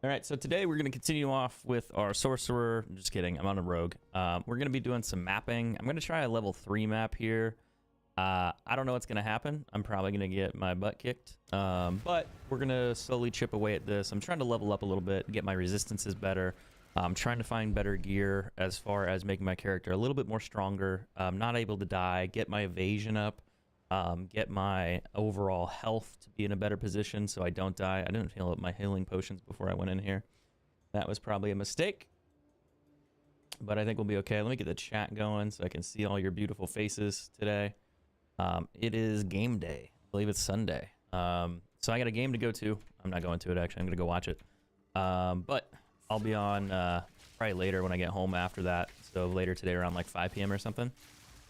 All right, so today we're going to continue off with our sorcerer. I'm just kidding, I'm on a rogue. We're going to be doing some mapping. I'm going to try a level 3 map here. I don't know what's going to happen. I'm probably going to get my butt kicked. But we're going to slowly chip away at this. I'm trying to level up a little bit, get my resistances better. I'm trying to find better gear as far as making my character a little bit more stronger. I'm not able to die, get my evasion up, get my overall health to be in a better position so I don't die. I didn't heal up my healing potions before I went in here. That was probably a mistake, but I think we'll be okay. Let me get the chat going so I can see all your beautiful faces today. It is game day. I believe it's Sunday. So I got a game to go to. I'm not going to it, actually. I'm going to go watch it. But I'll be on probably later when I get home after that. So later today around like 5 p.m. or something,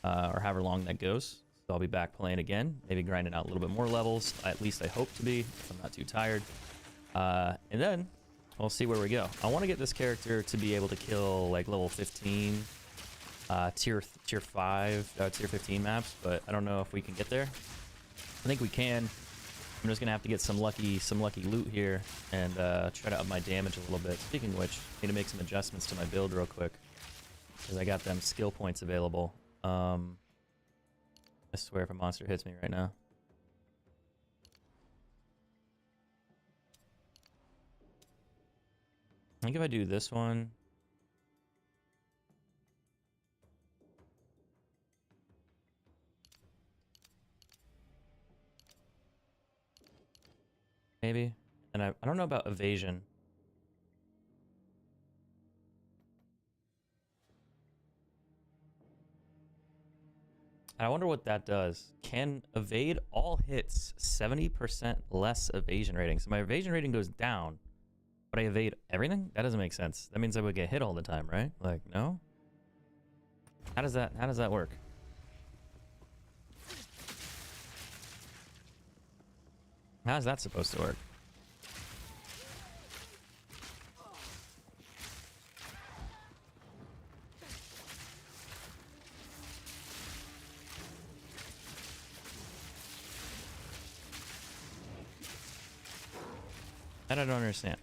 or however long that goes. So I'll be back playing again, maybe grinding out a little bit more levels. At least I hope to be, if I'm not too tired. And then we'll see where we go. I want to get this character to be able to kill like level 15, tier 5, tier 15 maps, but I don't know if we can get there. I think we can. I'm just gonna have to get some lucky loot here and try to up my damage a little bit. Speaking of which, I need to make some adjustments to my build real quick because I got them skill points available. I swear if a monster hits me right now. I think if I do this one. Maybe. And I don't know about evasion. I wonder what that does. Can evade all hits 70% less evasion rating. So my evasion rating goes down, but I evade everything? That doesn't make sense. That means I would get hit all the time, right? Like, no? How does that work? How's that supposed to work? I don't understand.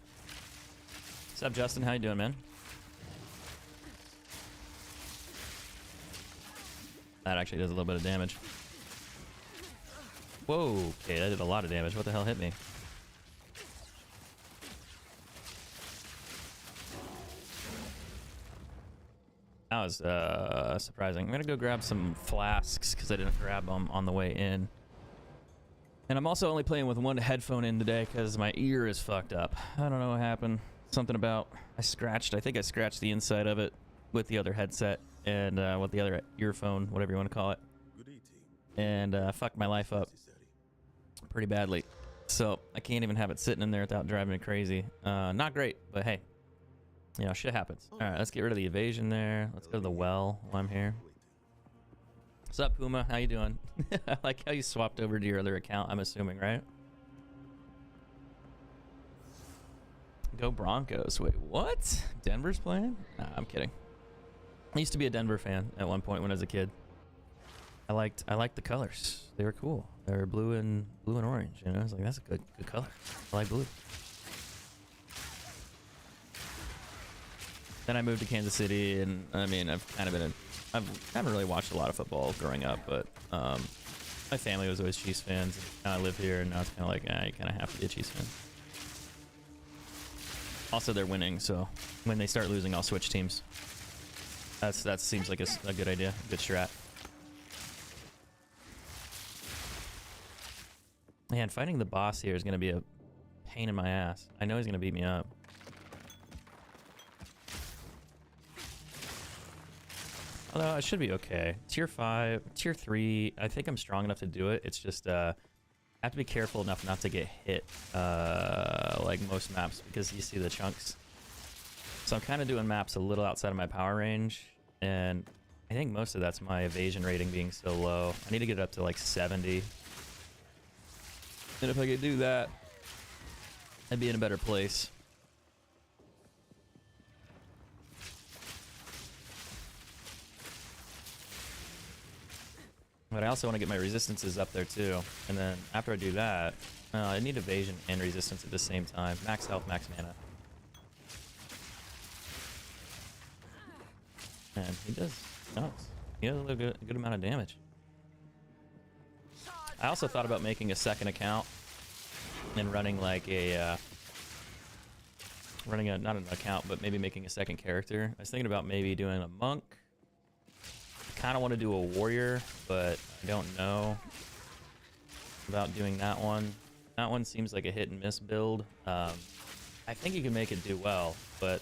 What's up, Justin? How you doing, man? That actually does a little bit of damage. Whoa, okay, that did a lot of damage. What the hell hit me? That was surprising. I'm gonna go grab some flasks because I didn't grab them on the way in. And I'm also only playing with one headphone in today because my ear is fucked up. I don't know what happened. Something about I think I scratched the inside of it with the other headset and with the other earphone, whatever you want to call it. And fucked my life up pretty badly. So I can't even have it sitting in there without driving me crazy. Not great, but hey, you know, shit happens. All right, let's get rid of the evasion there. Let's go to the well while I'm here. What's up, Puma? How you doing? I like how you swapped over to your other account, I'm assuming, right? Go Broncos. Wait, what? Denver's playing? Nah, I'm kidding. I used to be a Denver fan at one point when I was a kid. I liked the colors. They were cool. They were blue and orange, you know? I was like, that's a good color. I like blue. Then I moved to Kansas City, and I mean, I haven't really watched a lot of football growing up, but my family was always Chiefs fans. Now I live here, and now it's kind of like, you kind of have to be a Chiefs fan. Also, they're winning, so when they start losing, I'll switch teams. That seems like a good idea, good strat. Man, fighting the boss here is going to be a pain in my ass. I know he's going to beat me up. Although, it should be okay. Tier 5, Tier 3, I think I'm strong enough to do it. It's just, I have to be careful enough not to get hit, like most maps, because you see the chunks. So I'm kind of doing maps a little outside of my power range, and I think most of that's my evasion rating being so low. I need to get it up to like 70. And if I could do that, I'd be in a better place. But I also want to get my resistances up there too. And then after I do that, I need evasion and resistance at the same time. Max health, max mana. And he does he does a good amount of damage. I also thought about making a second account and running like a not an account, but maybe making a second character. I was thinking about maybe doing a monk. I kind of want to do a warrior, but I don't know about doing that one. That one seems like a hit and miss build. I think you can make it do well, but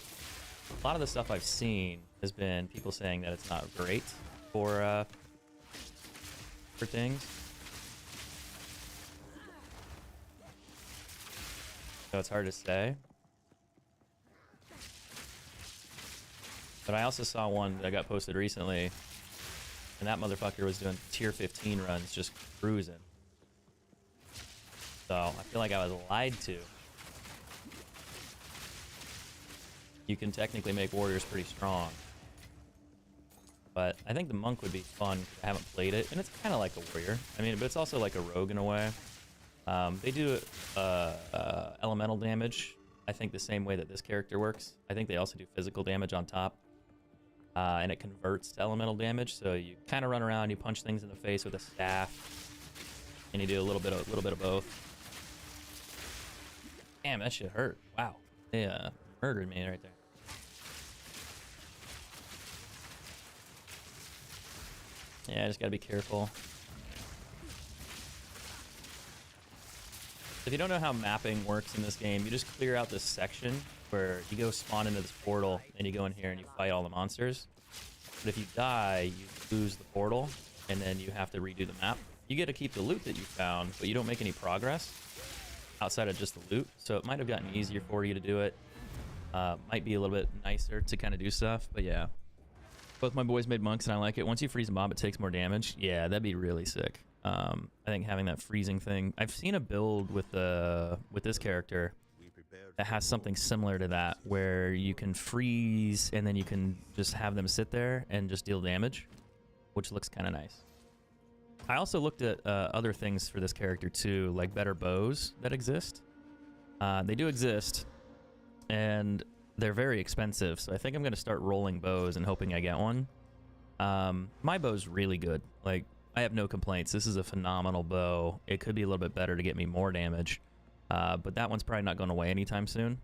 a lot of the stuff I've seen has been people saying that it's not great for things. So it's hard to say. But I also saw one that got posted recently, and that motherfucker was doing tier 15 runs, just cruising. So I feel like I was lied to. You can technically make warriors pretty strong. But I think the monk would be fun. I haven't played it, and it's kind of like a warrior. I mean, but it's also like a rogue in a way. They do elemental damage, I think the same way that this character works. I think they also do physical damage on top. And it converts to elemental damage, so you kind of run around, you punch things in the face with a staff, and you do a little bit of both. Damn, that shit hurt. Wow, they murdered me right there. Yeah, I just gotta be careful. If you don't know how mapping works in this game, you just clear out this section where you go spawn into this portal and you go in here and you fight all the monsters. But if you die, you lose the portal and then you have to redo the map. You get to keep the loot that you found, but you don't make any progress outside of just the loot. So it might have gotten easier for you to do it. Might be a little bit nicer to kind of do stuff, but yeah. Both my boys made monks and I like it. Once you freeze a mob, it takes more damage. Yeah, that'd be really sick. I think having that freezing thing. I've seen a build with this character that has something similar to that, where you can freeze and then you can just have them sit there and just deal damage, which looks kind of nice. I also looked at other things for this character too, like better bows that exist. They do exist, and they're very expensive, so I think I'm going to start rolling bows and hoping I get one. My bow's really good. Like, I have no complaints. This is a phenomenal bow. It could be a little bit better to get me more damage, but that one's probably not going away anytime soon.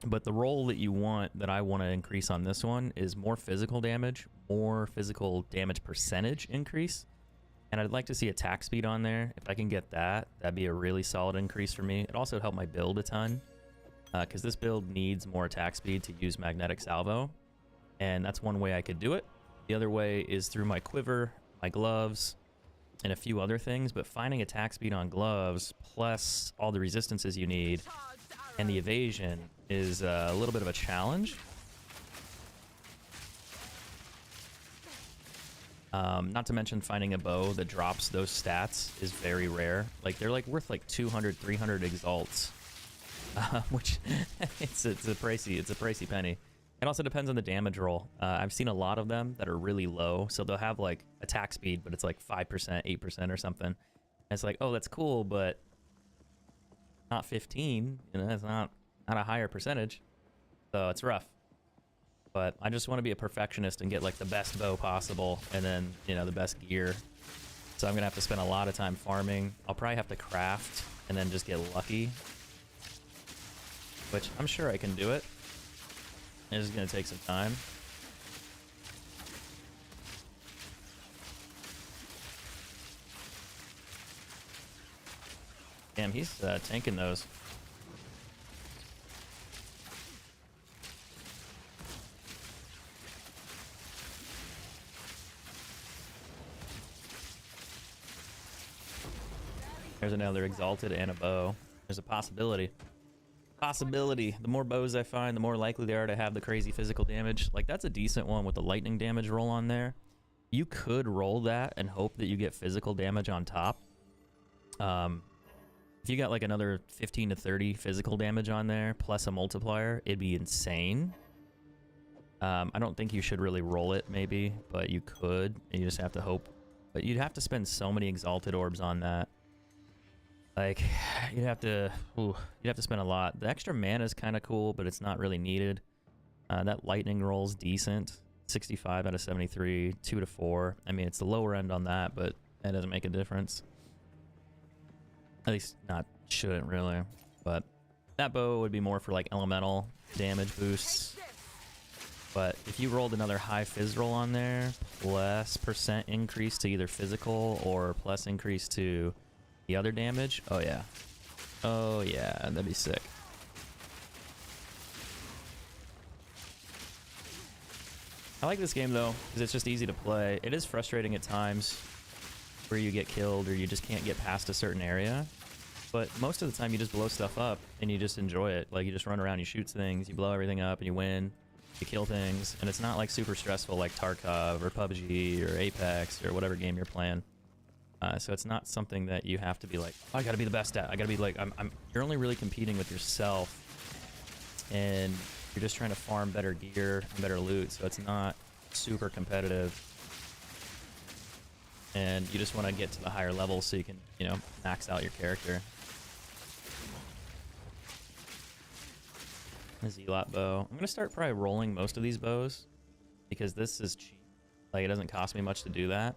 But the roll that you want, that I want to increase on this one, is more physical damage percentage increase. And I'd like to see attack speed on there. If I can get that, that'd be a really solid increase for me. It also would help my build a ton, because this build needs more attack speed to use magnetic salvo. And that's one way I could do it. The other way is through my quiver, my gloves, and a few other things, but finding attack speed on gloves plus all the resistances you need and the evasion is a little bit of a challenge. Not to mention finding a bow that drops those stats is very rare. Like, they're like worth like 200, 300 exalts, which it's a pricey penny. It also depends on the damage roll. I've seen a lot of them that are really low, so they'll have like attack speed, but it's like 5%, 8% or something. And it's like, oh, that's cool, but not 15. You know, that's not a higher percentage, so it's rough. But I just want to be a perfectionist and get like the best bow possible, and then, you know, the best gear. So I'm gonna have to spend a lot of time farming. I'll probably have to craft and then just get lucky, which I'm sure I can do it. It's just gonna take some time. Damn, he's tanking those. There's another exalted and a bow. There's a possibility. The more bows I find, the more likely they are to have the crazy physical damage. Like, that's a decent one with the lightning damage roll on there. You could roll that and hope that you get physical damage on top. If you got like another 15 to 30 physical damage on there plus a multiplier, it'd be insane. I don't think you should really roll it, maybe, but you could. And you just have to hope. But you'd have to spend so many exalted orbs on that. Like, you'd have to spend a lot. The extra mana is kind of cool, but it's not really needed. That lightning roll's decent. 65 out of 73, 2 to 4. I mean, it's the lower end on that, but that doesn't make a difference. At least not, shouldn't really. But that bow would be more for like elemental damage boosts. But if you rolled another high fizz roll on there, plus % increase to either physical or plus increase to the other damage, oh yeah. Oh yeah, that'd be sick. I like this game though, because it's just easy to play. It is frustrating at times where you get killed or you just can't get past a certain area. But most of the time you just blow stuff up and you just enjoy it. Like you just run around, you shoot things, you blow everything up and you win. You kill things, and it's not like super stressful like Tarkov or PUBG or Apex or whatever game you're playing. So it's not something that you have to be like, oh, I gotta be the best at. I gotta be like, you're only really competing with yourself, and you're just trying to farm better gear and better loot. So it's not super competitive, and you just want to get to the higher levels so you can, you know, max out your character. A Zealot bow. I'm gonna start probably rolling most of these bows because this is cheap. Like it doesn't cost me much to do that,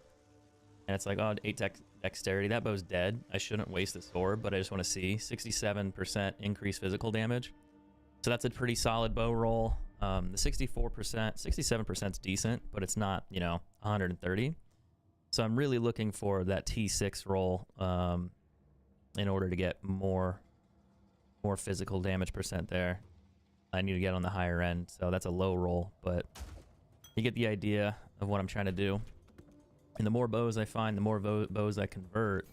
and it's like, oh, 8 dexterity. That bow's dead. I shouldn't waste this orb, but I just want to see 67% increased physical damage. So that's a pretty solid bow roll. The 67% is decent, but it's not, you know, 130. So I'm really looking for that T6 roll in order to get more physical damage % there. I need to get on the higher end, so that's a low roll, but you get the idea of what I'm trying to do. And the more bows I find, the more bows I convert,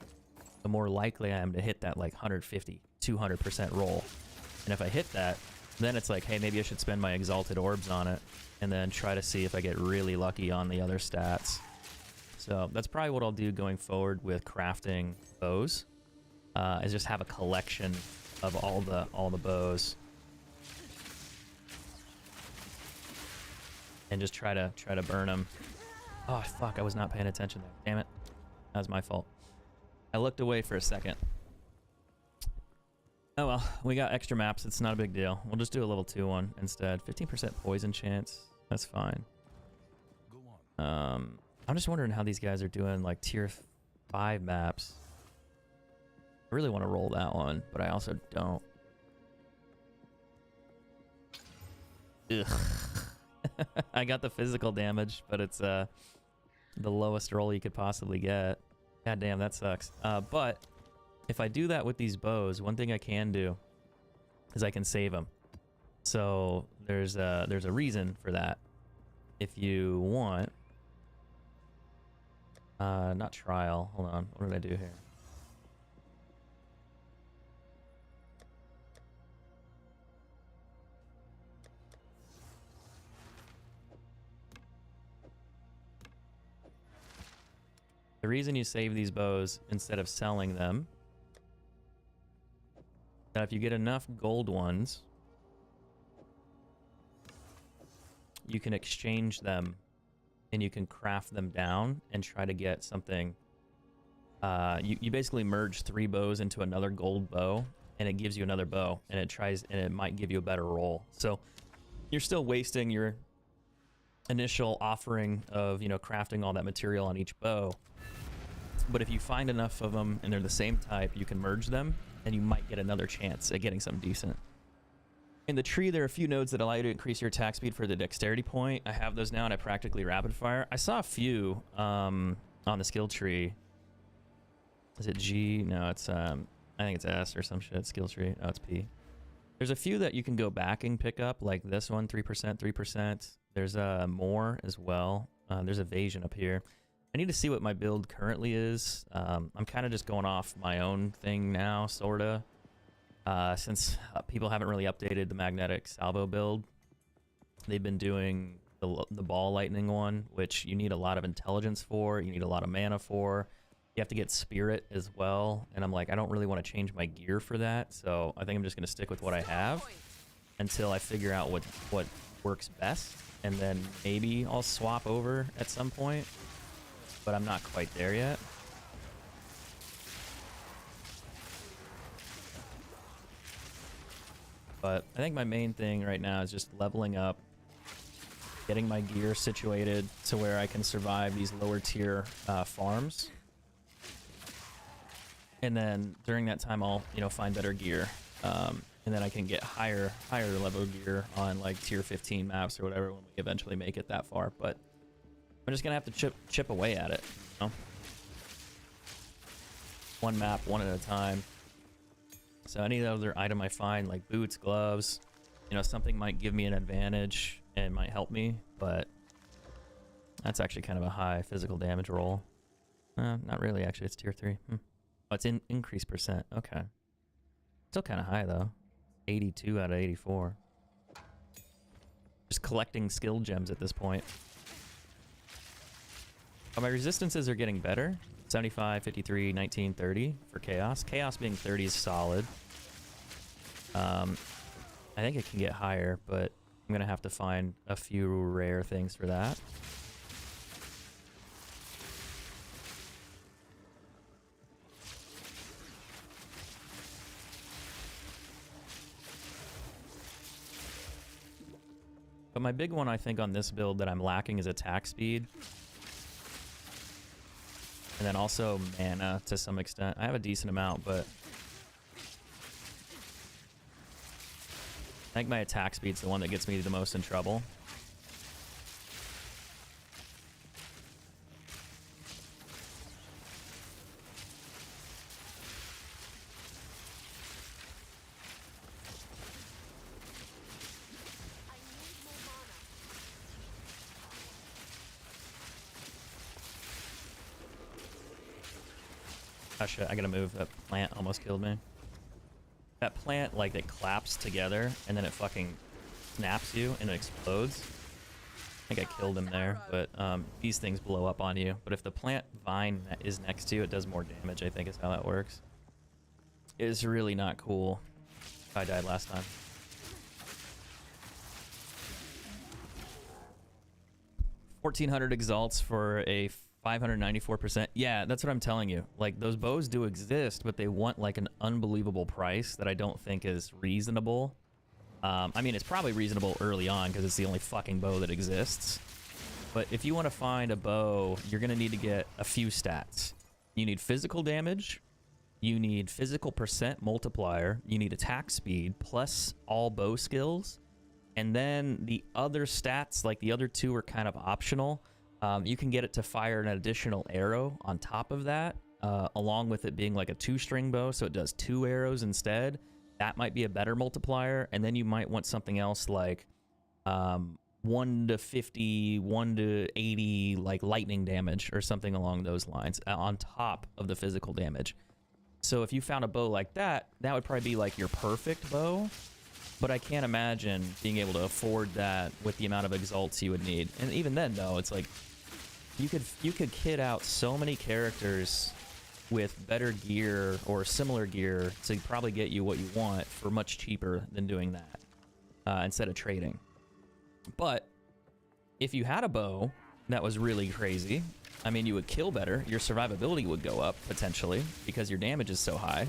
the more likely I am to hit that like 150, 200% roll. And if I hit that, then it's like, hey, maybe I should spend my exalted orbs on it and then try to see if I get really lucky on the other stats. So that's probably what I'll do going forward with crafting bows, is just have a collection of all the bows. And just try to burn them. Oh fuck! I was not paying attention there. Damn it! That was my fault. I looked away for a second. Oh well, we got extra maps. It's not a big deal. We'll just do a level 2 one instead. 15% poison chance. That's fine. I'm just wondering how these guys are doing like tier 5 maps. I really want to roll that one, but I also don't. Ugh. I got the physical damage, but it's the lowest roll you could possibly get. God damn, that sucks. But if I do that with these bows, one thing I can do is I can save them. So there's a reason for that. If you want, not trial. Hold on, what did I do here? The reason you save these bows instead of selling them, that if you get enough gold ones, you can exchange them and you can craft them down and try to get something. You basically merge 3 bows into another gold bow, and it gives you another bow, and it might give you a better roll. So you're still wasting your initial offering of, you know, crafting all that material on each bow. But if you find enough of them and they're the same type, you can merge them and you might get another chance at getting something decent. In the tree, there are a few nodes that allow you to increase your attack speed for the dexterity point. I have those now and I practically rapid fire. I saw a few on the skill tree. Is it G? No, it's I think it's S or some shit. Skill tree. Oh, it's P. There's a few that you can go back and pick up, like this one, 3%, 3%. There's more as well. There's evasion up here. I need to see what my build currently is. I'm kind of just going off my own thing now, sorta. Since people haven't really updated the magnetic salvo build. They've been doing the ball lightning one, which you need a lot of intelligence for, you need a lot of mana for. You have to get spirit as well, and I'm like, I don't really want to change my gear for that, so I think I'm just going to stick with what I have until I figure out what works best, and then maybe I'll swap over at some point, but I'm not quite there yet. But I think my main thing right now is just leveling up getting my gear situated to where I can survive these lower tier farms. And then during that time, I'll, you know, find better gear. And then I can get higher level gear on like tier 15 maps or whatever when we eventually make it that far. But I'm just gonna have to chip away at it, you know? One map, one at a time. So any other item I find, like boots, gloves, you know, something might give me an advantage and might help me, but that's actually kind of a high physical damage roll. Not really, actually. It's tier 3. Oh, it's increased percent. Okay. Still kind of high, though. 82 out of 84. Just collecting skill gems at this point. Oh, my resistances are getting better. 75, 53, 19, 30 for Chaos. Chaos being 30 is solid. I think it can get higher, but I'm going to have to find a few rare things for that. But my big one, I think, on this build that I'm lacking is attack speed. And then also mana to some extent. I have a decent amount, but I think my attack speed's the one that gets me the most in trouble. Oh shit, I gotta move. That plant almost killed me. That plant, like, it claps together, and then it fucking snaps you, and it explodes. I think I killed him there, but these things blow up on you. But if the plant vine is next to you, it does more damage, I think is how that works. It's really not cool. I died last time. $1,400 exalts for a 594%. Yeah, that's what I'm telling you. Like, those bows do exist, but they want like an unbelievable price that I don't think is reasonable. I mean, it's probably reasonable early on because it's the only fucking bow that exists. But if you want to find a bow, you're going to need to get a few stats. You need physical damage. You need physical percent multiplier. You need attack speed plus all bow skills. And then the other stats, like the other two, are kind of optional. You can get it to fire an additional arrow on top of that, along with it being like a 2-string bow, so it does 2 arrows instead. That might be a better multiplier. And then you might want something else like 1 to 50, 1 to 80, like lightning damage or something along those lines on top of the physical damage. So if you found a bow like that, that would probably be like your perfect bow. But I can't imagine being able to afford that with the amount of exalts you would need. And even then, though, it's like you could kit out so many characters with better gear or similar gear to probably get you what you want for much cheaper than doing that instead of trading. But if you had a bow that was really crazy, I mean, you would kill better. Your survivability would go up potentially because your damage is so high.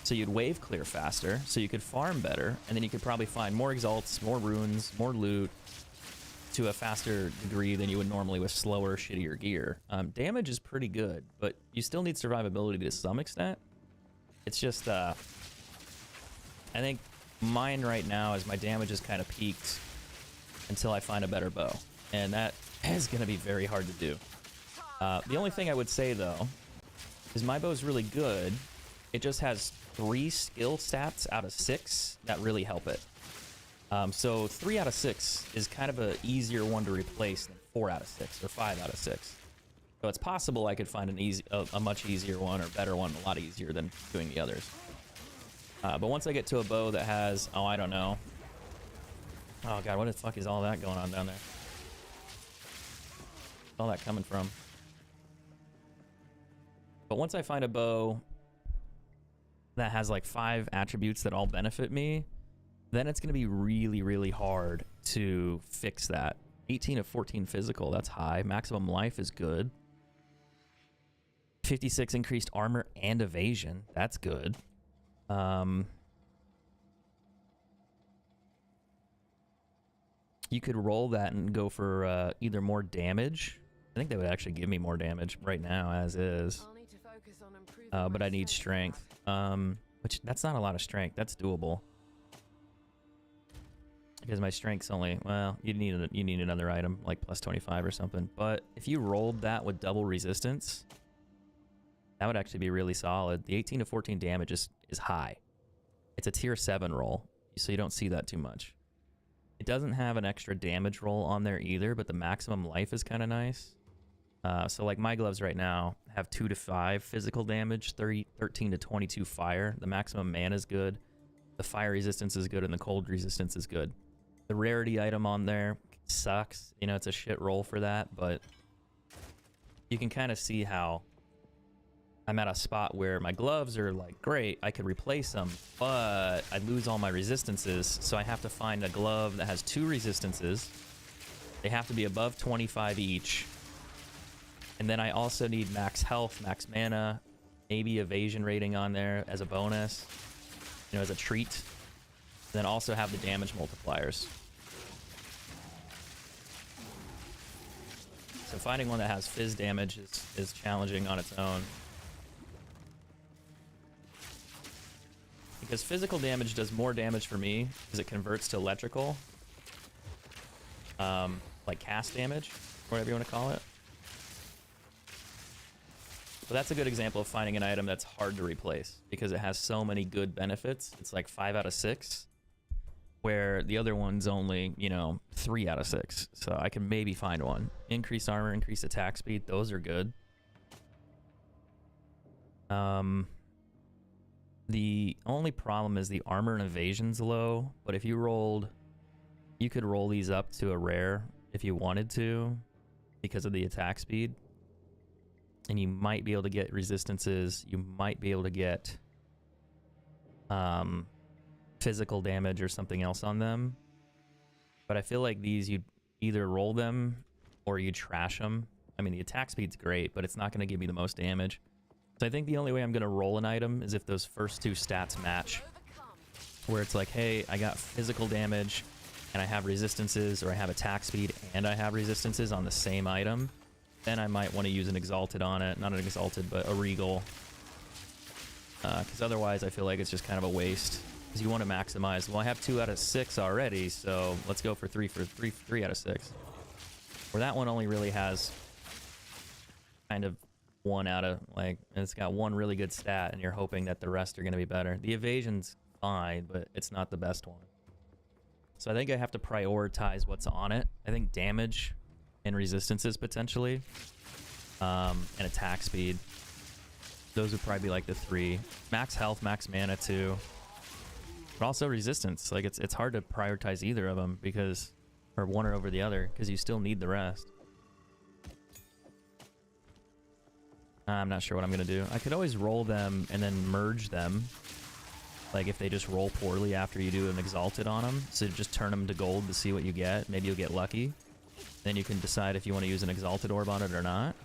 So you'd wave clear faster, so you could farm better, and then you could probably find more exalts, more runes, more loot to a faster degree than you would normally with slower, shittier gear. Damage is pretty good, but you still need survivability to some extent. It's just, I think mine right now is my damage is kind of peaked until I find a better bow, and that is going to be very hard to do. The only thing I would say, though, is my bow's really good. It just has 3 skill stats out of 6 that really help it. So 3 out of 6 is kind of an easier one to replace than 4 out of 6 or 5 out of 6. So it's possible I could find a much easier one or better one, a lot easier than doing the others. But once I get to a bow that has, oh, I don't know. Oh god, what the fuck is all that going on down there? Where's all that coming from? But once I find a bow that has like 5 attributes that all benefit me, then it's going to be really, really hard to fix that. 18 of 14 physical, that's high. Maximum life is good. 56 increased armor and evasion, that's good. You could roll that and go for either more damage. I think that would actually give me more damage right now as is. But I need strength. Which, that's not a lot of strength. That's doable. Because my strength's only, well, you need another item, like plus 25 or something. But if you rolled that with double resistance, that would actually be really solid. The 18 to 14 damage is high. It's a tier 7 roll, so you don't see that too much. It doesn't have an extra damage roll on there either, but the maximum life is kind of nice. So like my gloves right now have 2 to 5 physical damage, 13 to 22 fire. The maximum mana is good. The fire resistance is good, and the cold resistance is good. The rarity item on there sucks. You know, it's a shit roll for that, but you can kind of see how I'm at a spot where my gloves are like great. I could replace them, but I lose all my resistances. So I have to find a glove that has 2 resistances. They have to be above 25 each. And then I also need max health, max mana, maybe evasion rating on there as a bonus, you know, as a treat. And then also have the damage multipliers. So finding one that has fizz damage is challenging on its own. Because physical damage does more damage for me because it converts to electrical. Like cast damage, whatever you want to call it. So that's a good example of finding an item that's hard to replace because it has so many good benefits. It's like 5 out of 6. Where the other one's only, you know, 3 out of 6. So I can maybe find one. Increase armor, increase attack speed. Those are good. The only problem is the armor and evasion's low. But if you rolled, you could roll these up to a rare if you wanted to because of the attack speed. And you might be able to get resistances. You might be able to get physical damage or something else on them. But I feel like these, you'd either roll them or you trash them. I mean, the attack speed's great, but it's not going to give me the most damage. So I think the only way I'm going to roll an item is if those first 2 stats match. Where it's like, hey, I got physical damage and I have resistances, or I have attack speed and I have resistances on the same item. Then I might want to use an Exalted on it. Not an Exalted, but a Regal. Because otherwise I feel like it's just kind of a waste. Because you want to maximize. Well, I have 2 out of 6 already, so let's go for 3 out of 6. Where that one only really has kind of 1 out of, like, it's got 1 really good stat, and you're hoping that the rest are going to be better. The evasion's fine, but it's not the best one. So I think I have to prioritize what's on it. I think damage and resistances potentially, and attack speed. Those would probably be like the 3. Max health, max mana too. But also resistance. Like it's hard to prioritize either of them because, or one or over the other, because you still need the rest. I'm not sure what I'm gonna do. I could always roll them and then merge them. Like if they just roll poorly after you do an Exalted on them, so just turn them to gold to see what you get. Maybe you'll get lucky. Then you can decide if you want to use an Exalted orb on it or not.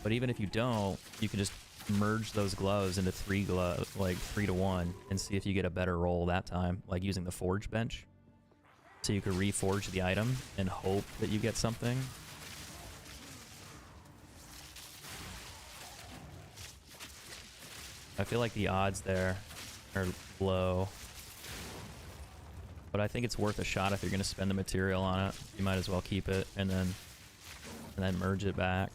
But even if you don't, you can just merge those gloves into 3 gloves, like 3 to 1, and see if you get a better roll that time, like using the forge bench. So you could reforge the item and hope that you get something. I feel like the odds there are low. But I think it's worth a shot if you're going to spend the material on it. You might as well keep it and then merge it back.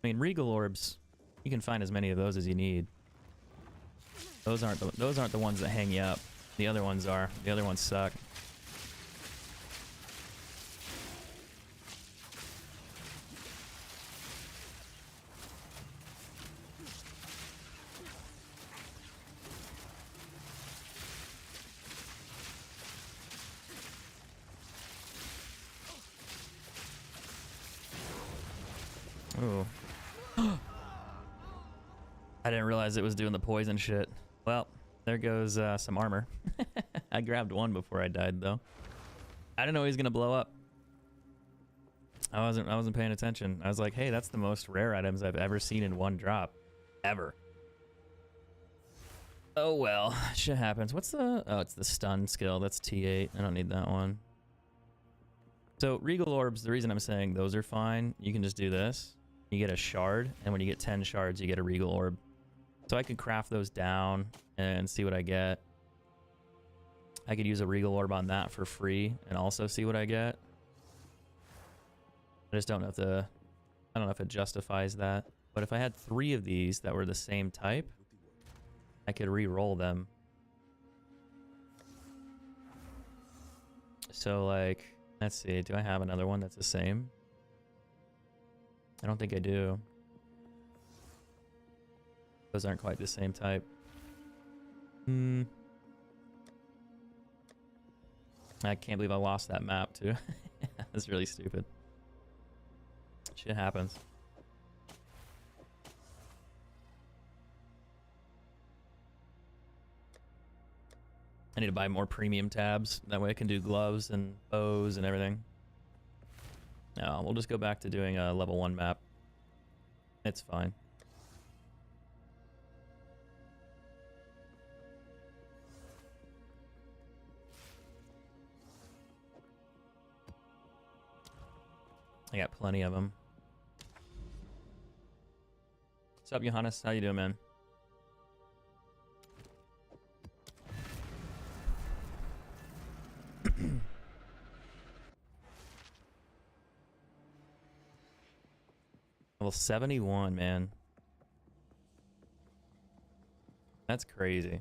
I mean, Regal orbs, you can find as many of those as you need. Those aren't the ones that hang you up. The other ones are. The other ones suck. Ooh. I didn't realize it was doing the poison shit. Well, there goes some armor. I grabbed 1 before I died, though. I didn't know he was gonna blow up. I wasn't paying attention. I was like, hey, that's the most rare items I've ever seen in 1 drop. Ever. Oh well, shit happens. What's the... Oh, it's the stun skill. That's T8. I don't need that one. So Regal Orbs, the reason I'm saying those are fine, you can just do this. You get a shard, and when you get 10 shards, you get a Regal Orb. So I could craft those down and see what I get. I could use a Regal Orb on that for free and also see what I get. I just don't know if I don't know if it justifies that. But if I had 3 of these that were the same type, I could re-roll them. So like, let's see, do I have another one that's the same? I don't think I do. Those aren't quite the same type. I can't believe I lost that map too. That's really stupid. Shit happens. I need to buy more premium tabs. That way I can do gloves and bows and everything. No, we'll just go back to doing a level 1 map. It's fine. I got plenty of them. What's up, Johannes? How you doing, man? Level 71, man. That's crazy.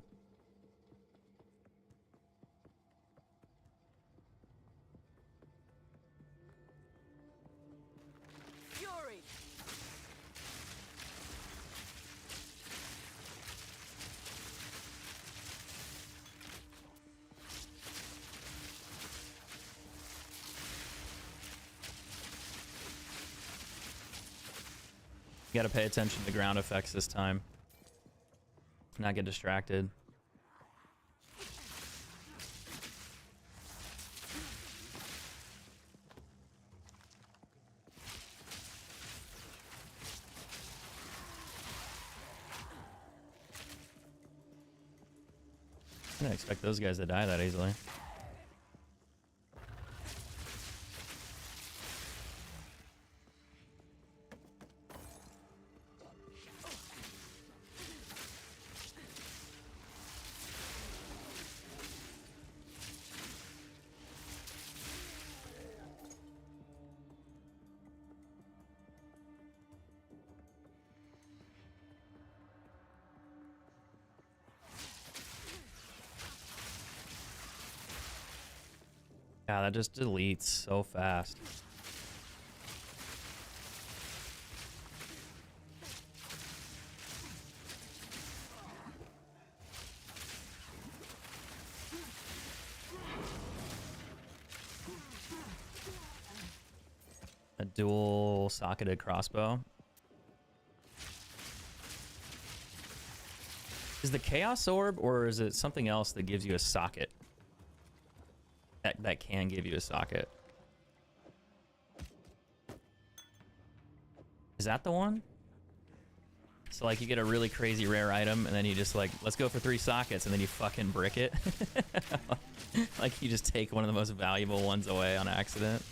Fury. You gotta pay attention to ground effects this time. Not get distracted. I didn't expect those guys to die that easily. Yeah, that just deletes so fast. A dual socketed crossbow. Is the Chaos Orb, or is it something else that gives you a socket? That can give you a socket. Is that the one? So like you get a really crazy rare item and then you just like, let's go for 3 sockets, and then you fucking brick it. Like you just take one of the most valuable ones away on accident.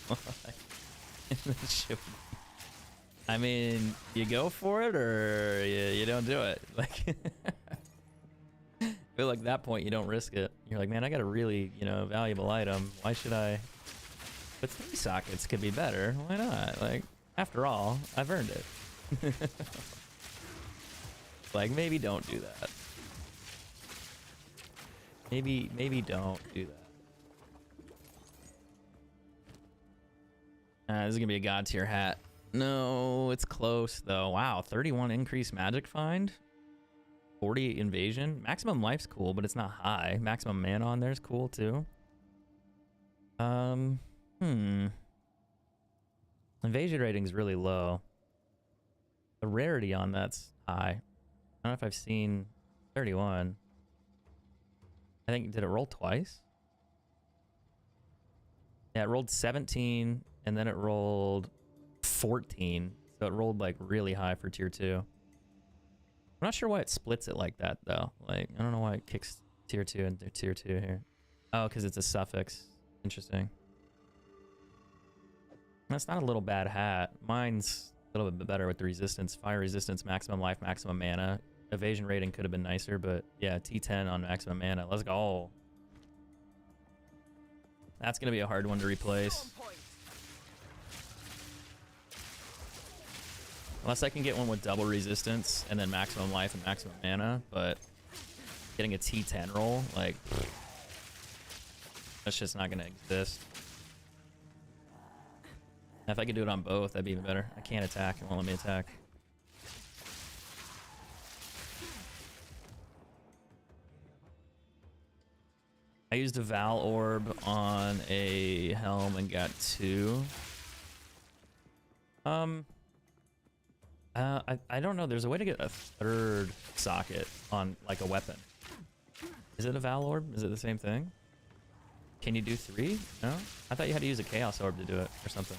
I mean, you go for it or you don't do it. Like I feel like at that point you don't risk it. You're like, man, I got a really, valuable item. Why should I? But 3 sockets could be better. Why not? Like, after all, I've earned it. Like, maybe don't do that. Maybe don't do that. This is gonna be a god tier hat. No, it's close though. Wow, 31 increased magic find. 40 invasion. Maximum life's cool, but it's not high. Maximum mana on there's cool too. Invasion rating's really low. The rarity on that's high. I don't know if I've seen 31. I think, did it roll twice? Yeah, it rolled 17 and then it rolled 14. So it rolled like really high for tier 2. I'm not sure why it splits it like that though. Like, I don't know why it kicks tier 2 and tier 2 here. Oh, because it's a suffix. Interesting. That's not a little bad hat. Mine's a little bit better with the resistance. Fire resistance, maximum life, maximum mana. Evasion rating could have been nicer, but yeah, T10 on maximum mana. Let's go. That's going to be a hard one to replace. Unless I can get one with double resistance and then maximum life and maximum mana, but getting a T10 roll, like, that's just not going to exist. If I could do it on both, that'd be even better. I can't attack. It won't let me attack. I used a Val Orb on a helm and got 2. I don't know. There's a way to get a 3rd socket on like a weapon. Is it a Val Orb? Is it the same thing? Can you do 3? No? I thought you had to use a Chaos Orb to do it or something.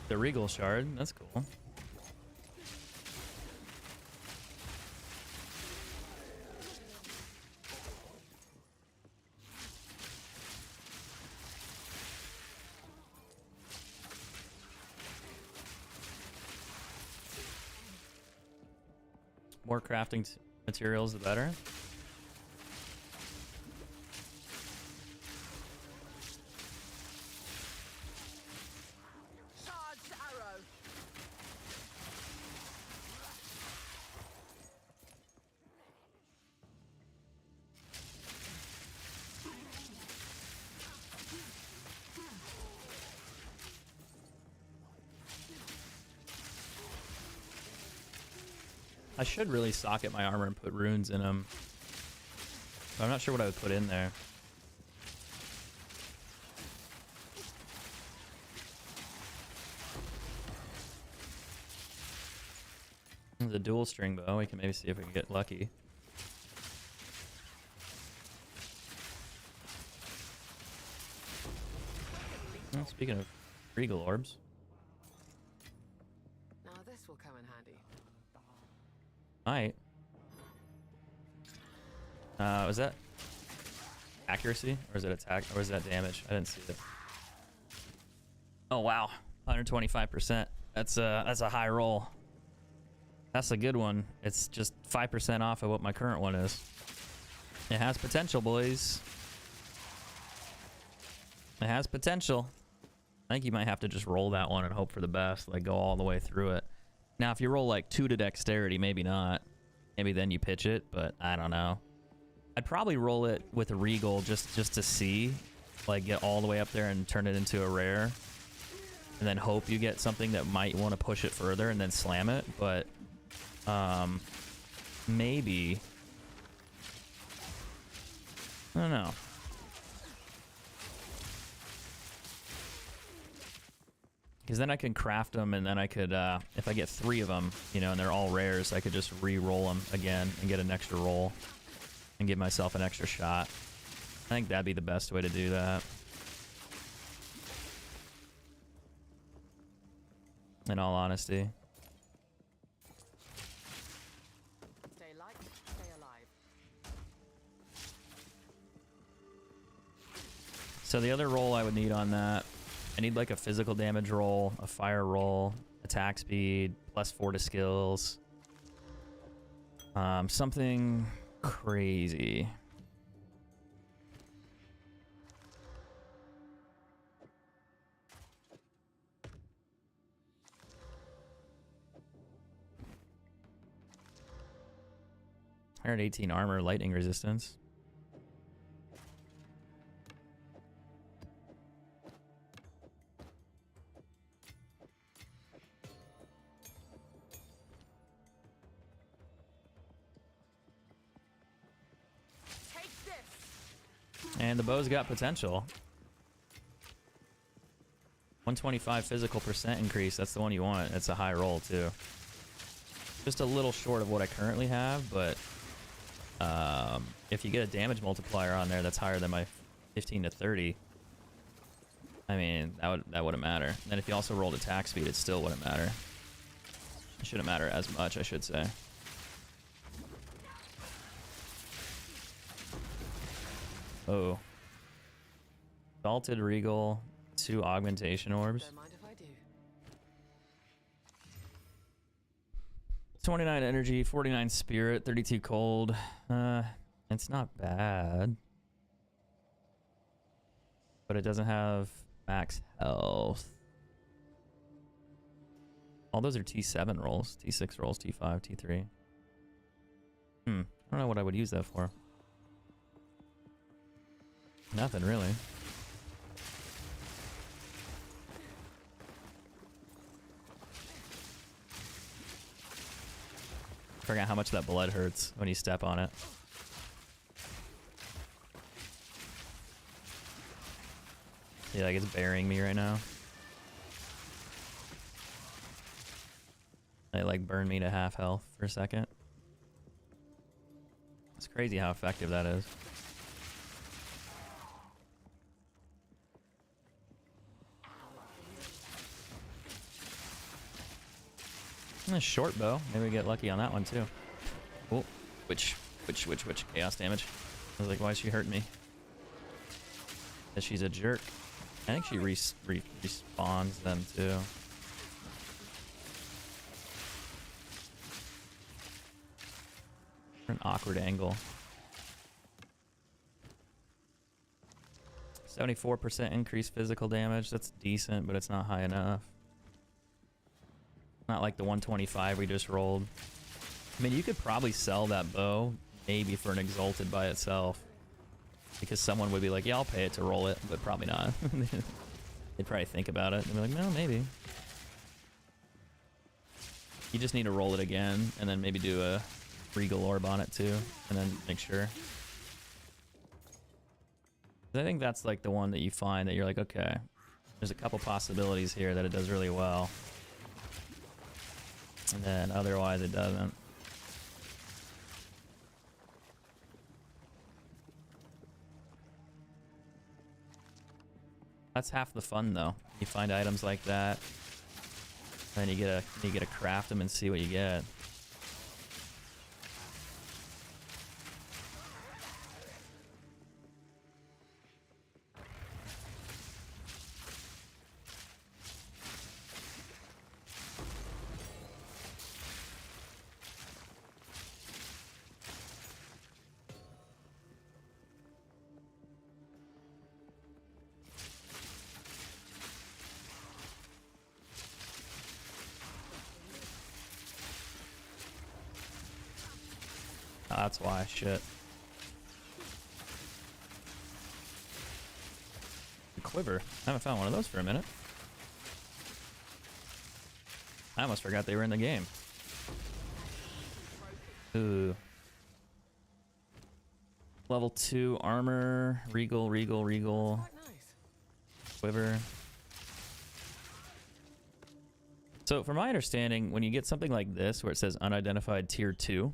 The Regal Shard, that's cool. More crafting materials, the better. I should really socket my armor and put runes in them. But I'm not sure what I would put in there. There's a dual string bow. We can maybe see if we can get lucky. Well, speaking of Regal Orbs. Now this will come in handy. Might. Was that accuracy or is it attack or is that damage? I didn't see it. Oh wow, 125%. That's a high roll. That's a good one. It's just 5% off of what my current one is. It has potential, boys. It has potential. I think you might have to just roll that one and hope for the best, like go all the way through it. Now, if you roll like 2 to dexterity, maybe not. Maybe then you pitch it, but I don't know. I'd probably roll it with a Regal just to see, like get all the way up there and turn it into a rare, and then hope you get something that might want to push it further and then slam it. But maybe, I don't know. Because then I can craft them, and then I could, if I get 3 of them, you know, and they're all rares, I could just re-roll them again and get an extra roll and give myself an extra shot. I think that'd be the best way to do that. In all honesty. Stay light, stay alive. So the other roll I would need on that, I need like a physical damage roll, a fire roll, attack speed, +4 to skills. Something crazy. 118 armor, lightning resistance. Take this. And the bow's got potential. 125 physical percent increase. That's the one you want. It's a high roll too. Just a little short of what I currently have, but if you get a damage multiplier on there that's higher than my 15 to 30, I mean that wouldn't matter. And then if you also rolled attack speed, it still wouldn't matter. It shouldn't matter as much, I should say. Oh. Salted Regal, 2 augmentation orbs. Don't mind if I do. 29 energy, 49 spirit, 32 cold. It's not bad. But it doesn't have max health. All those are T7 rolls, T6 rolls, T5, T3. I don't know what I would use that for. Nothing really. I forgot how much that blood hurts when you step on it. Yeah, like it's burying me right now. It like burned me to half health for a second. It's crazy how effective that is. A short bow. Maybe we get lucky on that one too. Oh, which chaos damage. I was like, why is she hurting me? Because she's a jerk. I think she respawns them too. An awkward angle. 74% increased physical damage. That's decent, but it's not high enough. Not like the 125 we just rolled. I mean, you could probably sell that bow maybe for an Exalted by itself. Because someone would be like, yeah, I'll pay it to roll it, but probably not. They'd probably think about it and be like, no, maybe. You just need to roll it again and then maybe do a Regal Orb on it too, and then make sure. I think that's like the one that you find that you're like, okay, there's a couple possibilities here that it does really well. And then otherwise it doesn't. That's half the fun though. You find items like that, and then you get to craft them and see what you get. Oh, that's why. Shit. The quiver. I haven't found one of those for a minute. I almost forgot they were in the game. Ooh. Level 2 armor. Regal. Quite nice. Quiver. So from my understanding, when you get something like this where it says unidentified tier 2,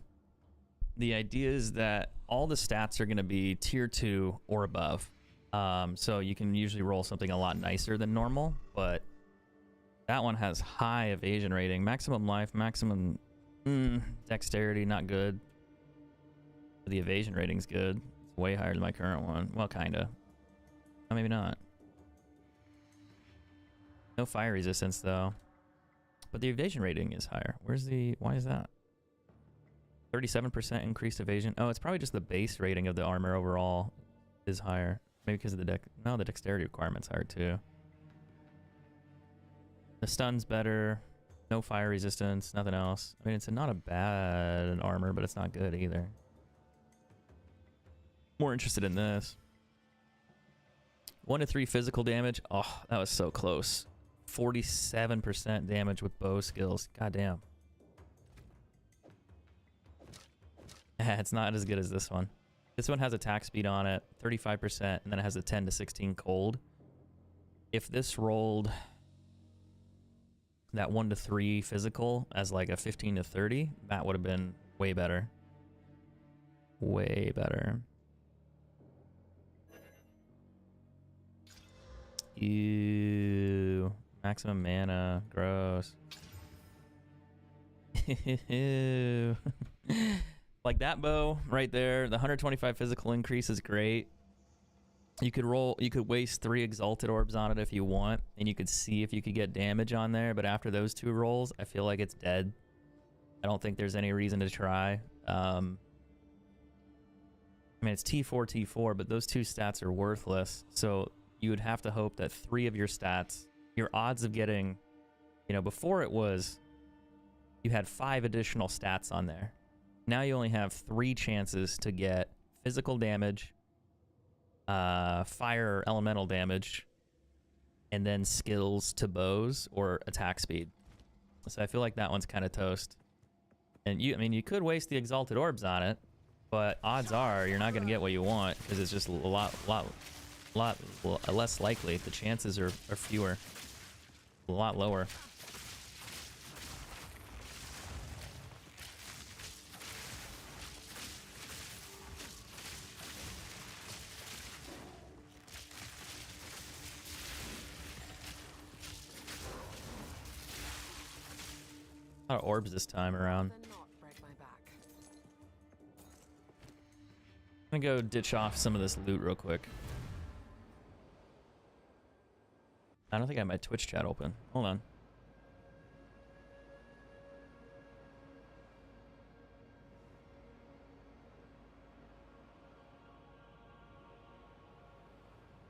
the idea is that all the stats are going to be tier 2 or above. So you can usually roll something a lot nicer than normal, but that one has high evasion rating, maximum life, maximum dexterity, not good. But the evasion rating's good. It's way higher than my current one. Well, kinda. Oh, maybe not. No fire resistance though. But the evasion rating is higher. Why is that? 37% increased evasion. Oh, it's probably just the base rating of the armor overall is higher. Maybe because of the the dexterity requirement's higher too. The stun's better. No fire resistance, nothing else. I mean, it's not a bad armor, but it's not good either. More interested in this. 1 to 3 physical damage. Oh, that was so close. 47% damage with bow skills. God damn. It's not as good as this one. This one has attack speed on it, 35%, and then it has a 10 to 16 cold. If this rolled that 1 to 3 physical as like a 15 to 30, that would have been way better. Way better. Ew. Maximum mana. Gross. Ew. Like that bow right there, the 125 physical increase is great. You could waste 3 exalted orbs on it if you want, and you could see if you could get damage on there, but after those 2 rolls, I feel like it's dead. I don't think there's any reason to try. I mean, it's T4, but those 2 stats are worthless, so you would have to hope that 3 of your stats, your odds of getting, you know, before it was, you had 5 additional stats on there. Now you only have 3 chances to get physical damage, fire or elemental damage, and then skills to bows or attack speed. So I feel like that one's kind of toast. And I mean, you could waste the exalted orbs on it, but odds are you're not going to get what you want because it's just a lot less likely. The chances are fewer, a lot lower. A lot of orbs this time around. I'm gonna go ditch off some of this loot real quick. I don't think I have my Twitch chat open. Hold on.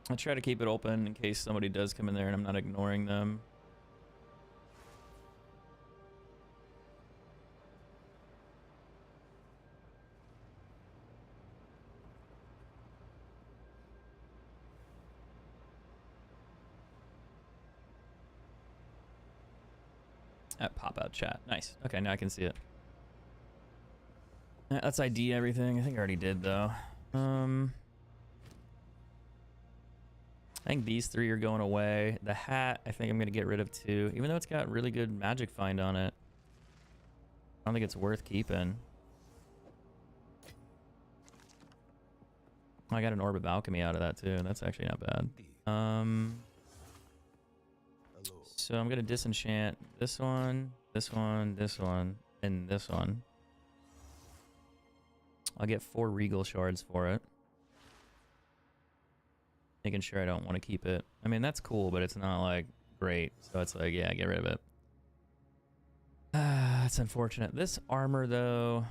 I try to keep it open in case somebody does come in there and I'm not ignoring them. Pop-out chat. Nice. Okay, now I can see it. Let's ID everything. I think I already did, though. I think these 3 are going away. The hat, I think I'm going to get rid of too. Even though it's got really good magic find on it. I don't think it's worth keeping. I got an Orb of Alchemy out of that too. That's actually not bad. So I'm going to disenchant this one, this one, this one, and this one. I'll get 4 Regal Shards for it. Making sure I don't want to keep it. I mean, that's cool, but it's not, like, great. So it's like, yeah, get rid of it. That's unfortunate. This armor, though...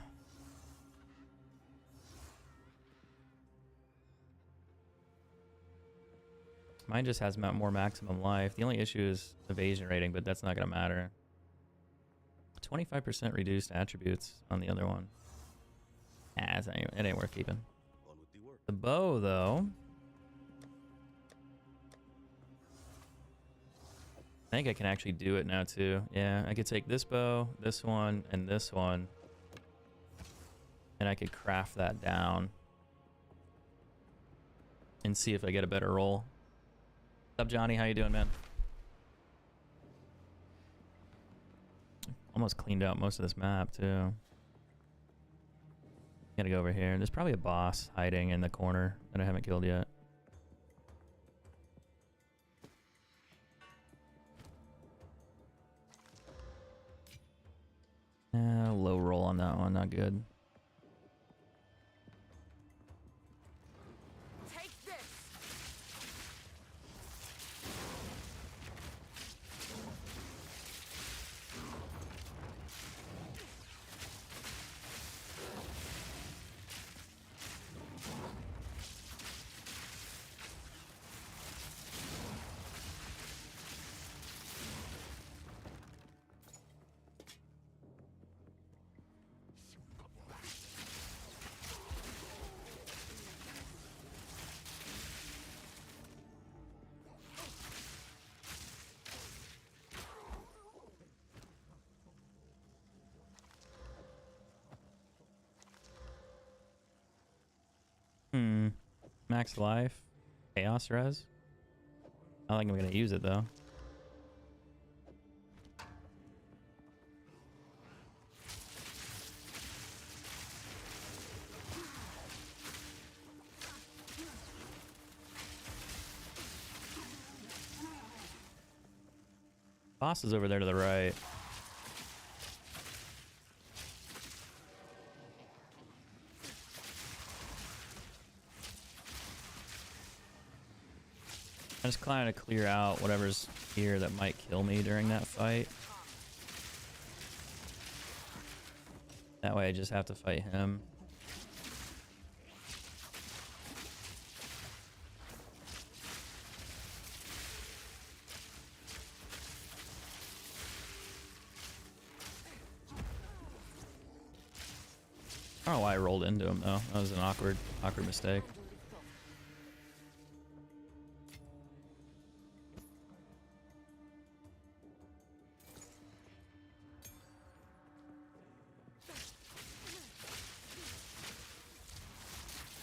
Mine just has more maximum life. The only issue is evasion rating, but that's not going to matter. 25% reduced attributes on the other one. It ain't worth keeping. The bow, though. I think I can actually do it now, too. Yeah, I could take this bow, this one, and this one. And I could craft that down. And see if I get a better roll. What's up, Johnny? How you doing, man? Almost cleaned out most of this map, too. Gotta go over here. There's probably a boss hiding in the corner that I haven't killed yet. Low roll on that one, not good. Take this. Max life. Chaos res. I don't think I'm gonna use it though. Boss is over there to the right. I'm just trying to clear out whatever's here that might kill me during that fight. That way I just have to fight him. I don't know why I rolled into him though. That was an awkward mistake.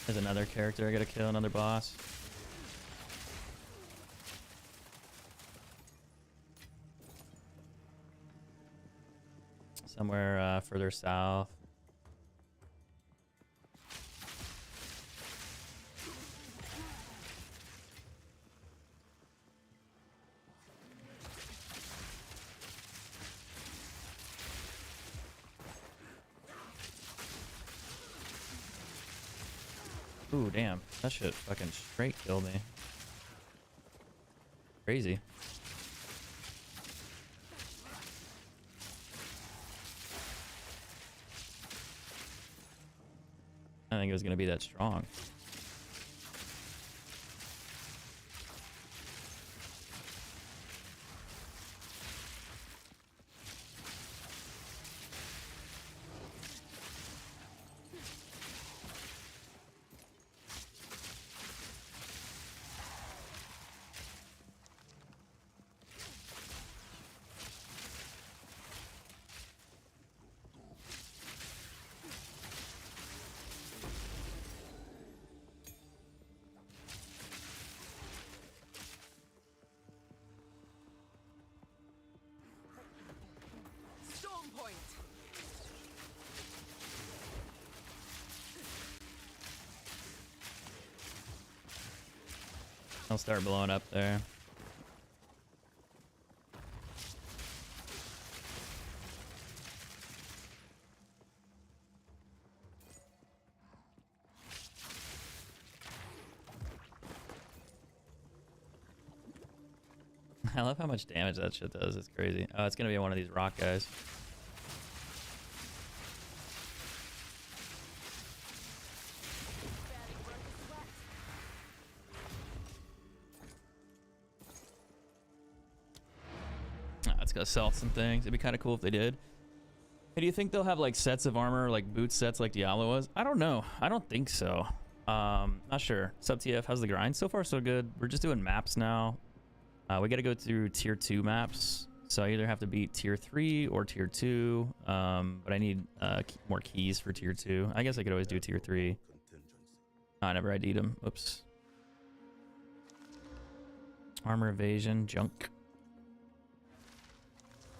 There's another character I gotta kill, another boss. Somewhere further south. Ooh, damn. That shit fucking straight killed me. Crazy. I didn't think it was gonna be that strong. Storm point. I'll start blowing up there. I love how much damage that shit does. It's crazy. Oh, it's gonna be one of these rock guys. Let's go sell some things. It'd be kind of cool if they did. Hey, do you think they'll have like sets of armor, like boot sets like Diablo was? I don't know. I don't think so. Not sure. Sub TF, how's the grind? So far so good. We're just doing maps now. We got to go through tier 2 maps. So I either have to beat tier 3 or tier 2. But I need more keys for tier 2. I guess I could always do tier 3. Oh, I never ID'd them. Oops. Armor evasion, junk.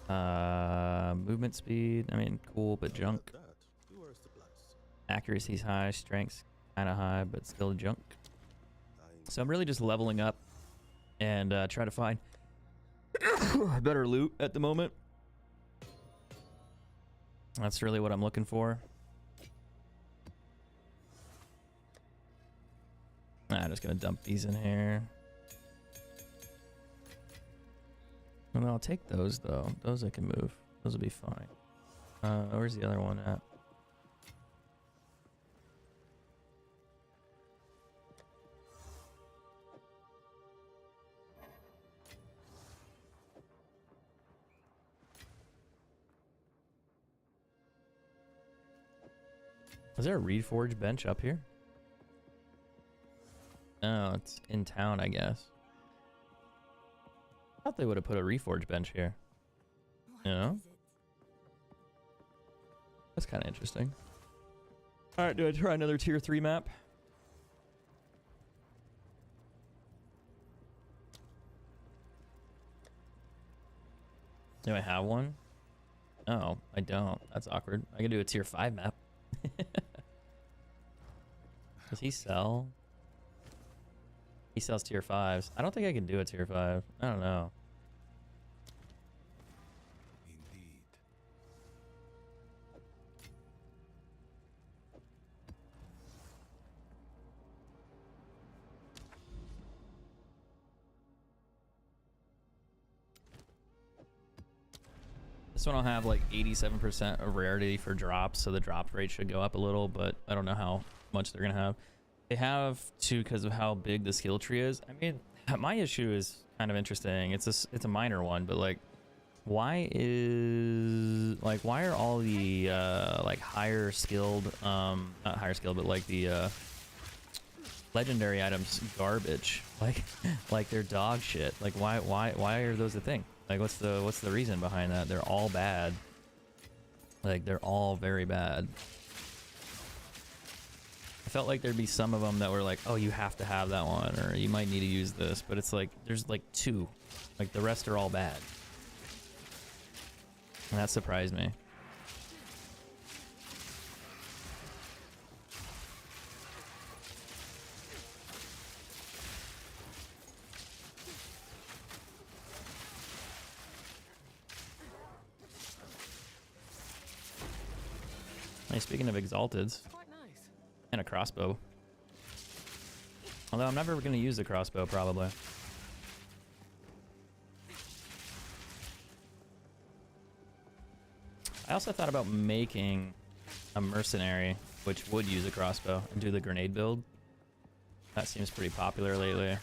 Movement speed. I mean, cool, but junk. Accuracy's high. Strength's kind of high, but still junk. So I'm really just leveling up and try to find better loot at the moment. That's really what I'm looking for. I'm just gonna dump these in here. And I'll take those though. Those I can move. Those will be fine. Where's the other one at? Was there a Reforge bench up here? No, it's in town, I guess. I thought they would have put a Reforge bench here. You know? That's kind of interesting. Alright, do I try another tier 3 map? Do I have one? No, I don't. That's awkward. I can do a tier 5 map. Does he sell? He sells tier 5s. I don't think I can do a tier 5. I don't know. Indeed. This one will have like 87% of rarity for drops, so the drop rate should go up a little, but I don't know how much they're gonna have. They have to because of how big the skill tree is. I mean, my issue is kind of interesting. It's a minor one, but like, why are all the like higher skilled, not higher skilled, but like the legendary items garbage? Like they're dog shit. Like why are those a thing? Like what's the reason behind that? They're all bad. Like they're all very bad. I felt like there'd be some of them that were like, oh, you have to have that one, or you might need to use this, but it's like there's like 2. Like the rest are all bad. And that surprised me. Hey, speaking of exalteds, Quite nice. and a crossbow. Although I'm never going to use the crossbow, probably. I also thought about making a mercenary, which would use a crossbow, and do the grenade build. That seems pretty popular lately. Arrow.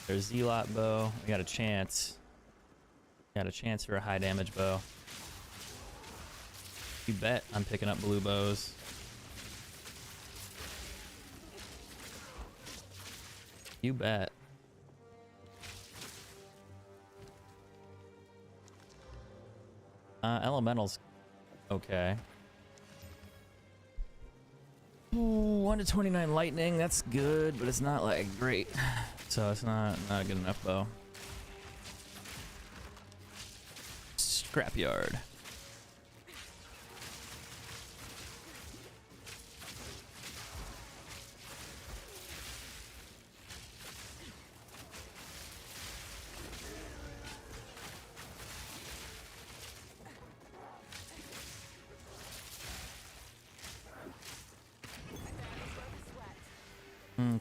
There's Zealot bow. We got a chance. Got a chance for a high damage bow. You bet I'm picking up blue bows. You bet. Elementals. Okay. Ooh, 1 to 29 lightning. That's good, but it's not like great. So it's not a good enough bow. Scrapyard.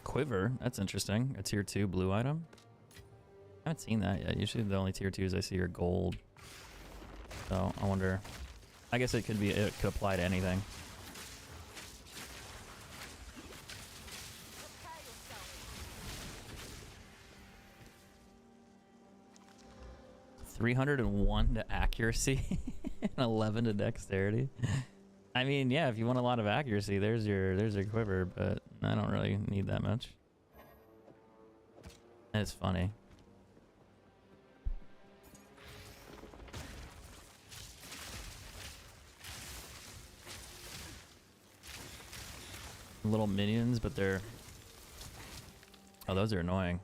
Quiver, that's interesting. A tier 2 blue item. I haven't seen that yet. Usually the only tier 2s I see are gold. So I wonder. I guess it could apply to anything. $301 to accuracy and 11 to dexterity. I mean, yeah, if you want a lot of accuracy, there's your quiver, but I don't really need that much. And it's funny. Little minions, but they're... Oh, those are annoying.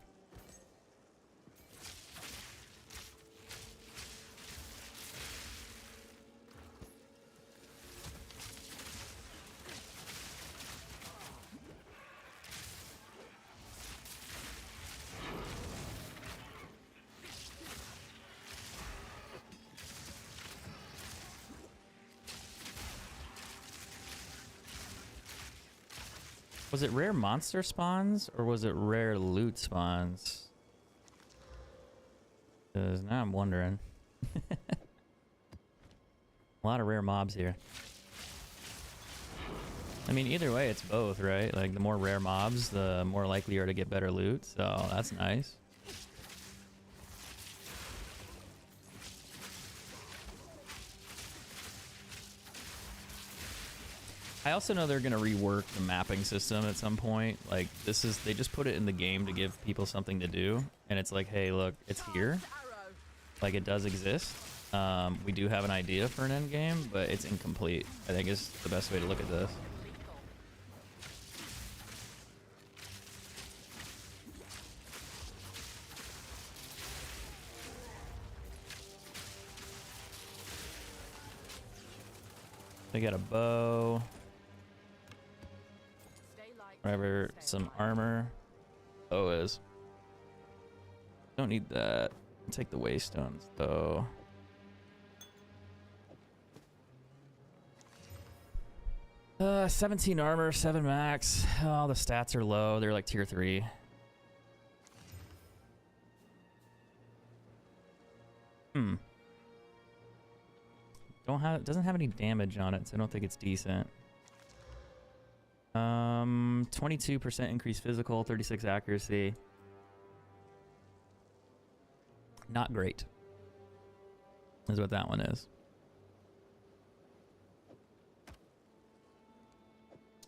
Was it rare monster spawns or was it rare loot spawns? Because now I'm wondering. A lot of rare mobs here. I mean, either way, it's both, right? Like, the more rare mobs, the more likely you are to get better loot. So that's nice. I also know they're gonna rework the mapping system at some point. Like they just put it in the game to give people something to do, and it's like, hey, look, it's here. Like it does exist. We do have an idea for an end game, but it's incomplete. I think is the best way to look at this. I got a bow. Stay light. Whatever, Stay some alive. armor. Bow is. Don't need that. Take the waystones though. Uh, 17 armor, 7 max. Oh, the stats are low. They're like tier 3. Doesn't have any damage on it, so I don't think it's decent. 22% increased physical, 36 accuracy. Not great. Is what that one is.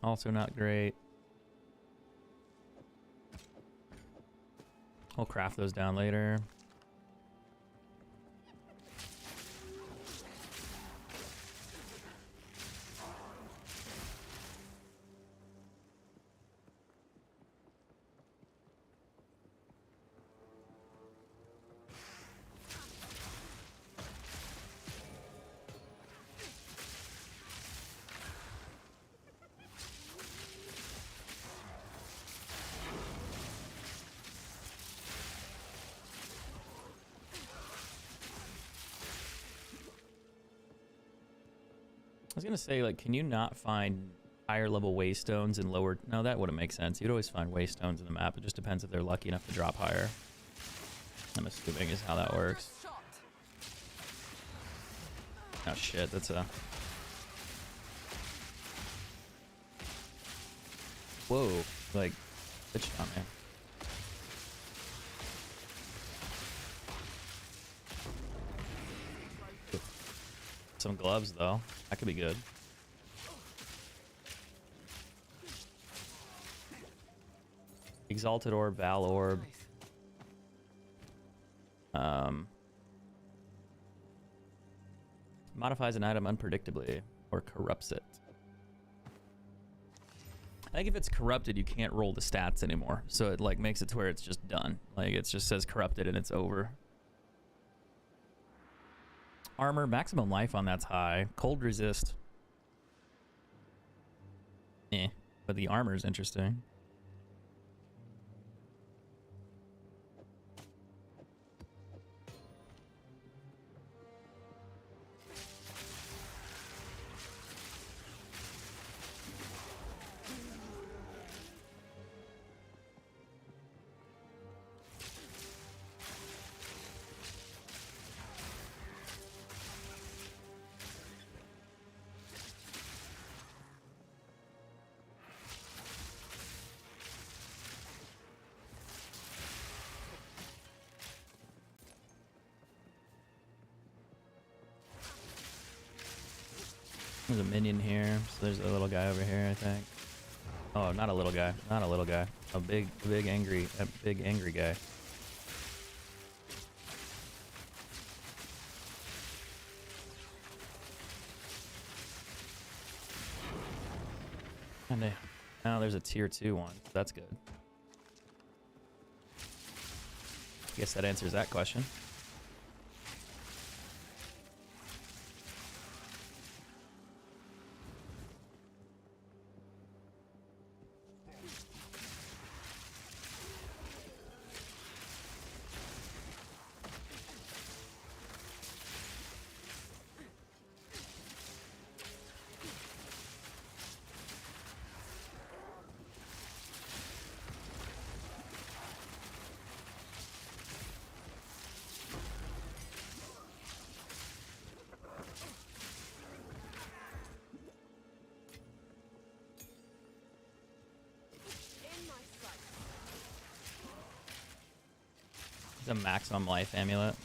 Also not great. We'll craft those down later. I was gonna say, like, can you not find higher level waystones and lower? No, that wouldn't make sense. You'd always find waystones in the map. It just depends if they're lucky enough to drop higher. I'm assuming is how that works. Shot. Oh shit, that's a... Whoa, like, bitch on me. Some gloves though, that could be good. Exalted Orb, Val Orb. Modifies an item unpredictably or corrupts it. I think if it's corrupted, you can't roll the stats anymore. So it like makes it to where it's just done. Like it just says corrupted and it's over. Armor, maximum life on that's high. Cold resist. But the armor is interesting. There's a minion here, so there's a little guy over here, I think. Oh, not a little guy, not a little guy. A big angry guy. And now there's a tier 2 one. That's good. Guess that answers that question. In my sight. It's a maximum life amulet.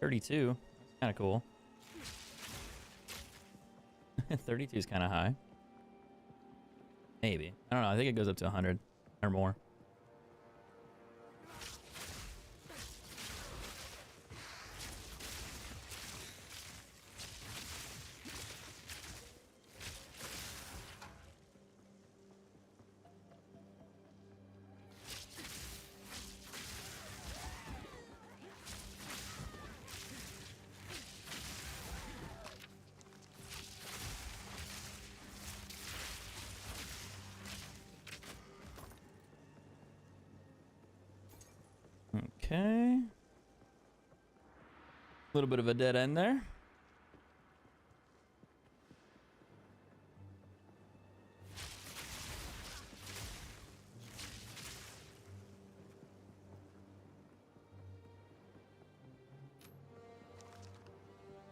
32. That's kind of cool. 32 is kind of high. Maybe. I don't know. I think it goes up to 100 or more. Okay. A little bit of a dead end there.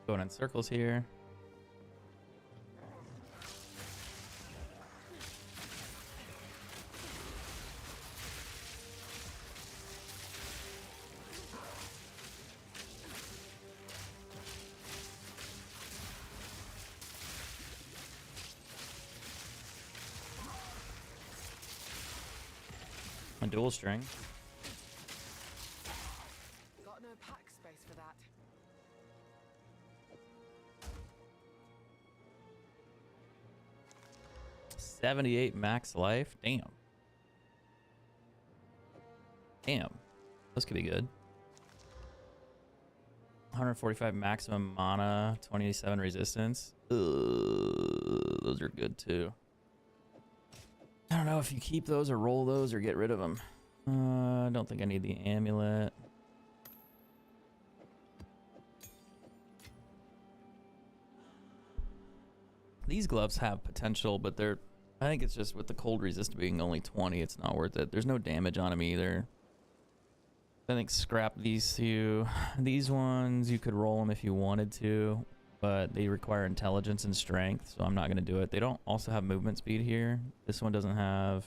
Going in circles here. A dual string. Got no pack space for that. $78 max life. Damn. Damn. This could be good. 145 maximum mana, 27 resistance. Those are good too. I don't know if you keep those or roll those or get rid of them. I don't think I need the amulet. These gloves have potential, but they're... I think it's just with the cold resist being only 20, it's not worth it. There's no damage on them either. I think scrap these two. These ones, you could roll them if you wanted to, but they require intelligence and strength, so I'm not going to do it. They don't also have movement speed here. This one doesn't have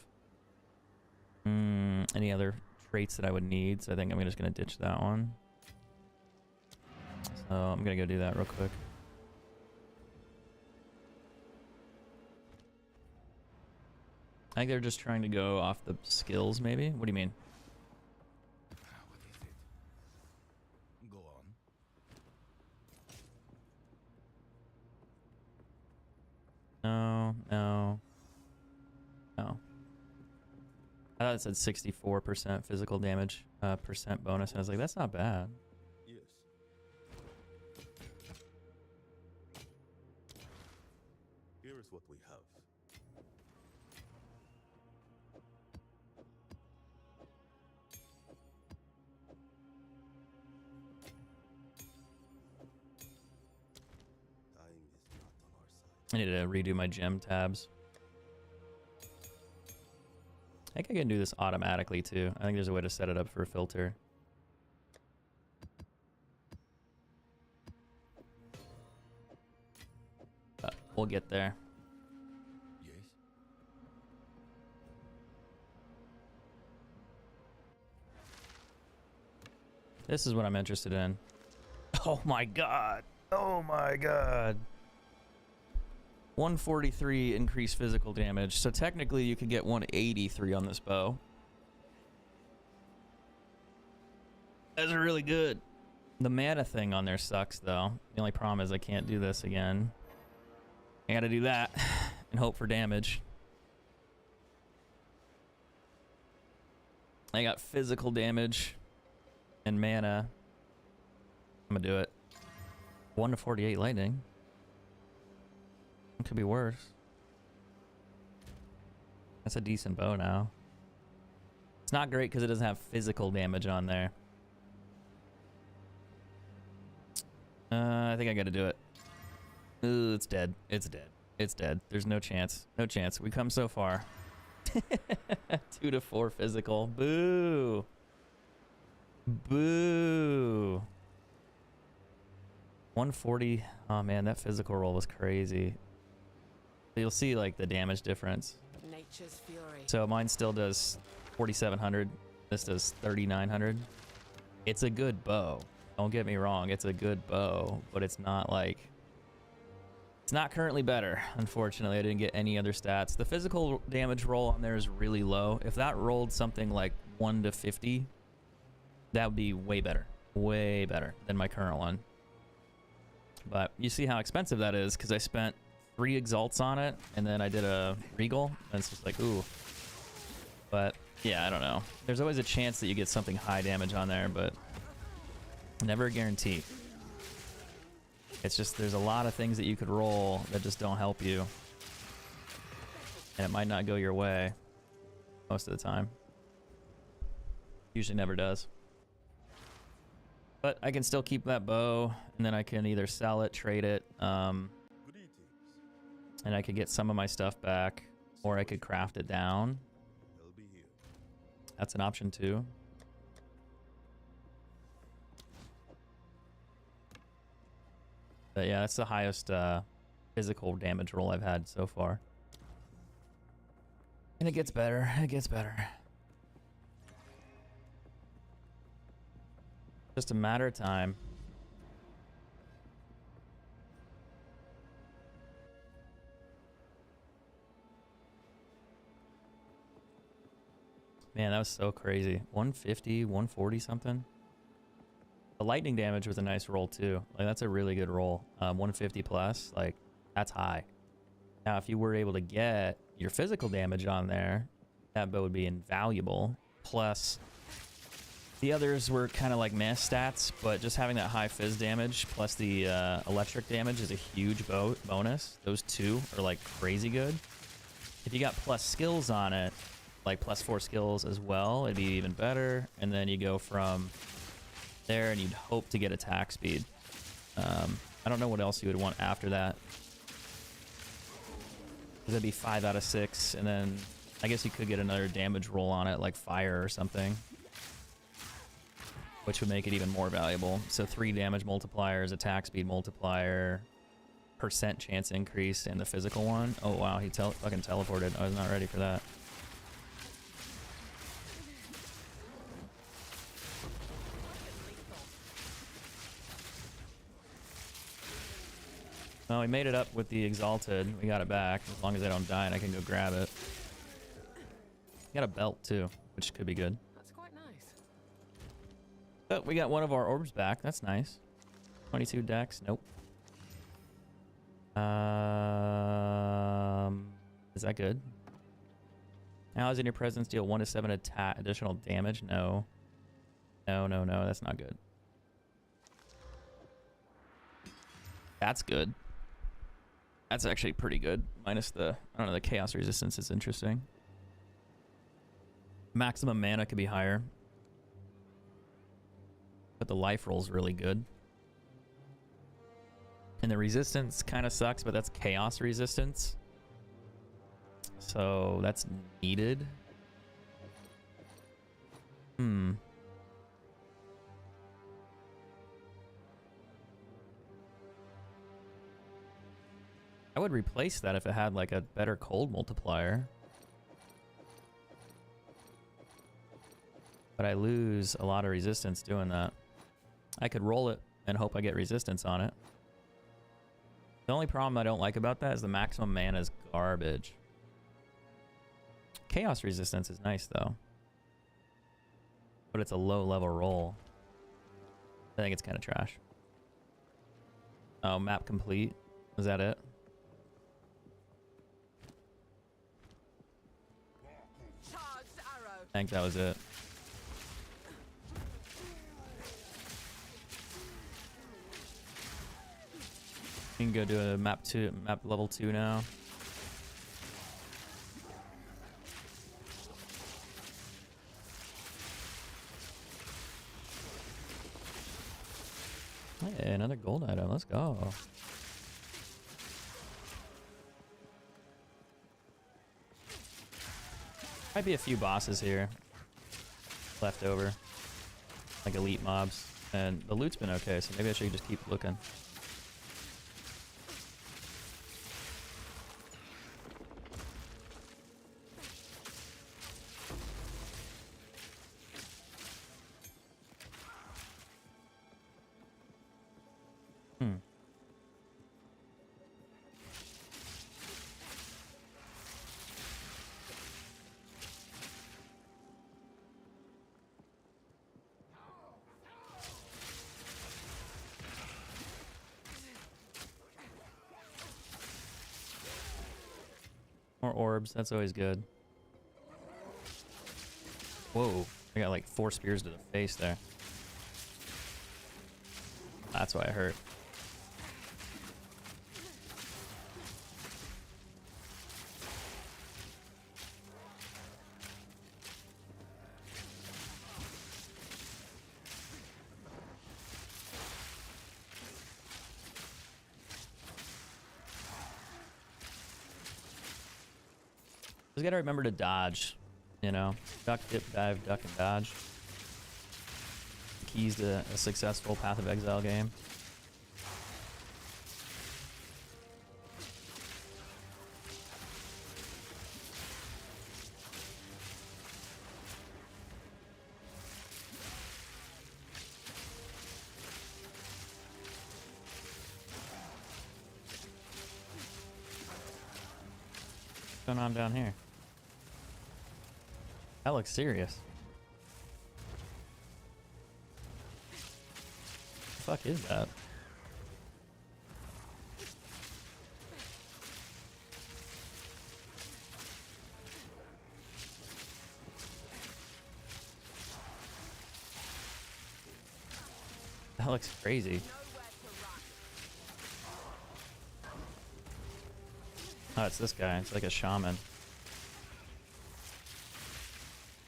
any other traits that I would need, so I think I'm just going to ditch that one. So I'm going to go do that real quick. I think they're just trying to go off the skills, maybe? What do you mean? What is it? Go on. No, no, no. I thought it said 64% physical damage percent bonus. And I was like, that's not bad. Yes. Here is what we have. Dying is not on our side. I need to redo my gem tabs. I think I can do this automatically too. I think there's a way to set it up for a filter. We'll get there. Yes. This is what I'm interested in. Oh my god. Oh my god. 143 increased physical damage. So technically you could get 183 on this bow. That's really good. The mana thing on there sucks though. The only problem is I can't do this again. I gotta do that and hope for damage. I got physical damage and mana. I'm gonna do it. 1 to 48 lightning. It could be worse. That's a decent bow now. It's not great because it doesn't have physical damage on there. I think I gotta do it. Ooh, it's dead. It's dead. It's dead. There's no chance. No chance. We come so far. 2 to 4 physical. Boo. Boo. 140. Oh man, that physical roll was crazy. You'll see like the damage difference. Nature's fury. So mine still does 4,700. This does 3,900. It's a good bow. Don't get me wrong. It's a good bow, but it's not like... It's not currently better. Unfortunately, I didn't get any other stats. The physical damage roll on there is really low. If that rolled something like 1 to 50, that would be way better. Way better than my current one. But you see how expensive that is because I spent 3 exalts on it and then I did a regal and it's just like, ooh. But yeah, I don't know. There's always a chance that you get something high damage on there, but never a guarantee. It's just there's a lot of things that you could roll that just don't help you. And it might not go your way most of the time. Usually never does. But I can still keep that bow, and then I can either sell it, trade it, Greetings. and I could get some of my stuff back, or I could craft it down. They'll be here. That's an option too. But yeah, that's the highest physical damage roll I've had so far. And it gets better. It gets better. Just a matter of time. Man, that was so crazy. 150, 140 something. The lightning damage was a nice roll too. Like that's a really good roll. 150 plus, like that's high. Now, if you were able to get your physical damage on there, that bow would be invaluable. Plus, the others were kind of like meh stats, but just having that high fizz damage plus the electric damage is a huge bonus. Those two are like crazy good. If you got plus skills on it, like +4 skills as well, it'd be even better. And then you go from there and you'd hope to get attack speed. I don't know what else you would want after that. That'd be 5 out of 6, and then I guess you could get another damage roll on it, like fire or something, which would make it even more valuable. So 3 damage multipliers, attack speed multiplier, % chance increase, and the physical one. Oh wow, he fucking teleported. I was not ready for that. Well, we made it up with the Exalted. We got it back. As long as I don't die and I can go grab it. Got a belt too, which could be good. That's quite nice. But we got one of our orbs back. That's nice. 22 dex. Nope. Is that good? Allies in your presence deal 1 to 7 additional damage. No. No, no, no. That's not good. That's good. That's actually pretty good. Minus the, I don't know, the chaos resistance is interesting. Maximum mana could be higher. But the life roll's really good. And the resistance kind of sucks, but that's chaos resistance. So that's needed. I would replace that if it had like a better cold multiplier. But I lose a lot of resistance doing that. I could roll it and hope I get resistance on it. The only problem I don't like about that is the maximum mana is garbage. Chaos resistance is nice though. But it's a low level roll. I think it's kind of trash. Oh, map complete. Is that it? Charged arrow. I think that was it. You can go to a map level 2 now. Hey, another gold item. Let's go. Might be a few bosses here left over, like elite mobs, and the loot's been okay, so maybe I should just keep looking. More orbs, that's always good. Whoa, I got like 4 spears to the face there. That's why I hurt. Just gotta remember to dodge, you know? Duck, dip, dive, duck, and dodge. Keys to a successful Path of Exile game. What's going on down here? That looks serious. The fuck is that? That looks crazy. Oh, it's this guy. It's like a shaman.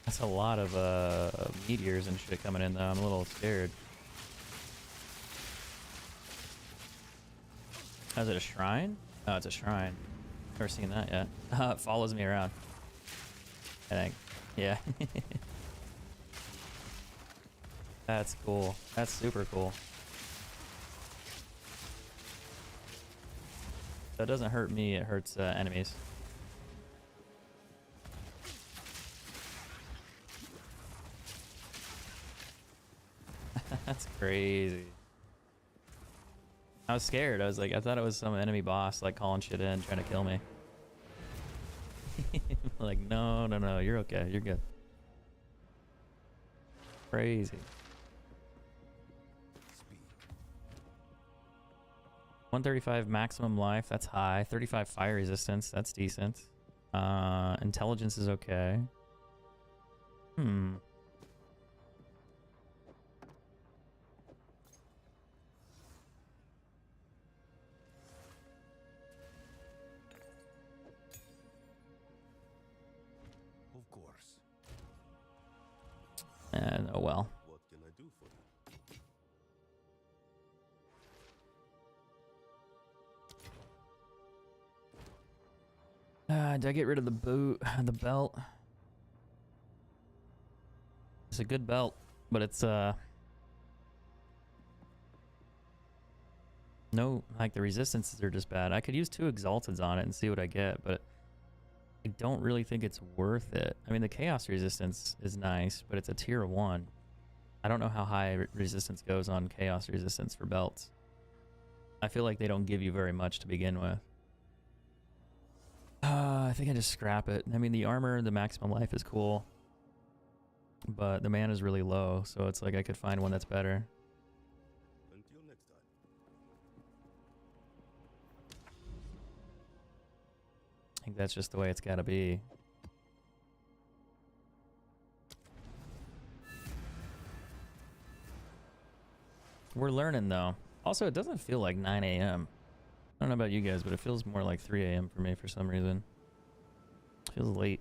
That's a lot of meteors and shit coming in though. I'm a little scared. Oh, is it a shrine? Oh, it's a shrine. Never seen that yet. It follows me around. I think. Yeah. That's cool. That's super cool. That doesn't hurt me, it hurts enemies. That's crazy. I was scared. I was like, I thought it was some enemy boss like calling shit in, trying to kill me. Like, no, no, no, you're okay. You're good. Crazy. 135 maximum life, that's high. 35 fire resistance, that's decent. Intelligence is okay. Of course. And oh well. What can I do for you? Did I get rid of the boot, the belt? It's a good belt, but it's no, like the resistances are just bad. I could use 2 exalteds on it and see what I get, but I don't really think it's worth it. I mean, the chaos resistance is nice, but it's a tier 1. I don't know how high resistance goes on chaos resistance for belts. I feel like they don't give you very much to begin with. I think I just scrap it. I mean, the armor, the maximum life is cool, but the mana is really low, so it's like I could find one that's better. Until next time. I think that's just the way it's gotta be. We're learning though. Also, it doesn't feel like 9 a.m. I don't know about you guys, but it feels more like 3 a.m. for me for some reason. Feels late.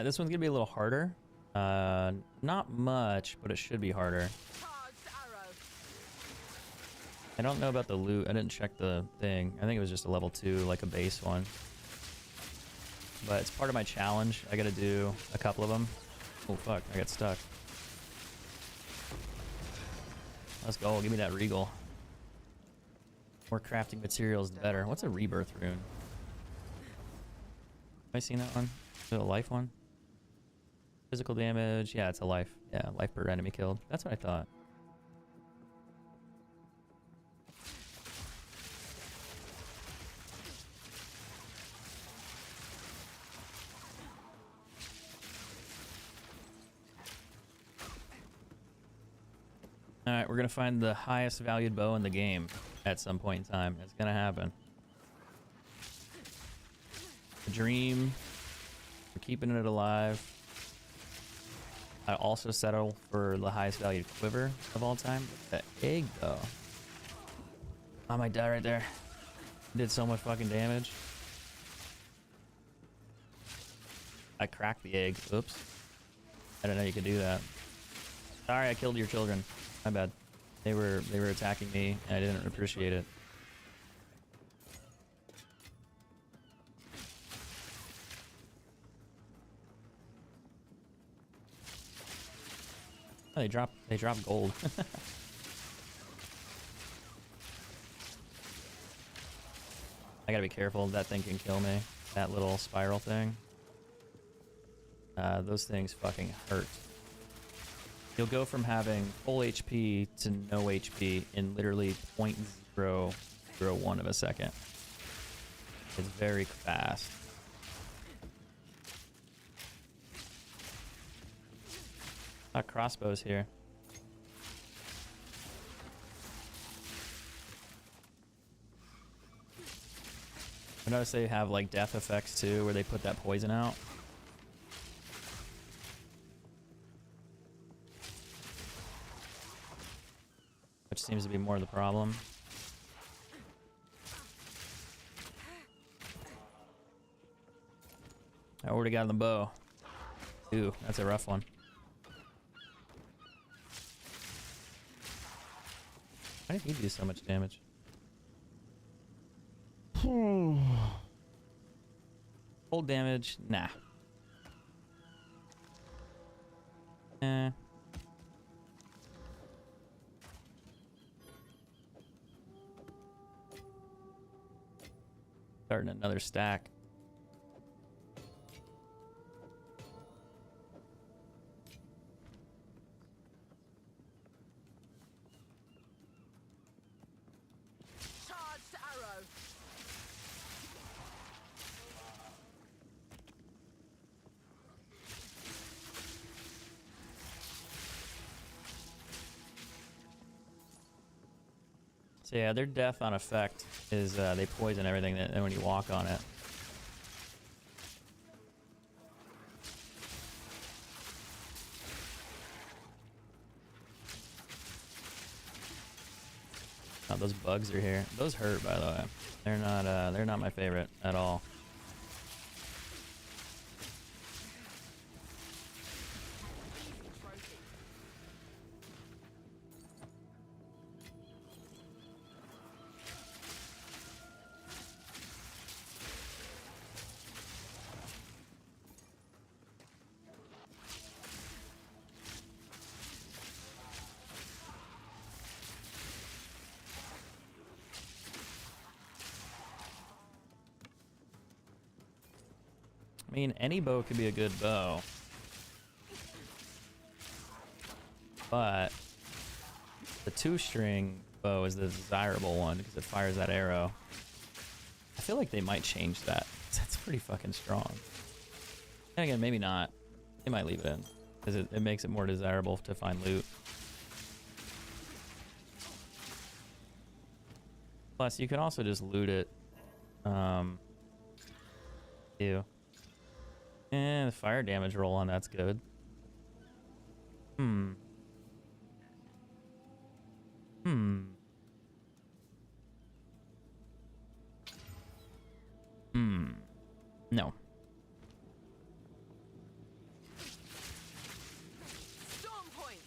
This one's gonna be a little harder. Not much, but it should be harder. I don't know about the loot. I didn't check the thing. I think it was just a level 2, like a base one. But it's part of my challenge. I gotta do a couple of them. Oh fuck, I got stuck. Let's go, give me that regal. More crafting materials, the better. What's a rebirth rune? Have I seen that one? Is it a life one? Physical damage, yeah, it's a life. Yeah, life per enemy killed. That's what I thought. Alright, we're gonna find the highest valued bow in the game at some point in time. It's gonna happen. The dream. We're keeping it alive. I also settle for the highest valued quiver of all time. The egg, though. I might die right there. Did so much fucking damage. I cracked the egg. Oops. I didn't know you could do that. Sorry, I killed your children. My bad. They were attacking me, and I didn't appreciate it. Oh, they drop gold. I gotta be careful. That thing can kill me. That little spiral thing. Those things fucking hurt. You'll go from having full HP to no HP in literally 0.001 of a second. It's very fast. Crossbows here. I notice they have like death effects too, where they put that poison out. Which seems to be more the problem. I already got the bow. Ooh, that's a rough one. Why did he do so much damage? Cold damage? Nah. Eh. Starting another stack. Charged arrow. So yeah, their death on effect is they poison everything that when you walk on it. Oh, those bugs are here. Those hurt, by the way. They're not my favorite at all. I mean, any bow could be a good bow. But the 2-string bow is the desirable one because it fires that arrow. I feel like they might change that. That's pretty fucking strong. And again, maybe not. They might leave it in because it makes it more desirable to find loot. Plus, you can also just loot it. Ew. And the fire damage roll on that's good. Hmm. No. Storm point.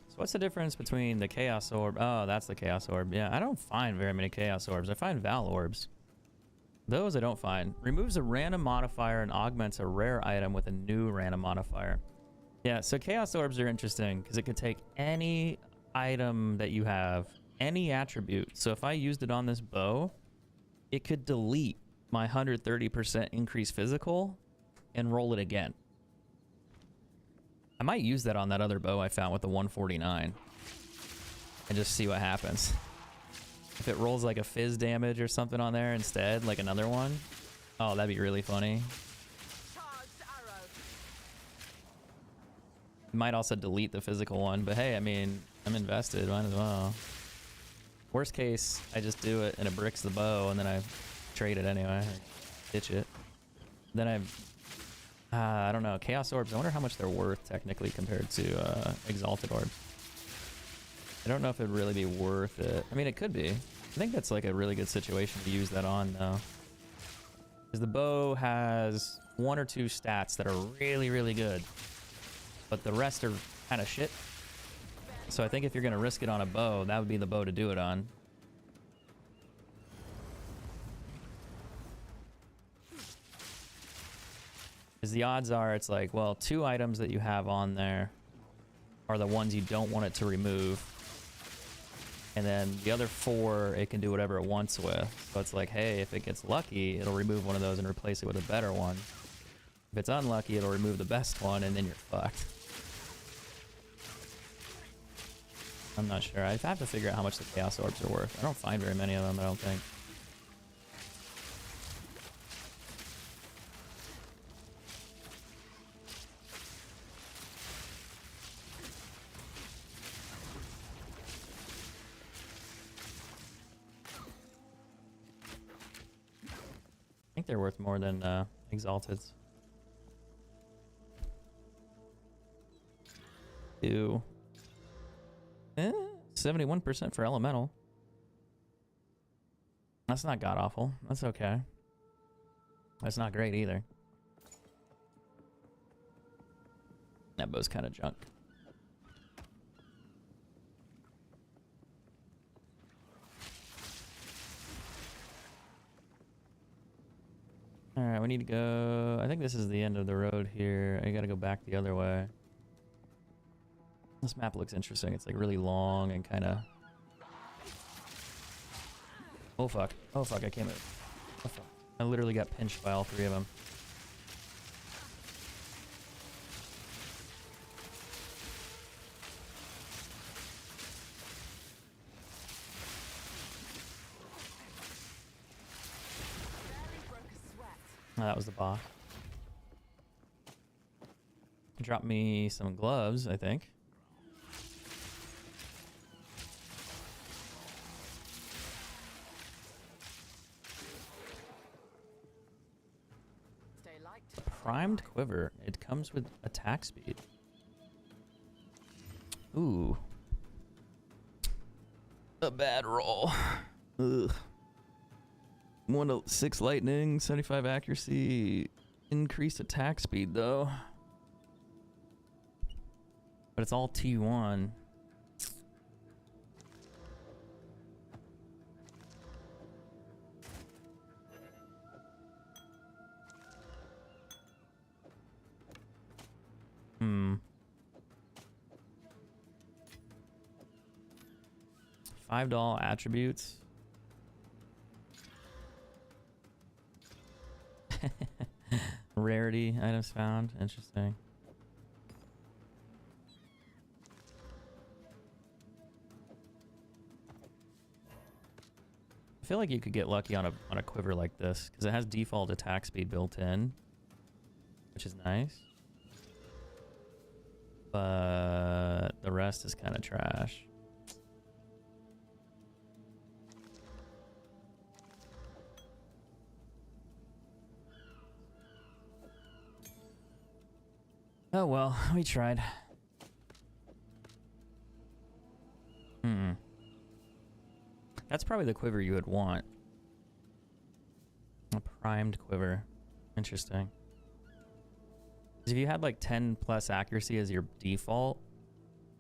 So what's the difference between the Chaos Orb? Oh, that's the Chaos Orb. Yeah, I don't find very many Chaos Orbs. I find Val Orbs. Those I don't find. Removes a random modifier and augments a rare item with a new random modifier. Yeah, so Chaos Orbs are interesting because it could take any item that you have, any attribute. So if I used it on this bow, it could delete my 130% increase physical and roll it again. I might use that on that other bow I found with the 149 and just see what happens. If it rolls like a fizz damage or something on there instead, like another one, oh, that'd be really funny. Charged Might also delete the physical one, but hey, I mean, I'm invested, might as well. Worst case, I just do it and it bricks the bow, and then I trade it anyway, or ditch it. Then I don't know, Chaos Orbs, I wonder how much they're worth technically compared to Exalted Orbs. I don't know if it'd really be worth it. I mean, it could be. I think that's like a really good situation to use that on, though. Because the bow has 1 or 2 stats that are really, really good, but the rest are kind of shit. So I think if you're going to risk it on a bow, that would be the bow to do it on. Because the odds are it's like, well, 2 items that you have on there are the ones you don't want it to remove. And then the other 4, it can do whatever it wants with. So it's like, hey, if it gets lucky, it'll remove one of those and replace it with a better one. If it's unlucky, it'll remove the best one, and then you're fucked. I'm not sure. I have to figure out how much the Chaos Orbs are worth. I don't find very many of them, I don't think. I think they're worth more than Exalteds. 71% for Elemental. That's not god awful. That's okay. That's not great either. That bow's kind of junk. Alright, we need to go... I think this is the end of the road here. I gotta go back the other way. This map looks interesting. It's like really long and kind of... Oh fuck. Oh fuck, I can't move. Oh fuck. I literally got pinched by all 3 of them. Oh, that was the boss. Drop me some gloves, I think. Primed quiver. It comes with attack speed. Ooh. A bad roll. Ugh. 1 to 6 lightning, 75 accuracy, increased attack speed though. But it's all T1. $5 attributes. Rarity items found. Interesting. I feel like you could get lucky on a quiver like this because it has default attack speed built in, which is nice. But the rest is kind of trash. Oh well, we tried. That's probably the quiver you would want. A primed quiver. Interesting. 'Cause if you had like 10 plus accuracy as your default,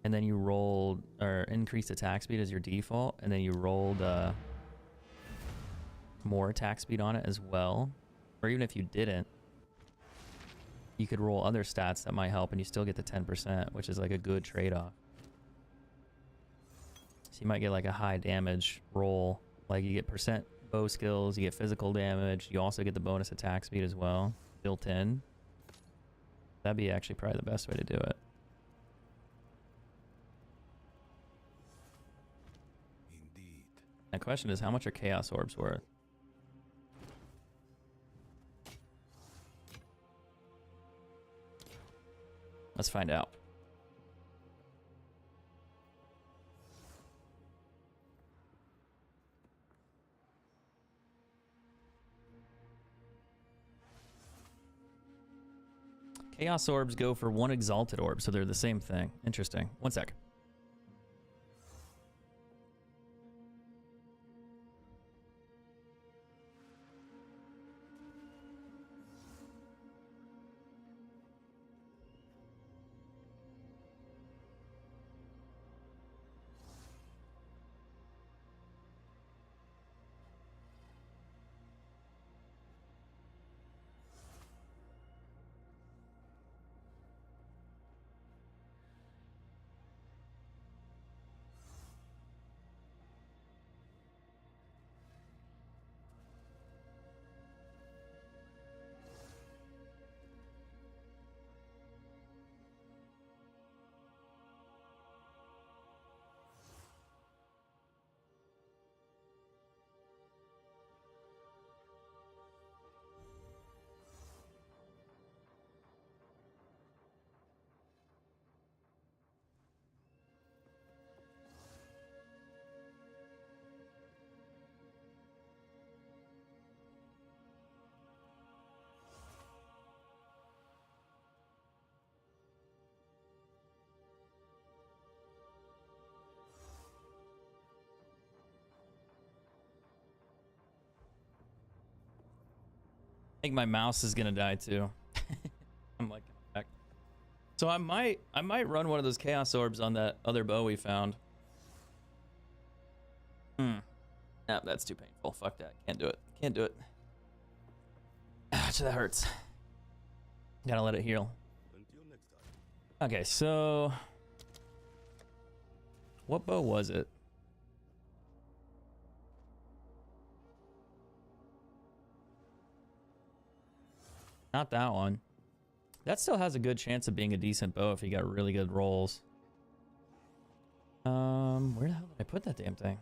and then you rolled, or increased attack speed as your default, and then you rolled more attack speed on it as well, or even if you didn't, you could roll other stats that might help and you still get the 10%, which is like a good trade-off. So you might get like a high damage roll, like you get percent bow skills, you get physical damage, you also get the bonus attack speed as well, built in. That'd be actually probably the best way to do it. Indeed. The question is, how much are Chaos Orbs worth? Let's find out. Chaos orbs go for 1 exalted orb, so they're the same thing. Interesting. 1 sec. I think my mouse is gonna die too. I'm like back. So I might run one of those chaos orbs on that other bow we found. Nah, that's too painful. Fuck that. Can't do it. Can't do it. Ouch, that hurts. Gotta let it heal. Until next time. Okay, so what bow was it? Not that one. That still has a good chance of being a decent bow if you got really good rolls. Where the hell did I put that damn thing?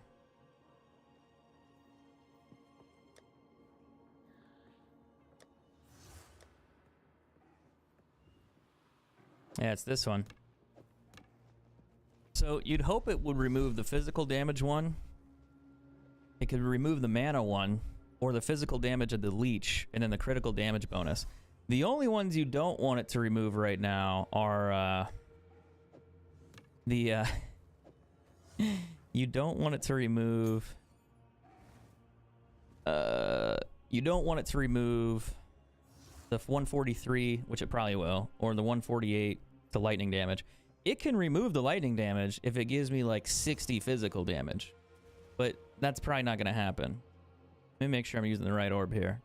Yeah, it's this one. So you'd hope it would remove the physical damage one. It could remove the mana one, or the physical damage of the leech, and then the critical damage bonus. The only ones you don't want it to remove right now are you don't want it to remove you don't want it to remove the 143, which it probably will, or the 148 to lightning damage. It can remove the lightning damage if it gives me like 60 physical damage, but that's probably not going to happen. Let me make sure I'm using the right orb here.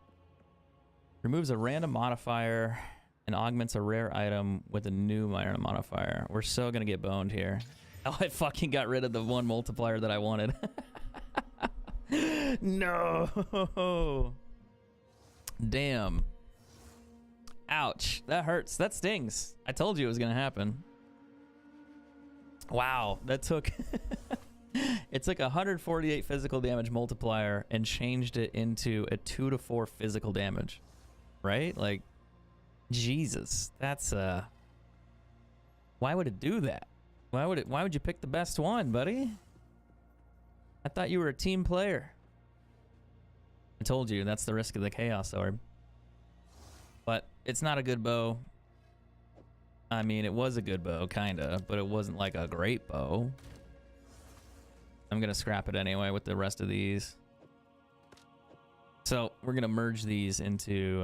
Removes a random modifier and augments a rare item with a new minor modifier. We're so gonna get boned here. Oh, I fucking got rid of the 1 multiplier that I wanted. No. Damn. Ouch. That hurts. That stings. I told you it was gonna happen. Wow. That took... It took 148 physical damage multiplier and changed it into a 2 to 4 physical damage. Right? Like, Jesus. That's, why would it do that? Why would you pick the best one, buddy? I thought you were a team player. I told you, that's the risk of the Chaos Orb. But it's not a good bow. I mean, it was a good bow, kinda, but it wasn't like a great bow. I'm gonna scrap it anyway with the rest of these. So we're gonna merge these into,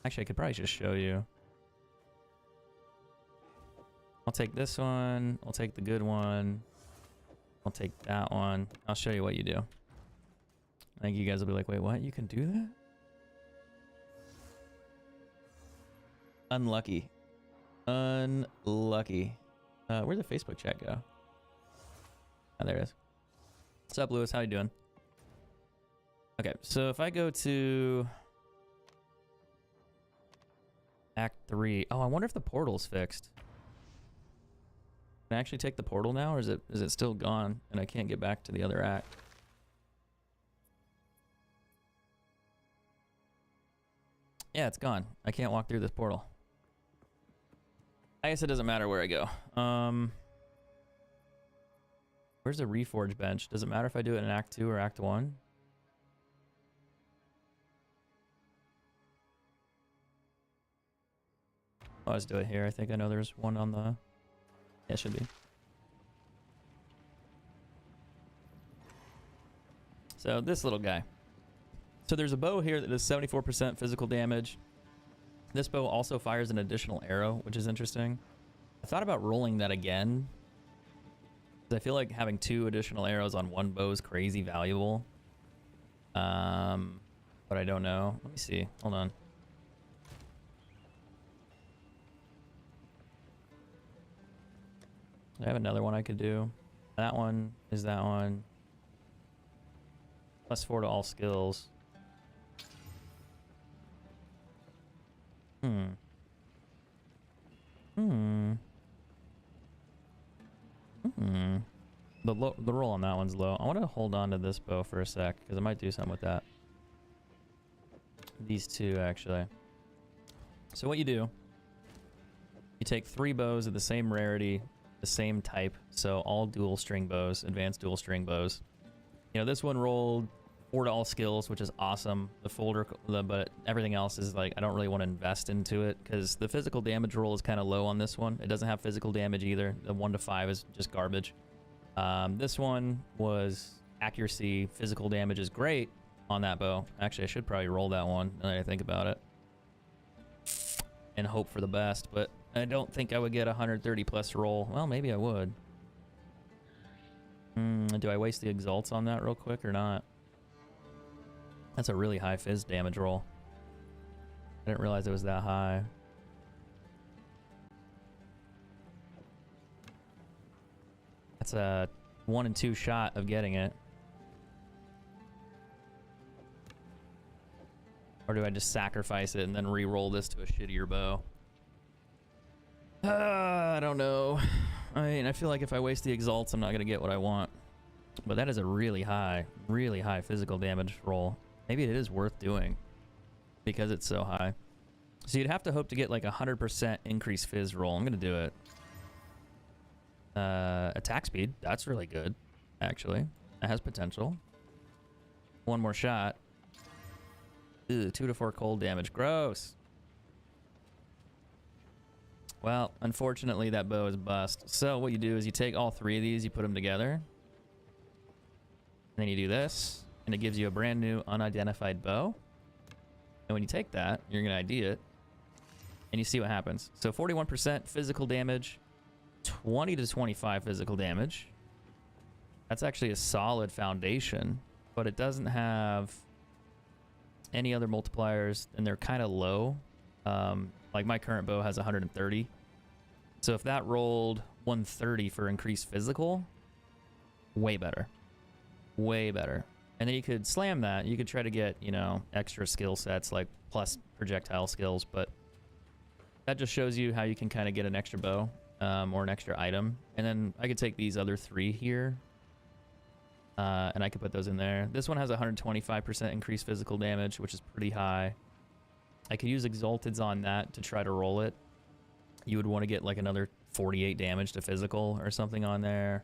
actually I could probably just show you. I'll take this one, I'll take the good one, I'll take that one. I'll show you what you do. I think you guys will be like, wait, what? You can do that? Unlucky. Unlucky. Where'd the Facebook chat go? Oh, there it is. What's up, Lewis? How you doing? Okay, so if I go to Act 3. Oh, I wonder if the portal's fixed. Can I actually take the portal now, or is it still gone and I can't get back to the other act? Yeah, it's gone. I can't walk through this portal. I guess it doesn't matter where I go. Where's the reforge bench? Does it matter if I do it in Act 2 or Act 1? I'll just do it here. I think I know there's one on the... Yeah, it should be. So this little guy. So there's a bow here that does 74% physical damage. This bow also fires an additional arrow, which is interesting. I thought about rolling that again. I feel like having 2 additional arrows on one bow is crazy valuable. But I don't know. Let me see. Hold on. I have another one I could do. That one is that one. +4 to all skills. The roll on that one's low. I want to hold on to this bow for a sec because I might do something with that. These two, actually. So what you do, you take 3 bows of the same rarity, the same type, so all dual string bows, advanced dual string bows. You know, this one rolled 4 to all skills, which is awesome. But everything else is like, I don't really want to invest into it because the physical damage roll is kind of low on this one. It doesn't have physical damage either. The 1 to 5 is just garbage. This one was accuracy. Physical damage is great on that bow. Actually, I should probably roll that one now that I think about it and hope for the best, but I don't think I would get a 130 plus roll. Well, maybe I would. Do I waste the exalts on that real quick or not? That's a really high fizz damage roll. I didn't realize it was that high. That's a 1 and 2 shot of getting it. Or do I just sacrifice it and then re-roll this to a shittier bow? I don't know. I mean, I feel like if I waste the exalts, I'm not going to get what I want. But that is a really high physical damage roll. Maybe it is worth doing because it's so high. So you'd have to hope to get like 100% increased fizz roll. I'm going to do it. Attack speed. That's really good, actually. That has potential. 1 more shot. Ew, 2 to 4 cold damage. Gross. Well, unfortunately, that bow is bust. So what you do is you take all 3 of these, you put them together. And then you do this, and it gives you a brand new unidentified bow. And when you take that, you're going to ID it, and you see what happens. So 41% physical damage, 20 to 25 physical damage. That's actually a solid foundation, but it doesn't have any other multipliers, and they're kind of low. Like my current bow has 130. So if that rolled 130 for increased physical, way better. Way better. And then you could slam that. You could try to get, you know, extra skill sets like plus projectile skills, but that just shows you how you can kind of get an extra bow or an extra item. And then I could take these other 3 here and I could put those in there. This one has 125% increased physical damage, which is pretty high. I could use Exalteds on that to try to roll it. You would want to get like another 48 damage to physical or something on there.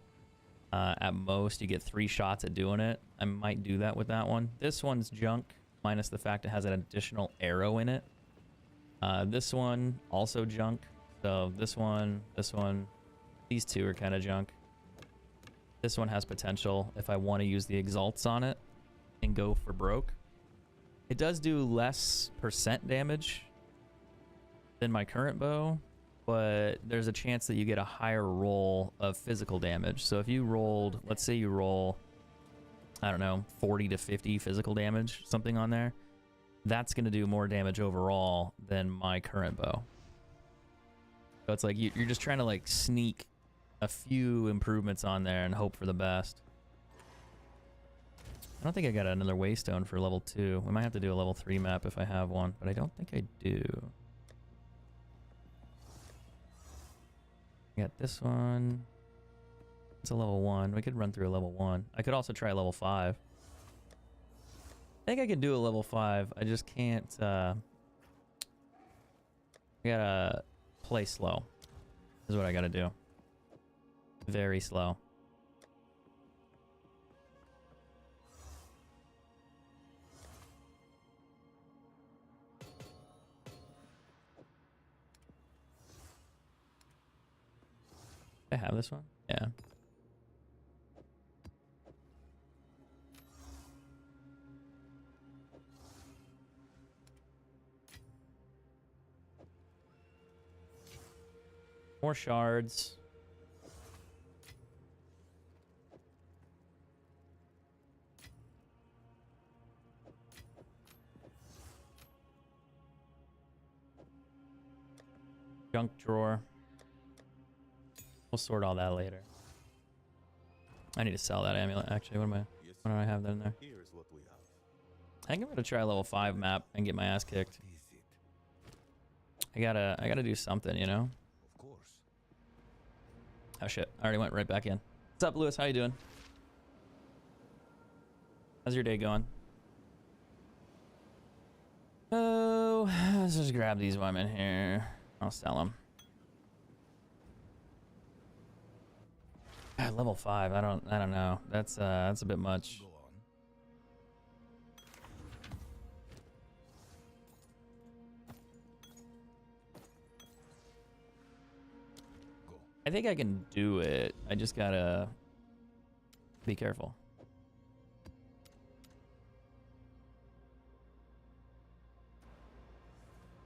At most, you get 3 shots at doing it. I might do that with that one. This one's junk, minus the fact it has an additional arrow in it. This one, also junk. So this one, these 2 are kind of junk. This one has potential if I want to use the Exalts on it and go for broke. It does do less % damage than my current bow, but there's a chance that you get a higher roll of physical damage. So if you rolled, let's say you roll, I don't know, 40 to 50 physical damage, something on there, that's going to do more damage overall than my current bow. So it's like you're just trying to like sneak a few improvements on there and hope for the best. I don't think I got another waystone for level 2. We might have to do a level 3 map if I have one, but I don't think I do. Got this one. It's a level 1. We could run through a level 1. I could also try level 5. I think I could do a level 5. I just can't, I gotta play slow. Is what I gotta do. Very slow. I have this one? Yeah. More shards. Junk drawer. We'll sort all that later. I need to sell that amulet. Actually, what do I have that in there? Here is what we have. I think I'm gonna try a level 5 map and get my ass kicked. I gotta do something, you know? Of course. Oh shit! I already went right back in. What's up, Lewis? How you doing? How's your day going? Oh, let's just grab these while I'm in here. I'll sell them. God, level 5. I don't know. That's a bit much. Go on. Go. I think I can do it. I just gotta be careful.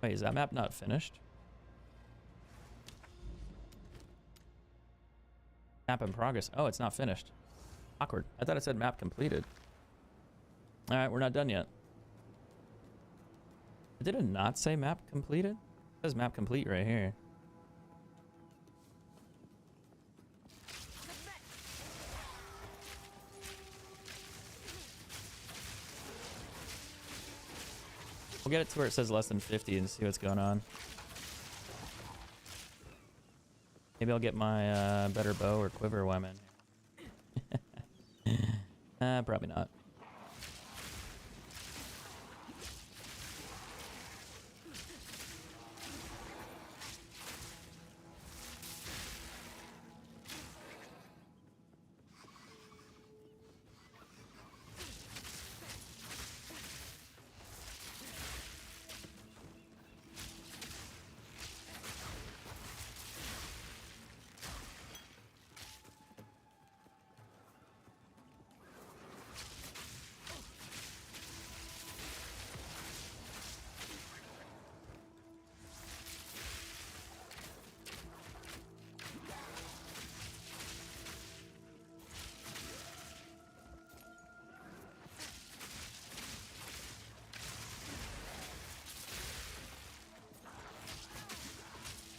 Wait, is that map not finished? Map in progress. Oh, it's not finished. Awkward. I thought it said map completed. All right, we're not done yet. Did it not say map completed? It says map complete right here. We'll get it to where it says less than 50 and see what's going on. Maybe I'll get my better bow or quiver while I'm in here. Probably not.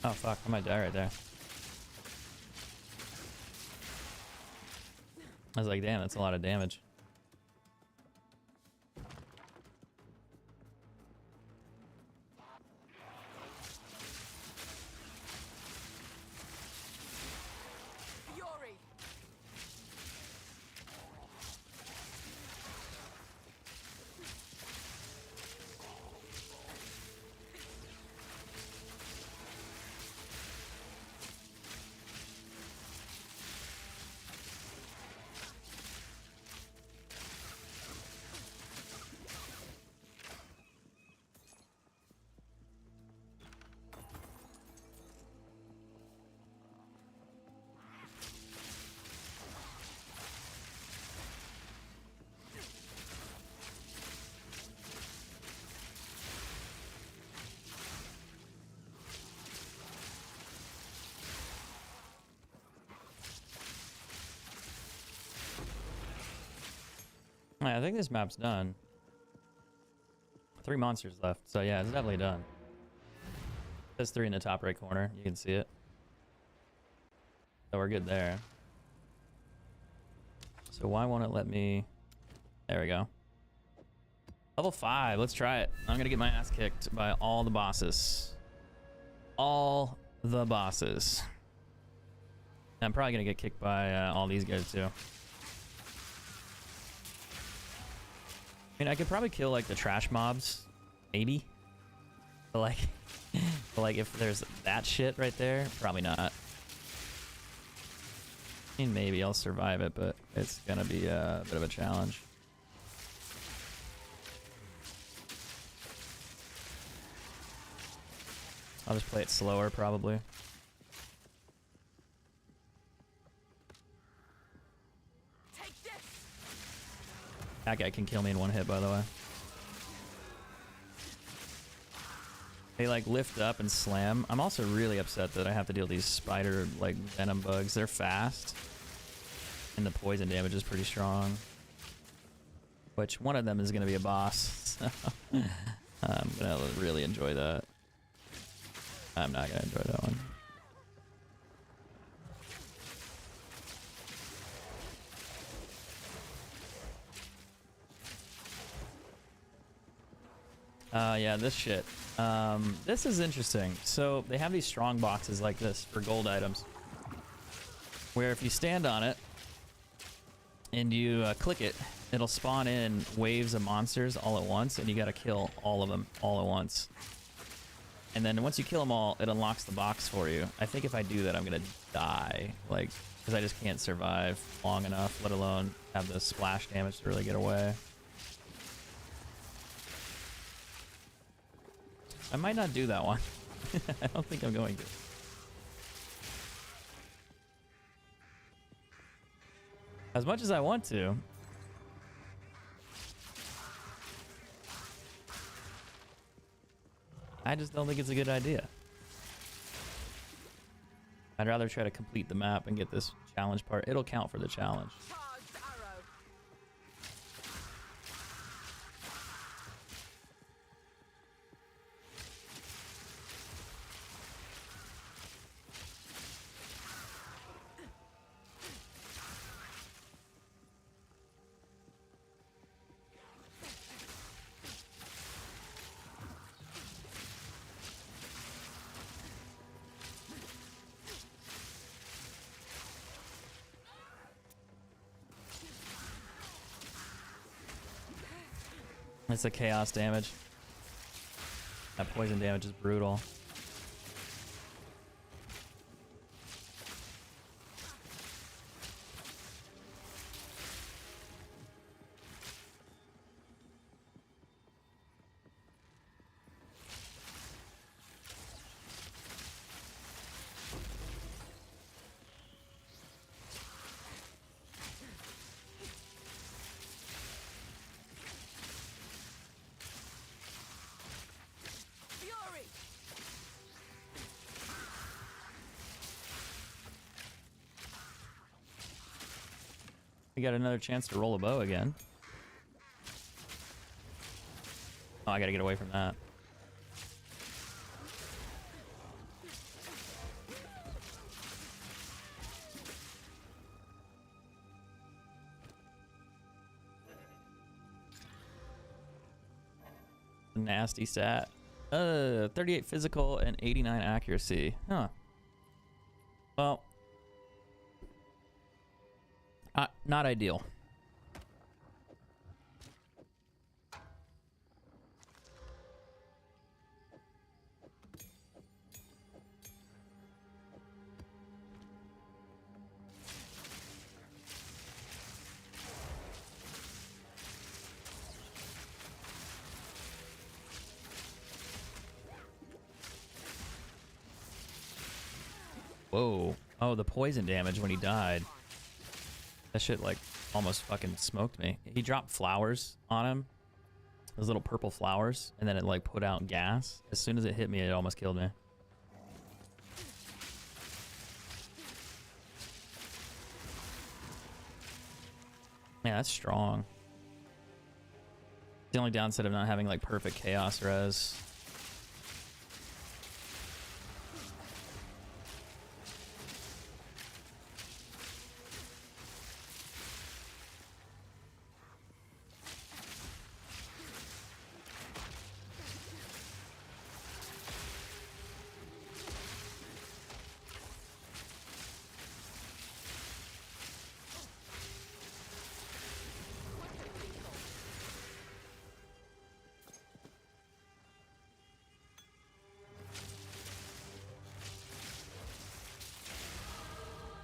Oh fuck, I might die right there. I was like, damn, that's a lot of damage. Fury. Alright, I think this map's done. 3 monsters left, so yeah, it's definitely done. There's 3 in the top right corner, you can see it. So we're good there. So why won't it let me... There we go. Level 5, let's try it. I'm gonna get my ass kicked by all the bosses. All the bosses. I'm probably gonna get kicked by all these guys too. I mean, I could probably kill like the trash mobs, maybe. But like, if there's that shit right there, probably not. I mean, maybe I'll survive it, but it's gonna be a bit of a challenge. I'll just play it slower, probably. That guy can kill me in one hit, by the way. They like lift up and slam. I'm also really upset that I have to deal with these spider like venom bugs. They're fast. And the poison damage is pretty strong. Which one of them is going to be a boss. So I'm going to really enjoy that. I'm not going to enjoy that one. Yeah, this shit. This is interesting. So they have these strong boxes like this for gold items, where if you stand on it and you click it, it'll spawn in waves of monsters all at once, and you gotta kill all of them all at once. And then once you kill them all, it unlocks the box for you. I think if I do that, I'm gonna die, like, because I just can't survive long enough, let alone have the splash damage to really get away. I might not do that one. I don't think I'm going to. As much as I want to. I just don't think it's a good idea. I'd rather try to complete the map and get this challenge part. It'll count for the challenge. Charged arrow. It's the chaos damage. That poison damage is brutal. Fury. We got another chance to roll a bow again. Oh, I gotta get away from that. Nasty stat. 38 physical and 89 accuracy. Huh. Well, not ideal. Whoa. Oh, the poison damage when he died. That shit, like, almost fucking smoked me. He dropped flowers on him. Those little purple flowers. And then it, like, put out gas. As soon as it hit me, it almost killed me. Yeah, that's strong. The only downside of not having, like, perfect chaos res.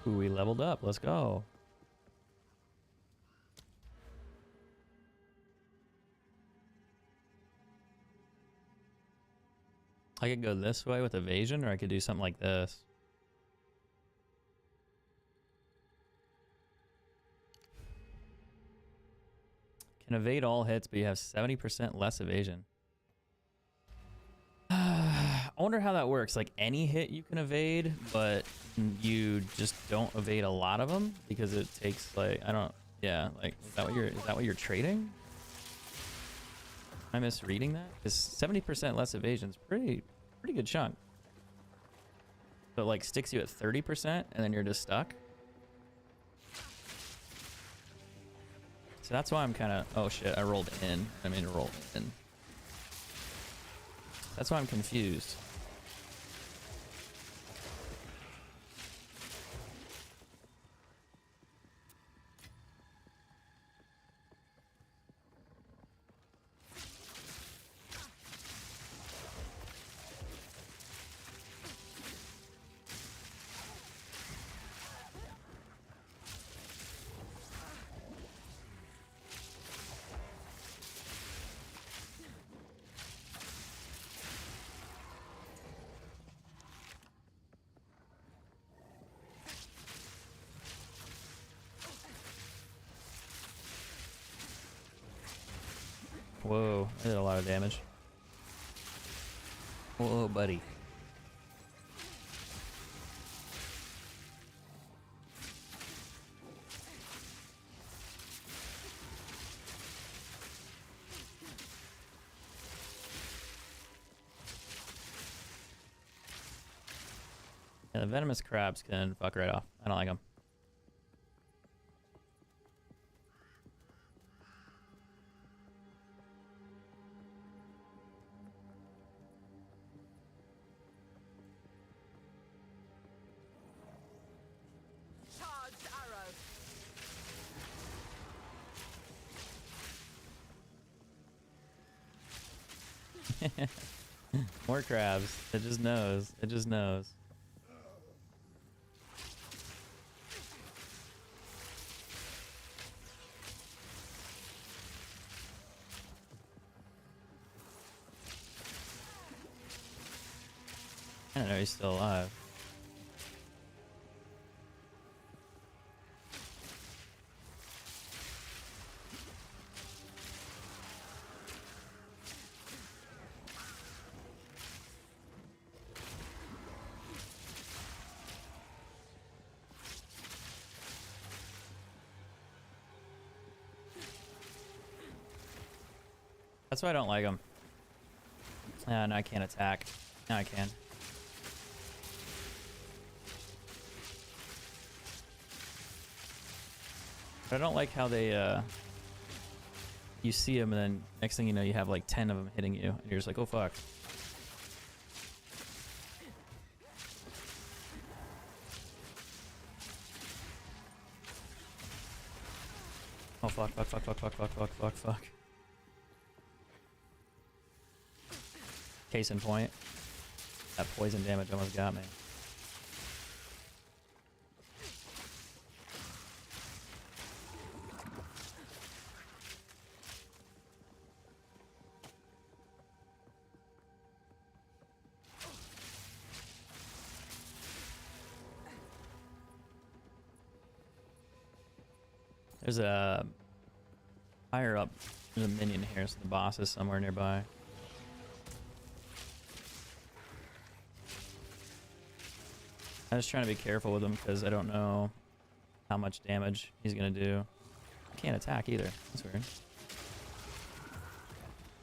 Ooh, we leveled up. Let's go. I could go this way with evasion, or I could do something like this. can evade all hits, but you have 70% less evasion. I wonder how that works. Like any hit you can evade, but you just don't evade a lot of them because it takes like I don't. Yeah, like is that what you're trading? Am I misreading that? Because 70% less evasion is pretty good chunk. So it like sticks you at 30% and then you're just stuck. So that's why I'm kind of, oh shit, I rolled in. I mean roll in. That's why I'm confused. Whoa, I did a lot of damage. Whoa, buddy. Yeah, the venomous crabs can fuck right off. I don't like them. Charged arrow. More crabs. It just knows. It just knows. I don't know, he's still alive. That's why I don't like him. And I can't attack. Now I can. But I don't like how they, you see them and then next thing you know you have like 10 of them hitting you. And you're just like, oh fuck. Oh fuck, fuck, fuck, fuck, fuck, fuck, fuck, fuck, fuck. Case in point, that poison damage almost got me. There's a higher up, there's a minion here, so the boss is somewhere nearby. I'm just trying to be careful with him because I don't know how much damage he's gonna do. I can't attack either. That's weird.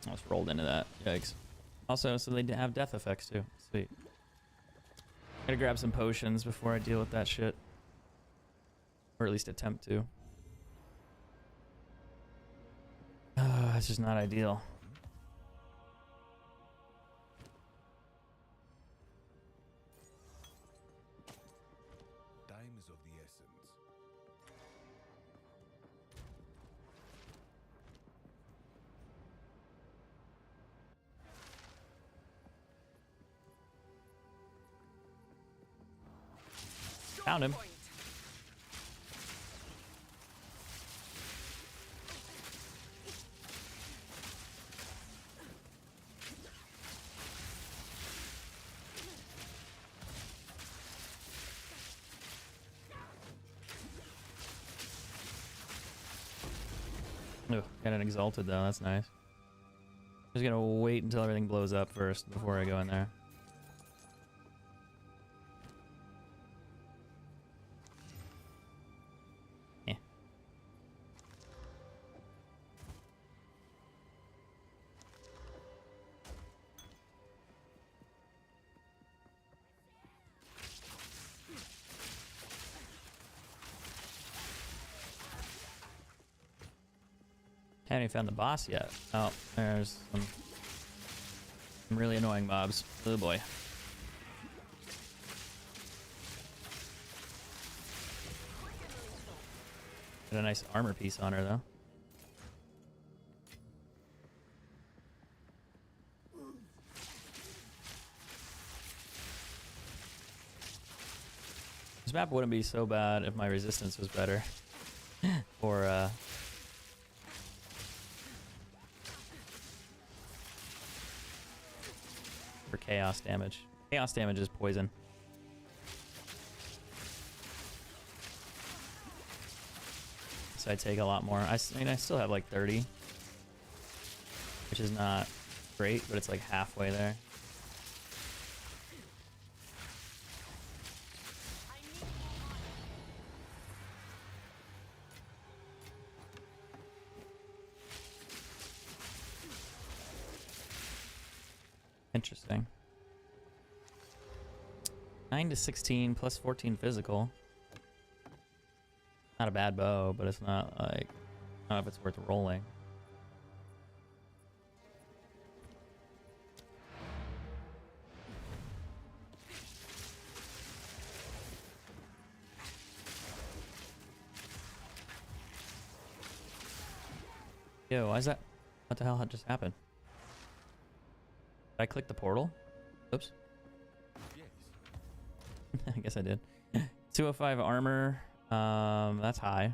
Almost rolled into that. Yikes. Also, so they have death effects too. Sweet. Gotta grab some potions before I deal with that shit. Or at least attempt to. It's just not ideal. Time is of the essence. Found him. Point. Ugh, got an exalted though, that's nice. Just gonna wait until everything blows up first before I go in there. Yeah. Haven't even found the boss yet. Oh, there's some really annoying mobs. Oh boy. Got a nice armor piece on her though. This map wouldn't be so bad if my resistance was better. Or for chaos damage. Chaos damage is poison. So I take a lot more. I mean, I still have like 30, which is not great, but it's like halfway there. Interesting. 9 to 16 plus 14 physical. Not a bad bow, but it's not like, I don't know if it's worth rolling. Yo, why is that? What the hell just happened? Did I click the portal? Oops. Yes. I guess I did. 205 armor. That's high.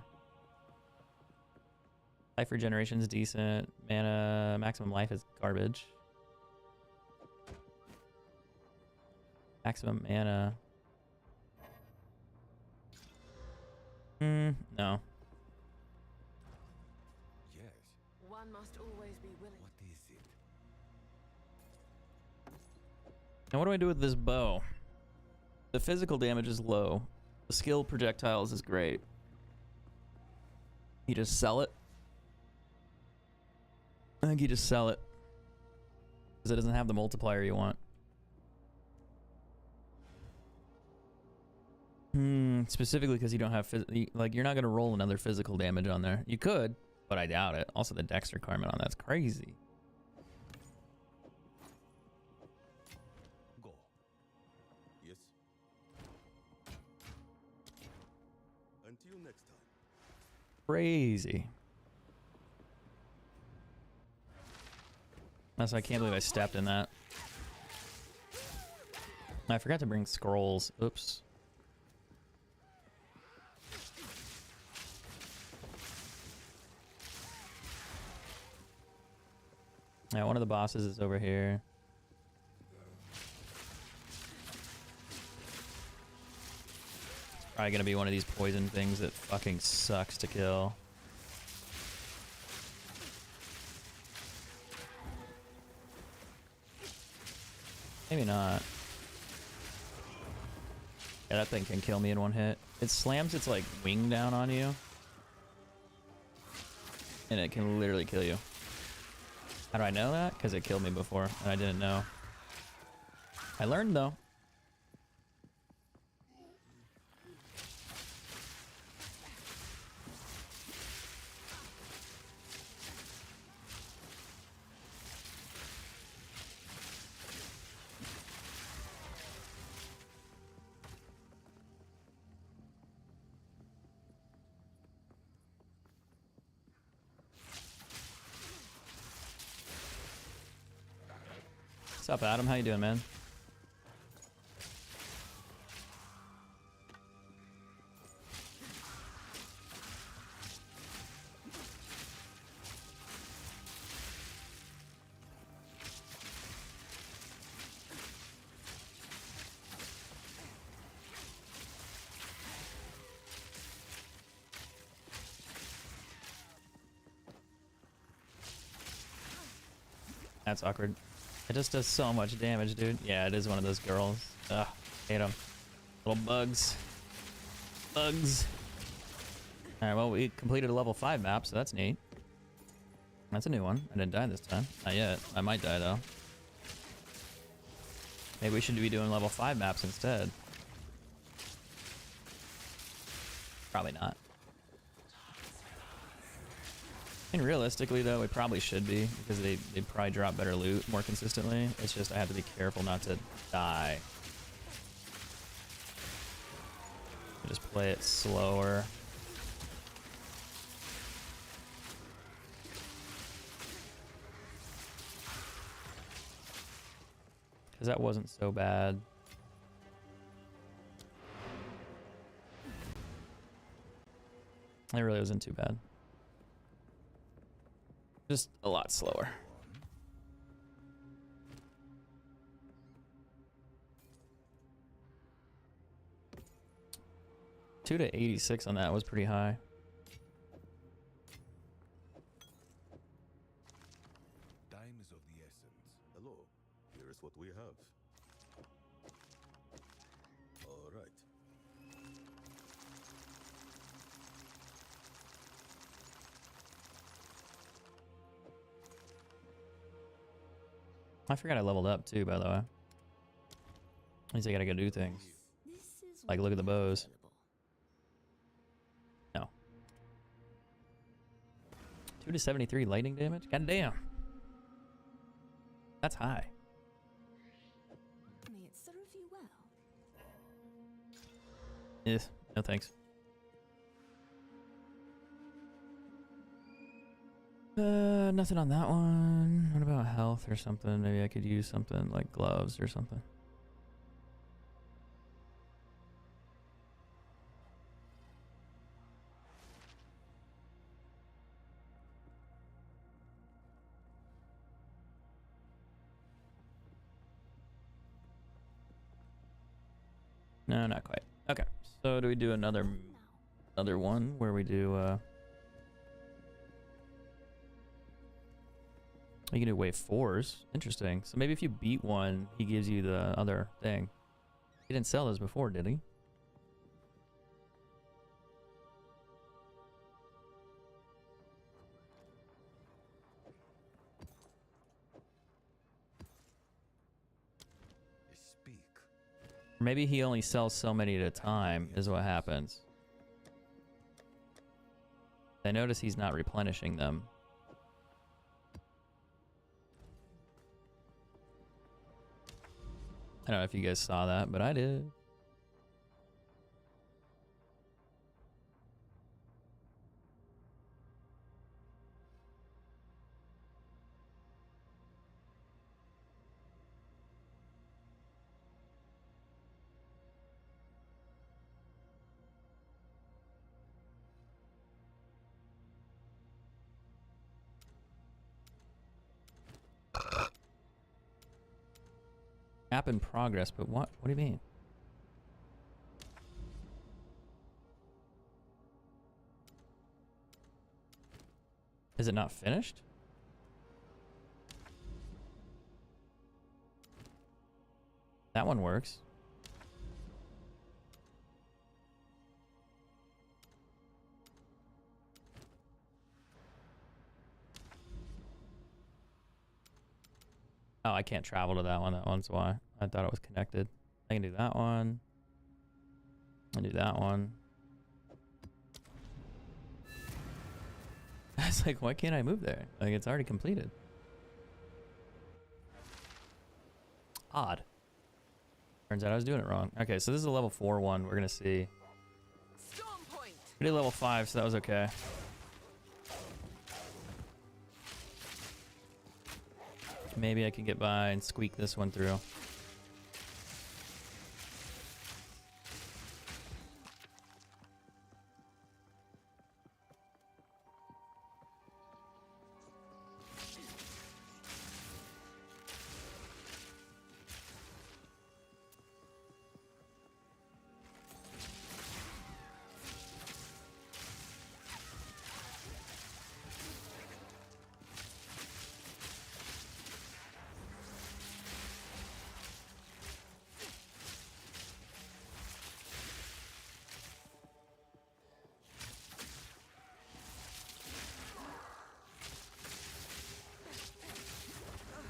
Life regeneration is decent. Mana maximum life is garbage. Maximum mana. No. Yes. One must always be willing. What is it? Now what do I do with this bow? The physical damage is low. The skill projectiles is great. You just sell it. I think you just sell it. Because it doesn't have the multiplier you want. Specifically because you don't have... like, you're not going to roll another physical damage on there. You could, but I doubt it. Also, the dex requirement on that's crazy. Go. Yes. Until next time. Crazy. Also, I can't believe I stepped in that. I forgot to bring scrolls. Oops. Yeah, one of the bosses is over here. It's probably gonna be one of these poison things that fucking sucks to kill. Maybe not. Yeah, that thing can kill me in one hit. It slams its like wing down on you. And it can literally kill you. How do I know that? Because it killed me before and I didn't know. I learned though. What's up, Adam? How you doing, man? That's awkward. It just does so much damage, dude. Yeah, it is one of those girls. Ugh, hate them. Little bugs. Bugs. Alright, well, we completed a level 5 map, so that's neat. That's a new one. I didn't die this time. Not yet. I might die, though. Maybe we should be doing level 5 maps instead. Probably not. And realistically, though, we probably should be, because they probably drop better loot more consistently. It's just I have to be careful not to die. Just play it slower. Because that wasn't so bad. It really wasn't too bad. Just a lot slower. Two to 86 on that was pretty high. Time is of the essence. Hello, here is what we have. All right. I forgot I leveled up too, by the way. At least I gotta go do things. Like look at the bows. No. 2 to 73 lightning damage? God damn. That's high. May it serve you well. Yes. No thanks. Nothing on that one. What about health or something? Maybe I could use something like gloves or something. No, not quite. Okay. So do we do another one where we do you can do wave 4s. Interesting. So maybe if you beat one, he gives you the other thing. He didn't sell those before, did he? Speak. Or maybe he only sells so many at a time is what happens. I notice he's not replenishing them. I don't know if you guys saw that, but I did. App in progress, but what? What do you mean? Is it not finished? That one works. Oh, I can't travel to that one. That one's why. I thought it was connected. I can do that one. I can do that one. I was like, why can't I move there? Like, it's already completed. Odd. Turns out I was doing it wrong. Okay, so this is a level 4 one. We're gonna see. Storm point. We did level 5, so that was okay. Maybe I can get by and squeak this one through.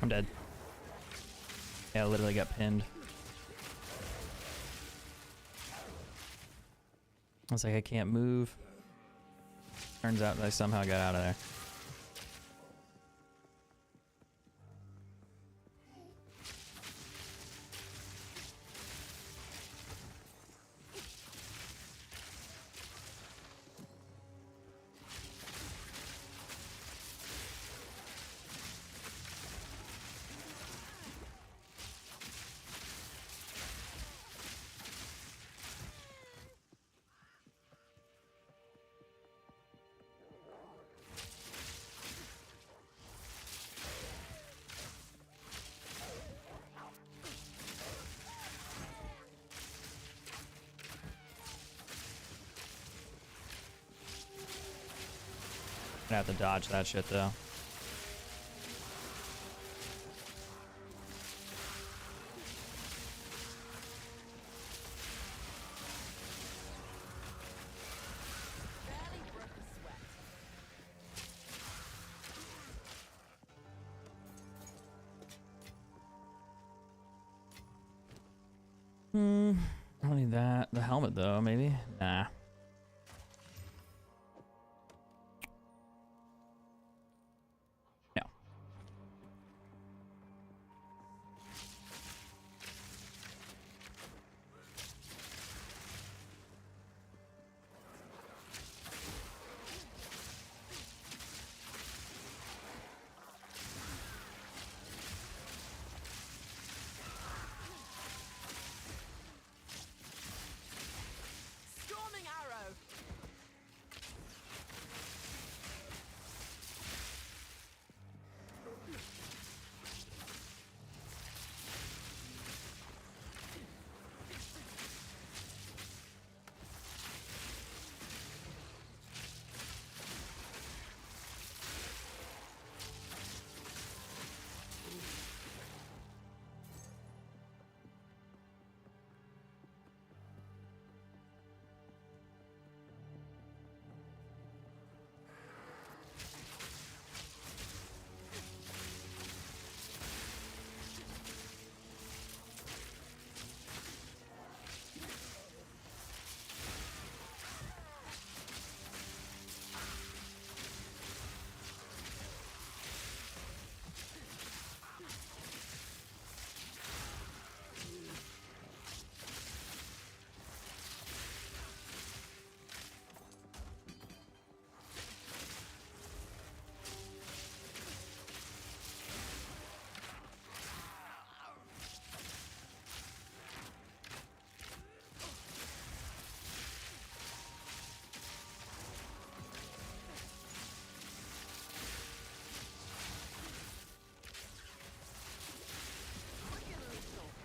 I'm dead. Yeah, I literally got pinned. I was like, I can't move. Turns out I somehow got out of there. I have to dodge that shit though. Barely broke a sweat. I don't need that. The helmet though, maybe? Nah. No. Storming arrow.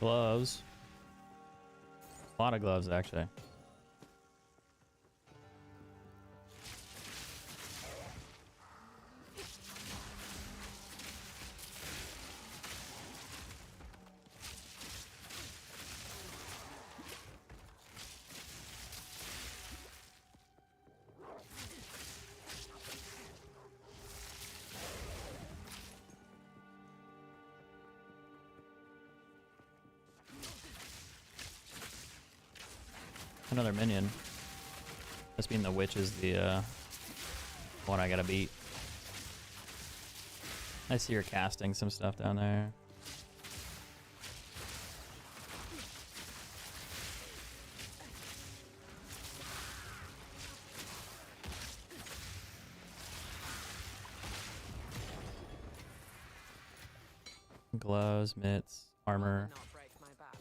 Gloves. A lot of gloves, actually. Another minion. This being the witch is the one I gotta beat. I see her casting some stuff down there. Gloves, mitts, armor. Not break my back.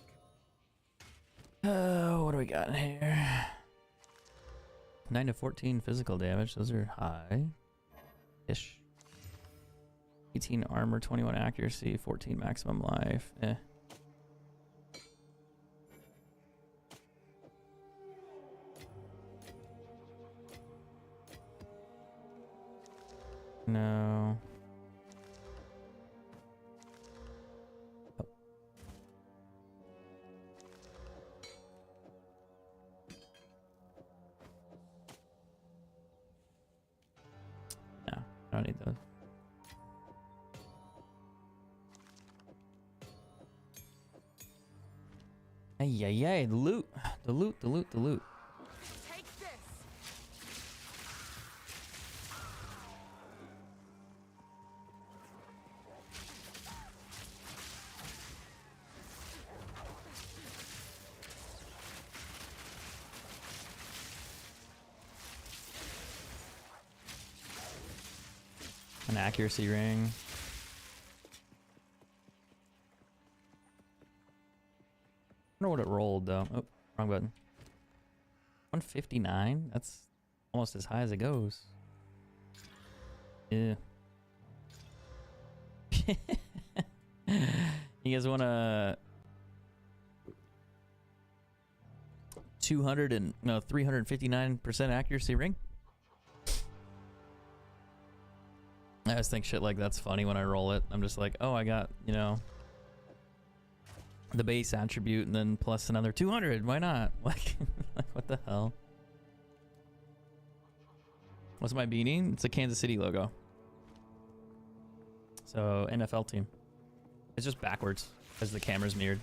What do we got in here? 9 to 14 physical damage. Those are high-ish. 18 armor, 21 accuracy, 14 maximum life. Eh. No. Oh. No, I don't need those. Ay, ay, ay, the loot. The loot, the loot, the loot. Take this. An accuracy ring. I wonder what it rolled though. Oh, wrong button. 159? That's almost as high as it goes. Yeah. You guys want a 359% accuracy ring? I just think shit like that's funny when I roll it. I'm just like, oh, I got, you know, the base attribute and then plus another 200. Why not? Like, what the hell? What's my beanie? It's a Kansas City logo. So, NFL team. It's just backwards as the camera's mirrored.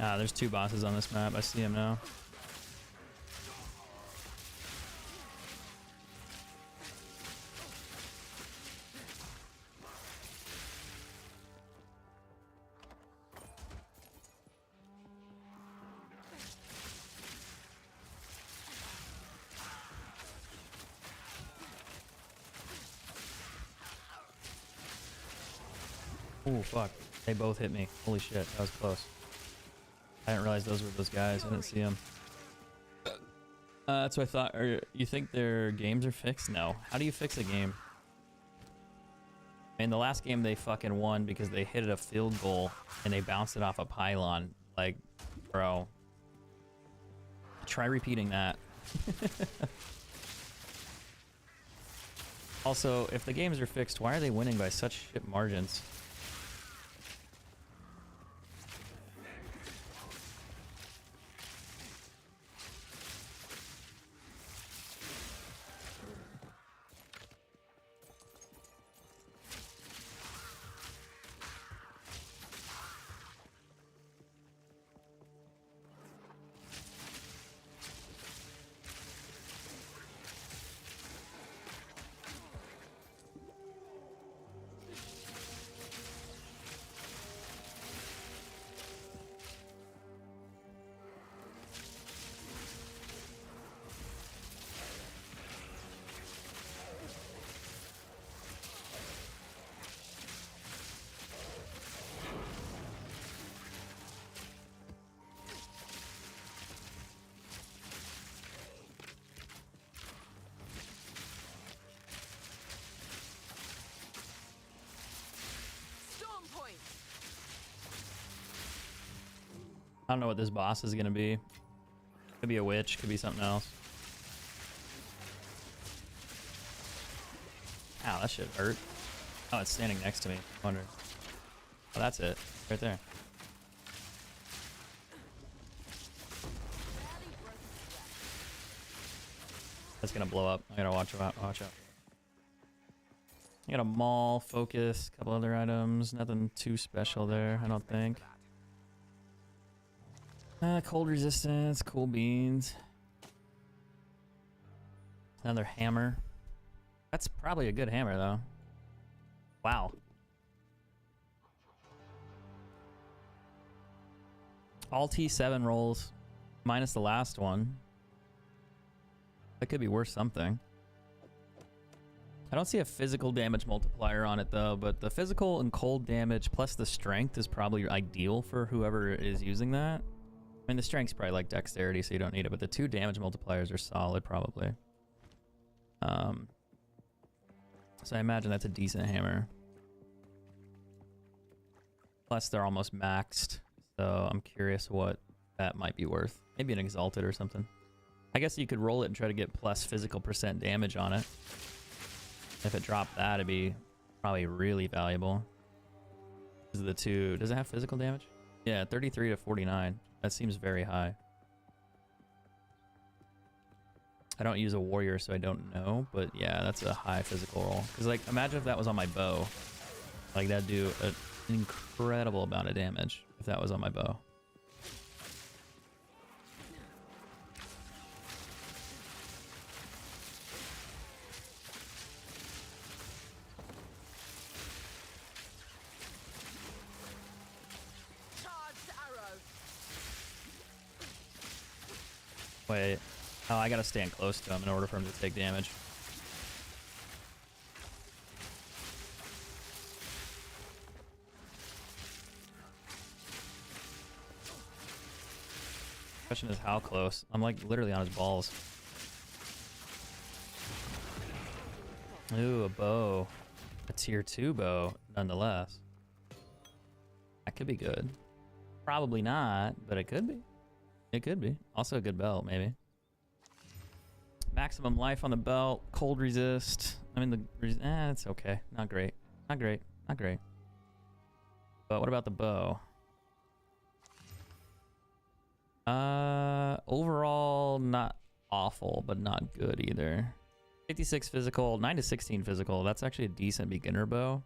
Ah, there's two bosses on this map. I see them now. Oh, fuck. They both hit me. Holy shit, that was close. I didn't realize those were those guys. I didn't see them. That's what I thought. You think their games are fixed? No. How do you fix a game? I mean, the last game they fucking won because they hit a field goal and they bounced it off a pylon. Like, bro. Try repeating that. Also, if the games are fixed, why are they winning by such shit margins? Storm point. I don't know what this boss is gonna be. Could be a witch, could be something else. Ow, that shit hurt. Oh, it's standing next to me. I wonder. Oh, that's it. Right there. That's gonna blow up. I gotta watch out. Watch out. I got a maul, focus, a couple other items. Nothing too special there, I don't think. Cold resistance, cool beans. Another hammer. That's probably a good hammer, though. Wow. All T7 rolls, minus the last one. That could be worth something. I don't see a physical damage multiplier on it, though, but the physical and cold damage plus the strength is probably ideal for whoever is using that. I mean, the strength's probably like dexterity, so you don't need it, but the two damage multipliers are solid, probably. So I imagine that's a decent hammer. Plus, they're almost maxed. So I'm curious what that might be worth. Maybe an Exalted or something. I guess you could roll it and try to get plus physical % damage on it. If it dropped that, it'd be probably really valuable. This is the two. Does it have physical damage? Yeah, 33 to 49. That seems very high. I don't use a warrior, so I don't know. But yeah, that's a high physical roll. Because, like, imagine if that was on my bow. Like, that'd do an incredible amount of damage if that was on my bow. Wait. Oh, I gotta stand close to him in order for him to take damage. Question is how close? I'm like literally on his balls. Ooh, a bow. A tier 2 bow, nonetheless. That could be good. Probably not, but it could be. It could be. Also a good belt, maybe. Maximum life on the belt. Cold resist. I mean, it's okay. Not great. Not great. Not great. But what about the bow? Overall, not awful, but not good either. 56 physical, 9 to 16 physical. That's actually a decent beginner bow.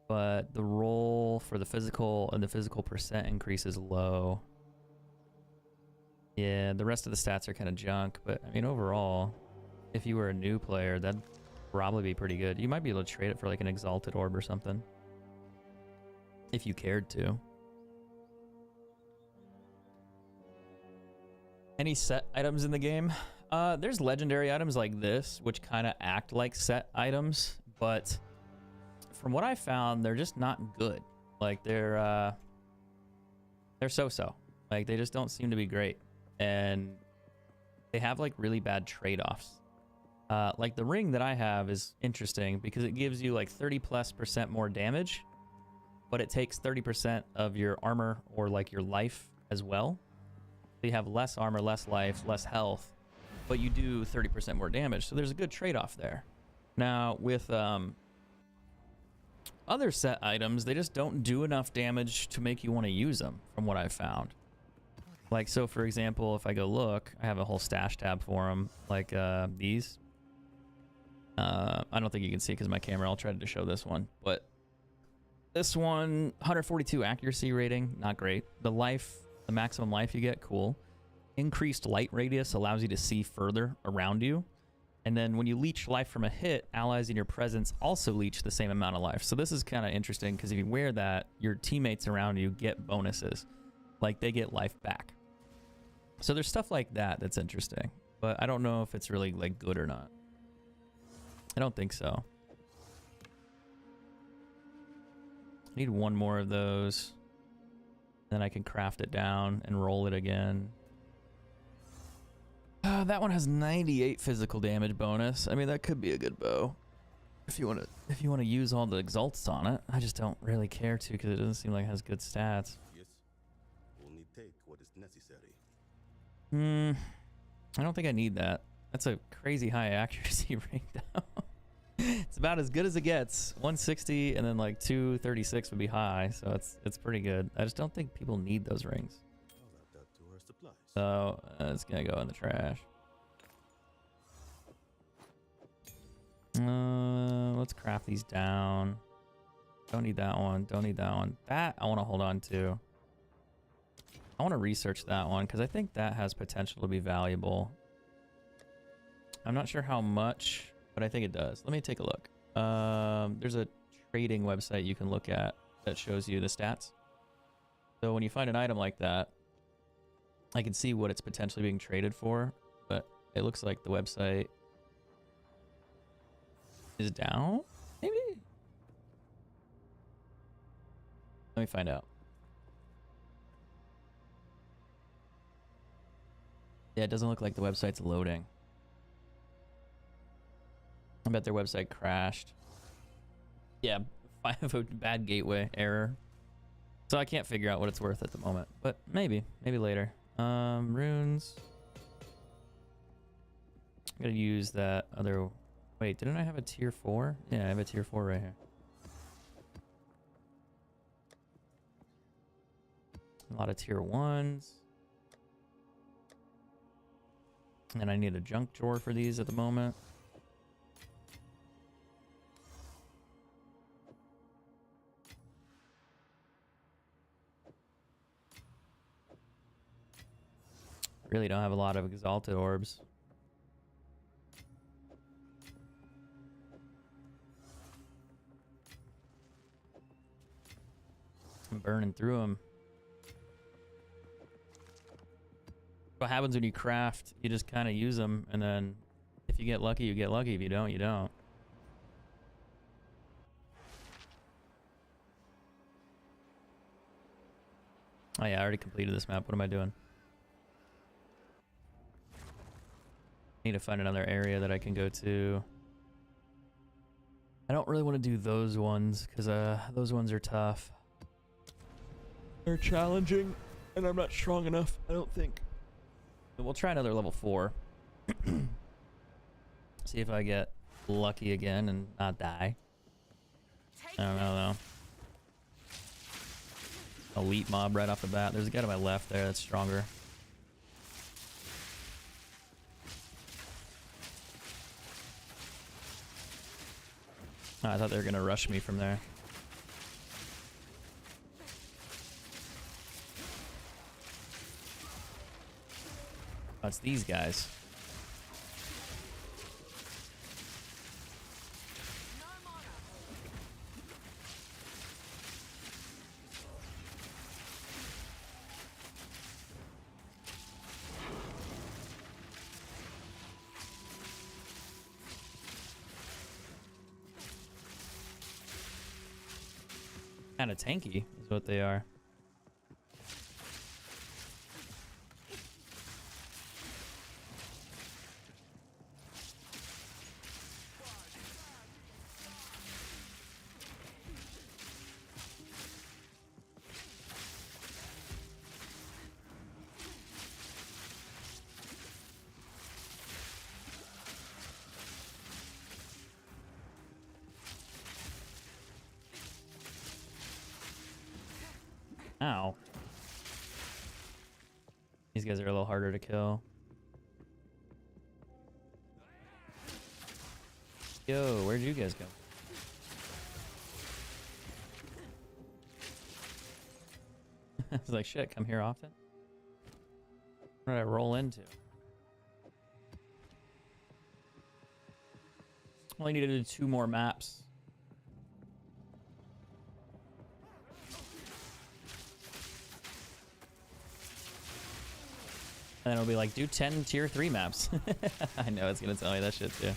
But the roll for the physical and the physical % increase is low. Yeah, the rest of the stats are kind of junk, but I mean, overall, if you were a new player, that'd probably be pretty good. You might be able to trade it for like an Exalted Orb or something. If you cared to. Any set items in the game? There's legendary items like this, which kind of act like set items, but from what I found, they're just not good. Like they're so-so. Like they just don't seem to be great. And they have like really bad trade-offs. Like the ring that I have is interesting because it gives you like 30+% more damage, but it takes 30% of your armor or like your life as well. So you have less armor, less life, less health, but you do 30% more damage. So there's a good trade-off there. Now with other set items, they just don't do enough damage to make you want to use them, from what I've found. Like, so for example, if I go look, I have a whole stash tab for them, like these. I don't think you can see because my camera, I'll try to show this one. But this one, 142 accuracy rating, not great. The life, the maximum life you get, cool. Increased light radius allows you to see further around you. And then when you leech life from a hit, allies in your presence also leech the same amount of life. So this is kind of interesting because if you wear that, your teammates around you get bonuses. Like they get life back. So there's stuff like that that's interesting. But I don't know if it's really like good or not. I don't think so. I need one more of those. Then I can craft it down and roll it again. That one has 98 physical damage bonus. I mean, that could be a good bow if you want to use all the exalts on it. I just don't really care to because it doesn't seem like it has good stats. Yes. Only take what is necessary. I don't think I need that. That's a crazy high accuracy rate though. It's about as good as it gets. 160 and then like 236 would be high, so it's pretty good. I just don't think people need those rings. I'll add that to our supplies. So it's gonna go in the trash. Let's craft these down. Don't need that one. Don't need that one. That I want to hold on to. I want to research that one because I think that has potential to be valuable. I'm not sure how much, but I think it does. Let me take a look. There's a trading website you can look at that shows you the stats. So when you find an item like that, I can see what it's potentially being traded for, but it looks like the website is down, maybe? Let me find out. Yeah, it doesn't look like the website's loading. I bet their website crashed. Yeah, I have a bad gateway error. So I can't figure out what it's worth at the moment. But maybe later. Runes. I'm gonna use that other... Wait, didn't I have a tier 4? Yeah, I have a tier 4 right here. A lot of tier 1s. And I need a junk drawer for these at the moment. Really don't have a lot of exalted orbs. I'm burning through them. What happens when you craft, you just kind of use them, and then if you get lucky, you get lucky. If you don't, you don't. Oh yeah, I already completed this map. What am I doing? Need to find another area that I can go to. I don't really want to do those ones, because those ones are tough. They're challenging, and I'm not strong enough, I don't think. We'll try another level 4. See if I get lucky again and not die. I don't know though. Elite mob right off the bat. There's a guy to my left there that's stronger. Oh, I thought they were gonna rush me from there. Oh, it's these guys. Kind of tanky is what they are. Ow. These guys are a little harder to kill. Yo, where'd you guys go? I was like, shit, come here often? What did I roll into? Only needed to do 2 more maps. And then it'll be like, do 10 tier 3 maps. I know it's gonna tell me that shit too.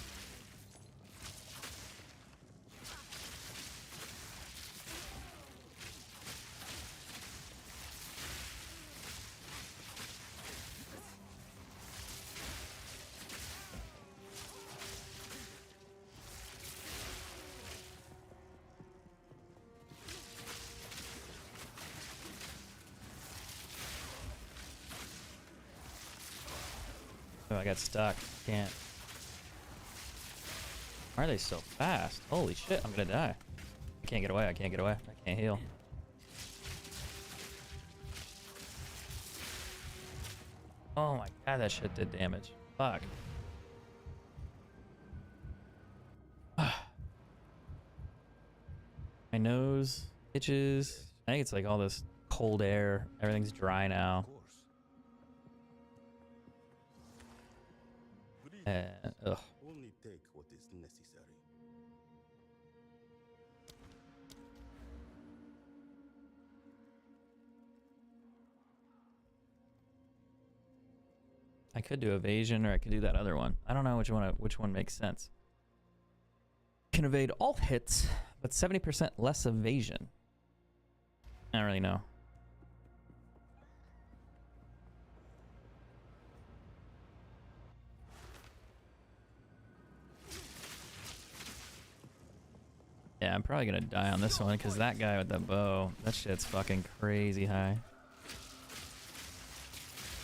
Oh, I got stuck. Can't. Why are they so fast? Holy shit, I'm gonna die. I can't get away, I can't get away. I can't heal. Oh my god, that shit did damage. Fuck. My nose itches. I think it's like all this cold air. Everything's dry now. Of course. Ugh. Only take what is necessary. I could do evasion, or I could do that other one. I don't know which one makes sense. Can evade all hits, but 70% less evasion. I don't really know. Yeah, I'm probably gonna die on this one because that guy with that bow, that shit's fucking crazy high.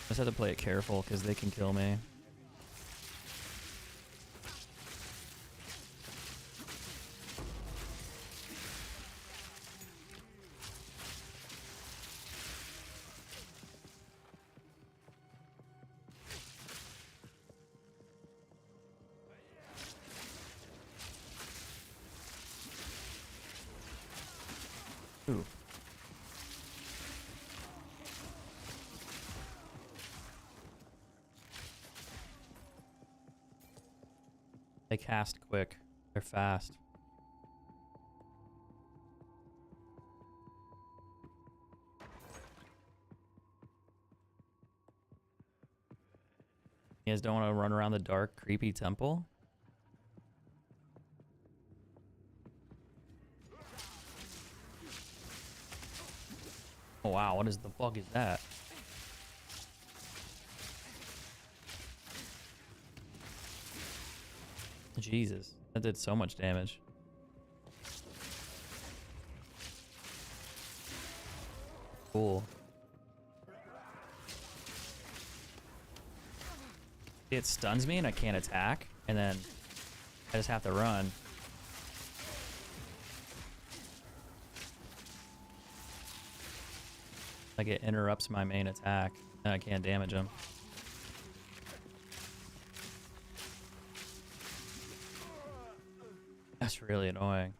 Just have to play it careful because they can kill me. Ooh. They cast quick. They're fast. You guys don't want to run around the dark, creepy temple? Oh wow, what is the fuck is that? Jesus, that did so much damage. Cool. It stuns me and I can't attack, and then I just have to run. Like it interrupts my main attack and I can't damage him. That's really annoying.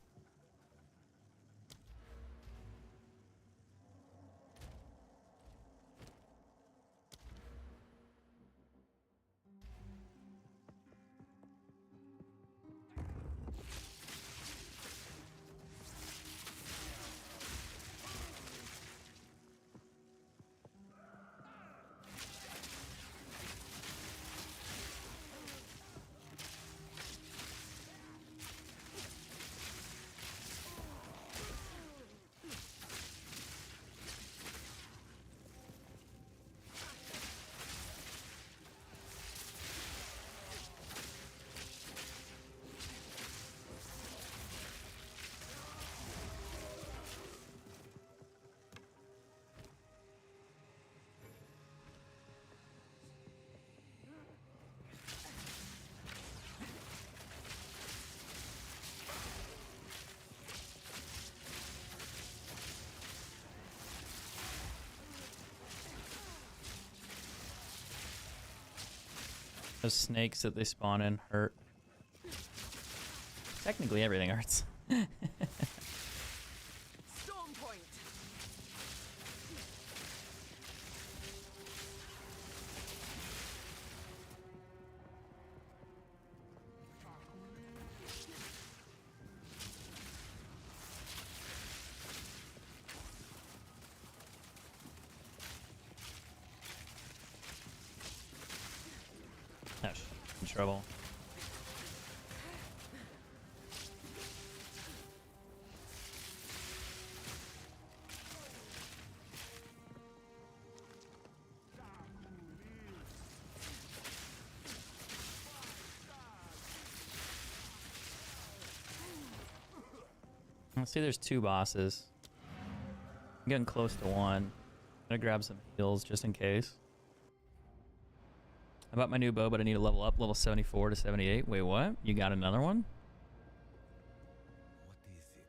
Those snakes that they spawn in hurt. Technically everything hurts. Storm point. Oh, in trouble. Let's see, there's two bosses. I'm getting close to one. I'm gonna grab some heals just in case. I bought my new bow, but I need to level up, level 74 to 78. Wait, what? You got another one? What is it?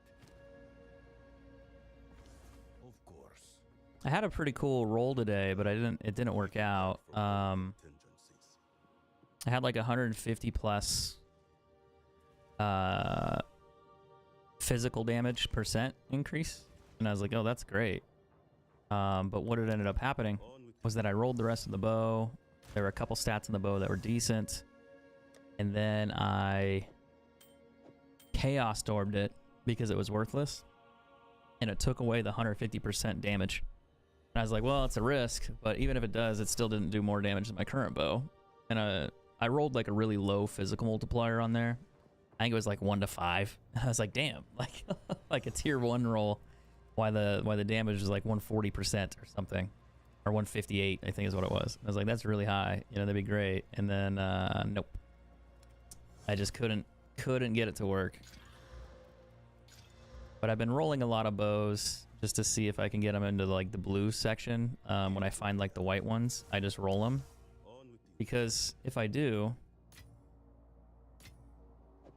Of course. I had a pretty cool roll today, but it didn't work out. I had like 150 plus physical damage percent increase, and I was like, oh, that's great. But what had ended up happening was that I rolled the rest of the bow. There were a couple stats in the bow that were decent, and then I Chaos Stormed it because it was worthless, and it took away the 150% damage. And I was like, well, it's a risk, but even if it does, it still didn't do more damage than my current bow. And I rolled like a really low physical multiplier on there. I think it was like 1 to 5. I was like, damn, like like a tier 1 roll. Why the damage was like 140% or something. Or 158, I think is what it was. I was like, that's really high. You know, that'd be great. And then, nope. I just couldn't get it to work. But I've been rolling a lot of bows just to see if I can get them into like the blue section. When I find like the white ones, I just roll them. On with you. Because if I do,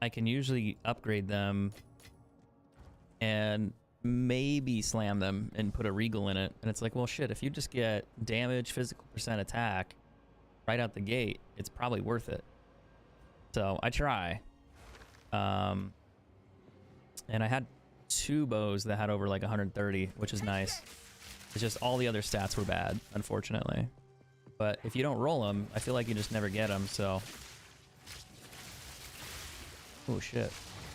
I can usually upgrade them and maybe slam them and put a regal in it. And it's like, well, shit, if you just get damage, physical percent attack right out the gate, it's probably worth it. So I try. And I had 2 bows that had over like 130, which is nice. It's just all the other stats were bad, unfortunately. But if you don't roll them, I feel like you just never get them, so... Oh, shit.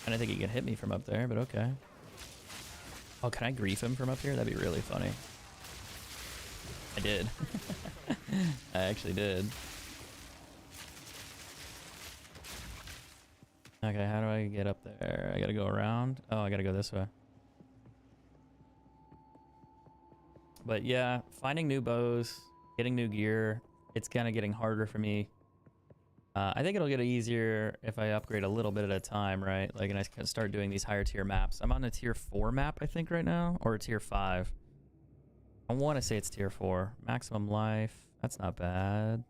I didn't think he could hit me from up there, but okay. Oh, can I grief him from up here? That'd be really funny. I did. I actually did. Okay, how do I get up there? I gotta go around? Oh, I gotta go this way. But yeah, finding new bows, getting new gear, it's kind of getting harder for me. I think it'll get easier if I upgrade a little bit at a time, right? Like, and I can start doing these higher tier maps. I'm on a tier 4 map, I think, right now, or a tier 5. I want to say it's tier 4. Maximum life. That's not bad.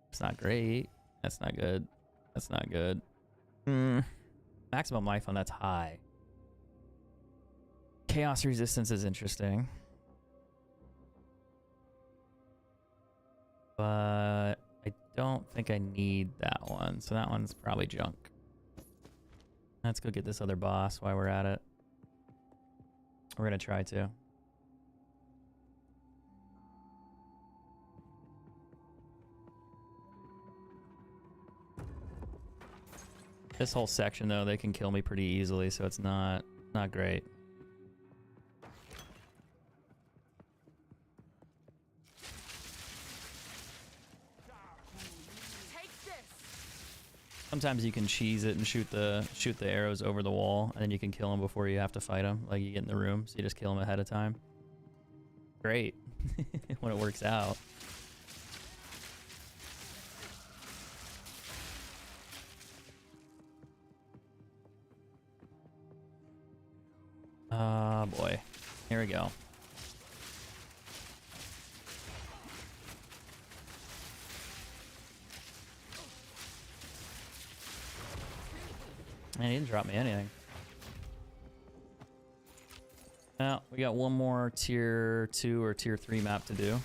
It's not great. That's not good. That's not good. Maximum life on that's high. Chaos resistance is interesting. But I don't think I need that one, so that one's probably junk. Let's go get this other boss while we're at it. We're gonna try to. This whole section, though, they can kill me pretty easily, so it's not great. Take this. Sometimes you can cheese it and shoot the arrows over the wall, and then you can kill them before you have to fight them. Like, you get in the room, so you just kill them ahead of time. Great. When it works out. Boy. Here we go. Man, he didn't drop me anything. Now, we got one more tier 2 or tier 3 map to do.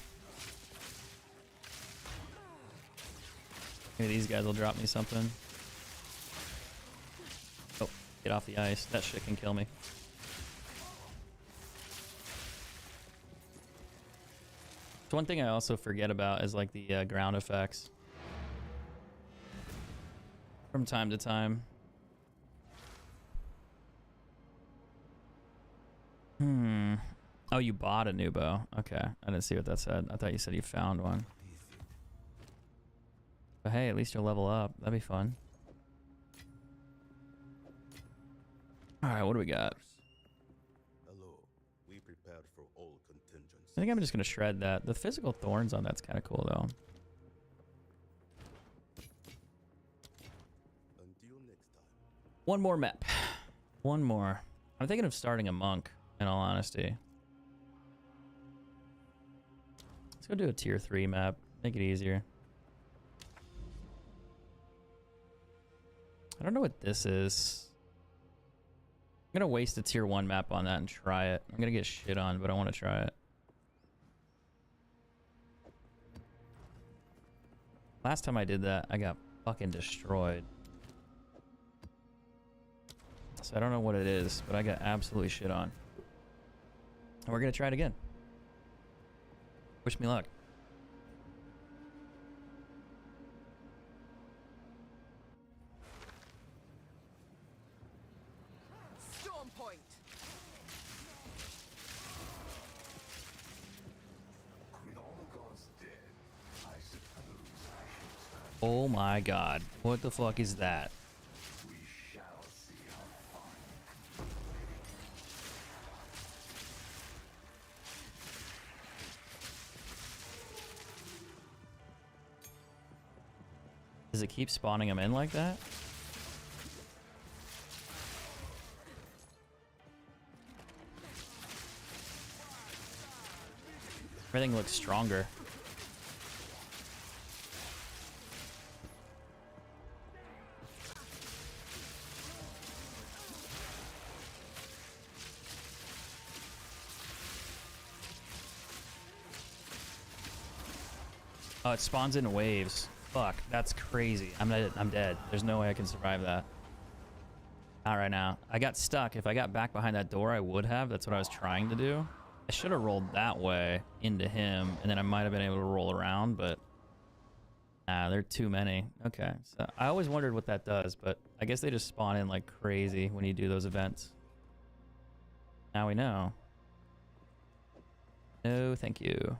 Maybe these guys will drop me something. Oh, get off the ice. That shit can kill me. So one thing I also forget about is like the ground effects. From time to time. Oh, you bought a new bow. Okay. I didn't see what that said. I thought you said you found one. But hey, at least you'll level up. That'd be fun. Alright, what do we got? Hello. We prepared for all contingencies. I think I'm just gonna shred that. The physical thorns on that's kind of cool though. Until next time. One more map. One more. I'm thinking of starting a monk, in all honesty. Let's go do a tier 3 map. Make it easier. I don't know what this is. I'm gonna waste a tier 1 map on that and try it. I'm gonna get shit on, but I want to try it. Last time I did that, I got fucking destroyed. So I don't know what it is, but I got absolutely shit on. And we're gonna try it again. Wish me luck. Storm point. Oh my god. What the fuck is that? Does it keep spawning them in like that? Everything looks stronger. Oh, it spawns in waves. Fuck, that's crazy. I'm dead. There's no way I can survive that. Not right now. I got stuck. If I got back behind that door, I would have. That's what I was trying to do. I should have rolled that way into him, and then I might have been able to roll around, but nah, there are too many. Okay, so I always wondered what that does, but I guess they just spawn in like crazy when you do those events. Now we know. No, thank you.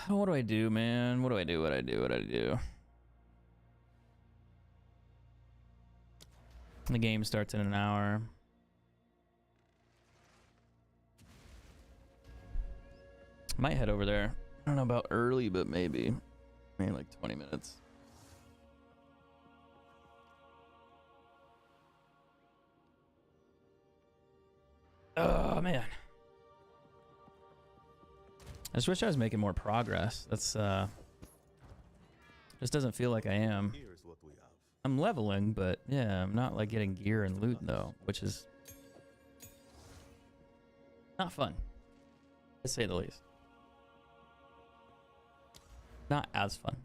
What do I do, man? What do I do? What do I do? What do I do? The game starts in an hour. Might head over there. I don't know about early, but maybe like 20 minutes. Oh man. I just wish I was making more progress. That's just doesn't feel like I am. Here's what we have. I'm leveling, but yeah, I'm not like getting gear and loot though, which is not fun, to say the least. Not as fun.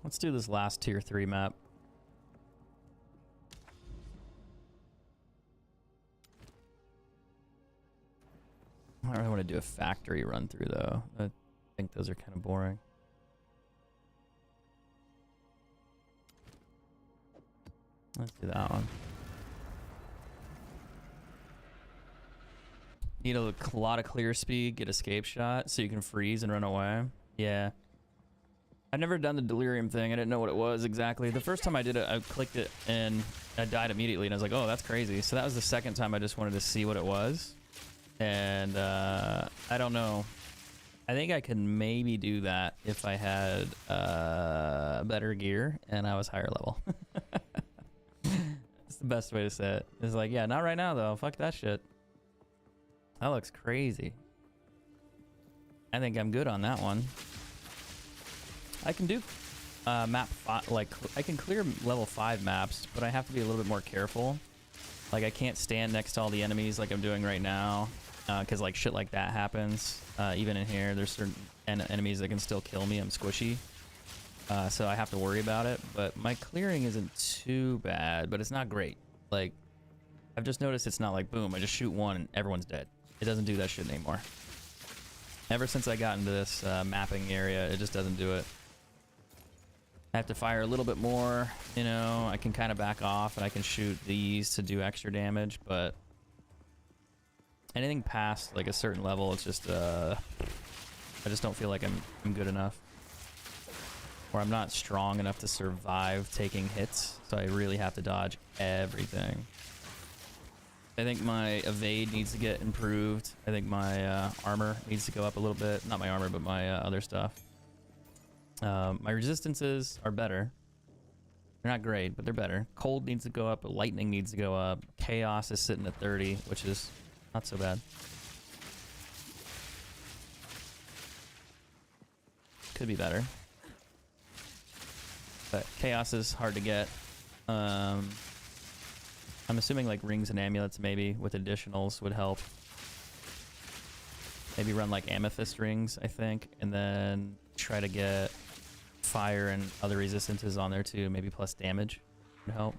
Let's do this last tier 3 map. I don't really want to do a factory run through though. I think those are kind of boring. Let's do that one. Need a lot of clear speed, get escape shot so you can freeze and run away. Yeah. I've never done the delirium thing. I didn't know what it was exactly. The first time I did it, I clicked it and I died immediately, and I was like, oh, that's crazy. So that was the second time I just wanted to see what it was. And I don't know. I think I could maybe do that if I had better gear and I was higher level. That's the best way to say it. It's like, yeah, not right now though. Fuck that shit. That looks crazy. I think I'm good on that one. I can do map 5, like I can clear level 5 maps, but I have to be a little bit more careful. Like I can't stand next to all the enemies like I'm doing right now, because like shit like that happens. Even in here, there's certain enemies that can still kill me. I'm squishy, so I have to worry about it. But my clearing isn't too bad, but it's not great. Like I've just noticed it's not like boom, I just shoot one and everyone's dead. It doesn't do that shit anymore. Ever since I got into this mapping area, it just doesn't do it. I have to fire a little bit more, you know. I can kind of back off and I can shoot these to do extra damage, but anything past like a certain level, it's just I just don't feel like I'm good enough, or I'm not strong enough to survive taking hits, so I really have to dodge everything. I think my evade needs to get improved. I think my armor needs to go up a little bit. Not my armor, but my other stuff. My resistances are better. They're not great, but they're better. Cold needs to go up, lightning needs to go up. Chaos is sitting at 30, which is not so bad. Could be better. But chaos is hard to get. I'm assuming like rings and amulets maybe with additionals would help. Maybe run like amethyst rings, I think, and then try to get fire and other resistances on there too. Maybe plus damage would help.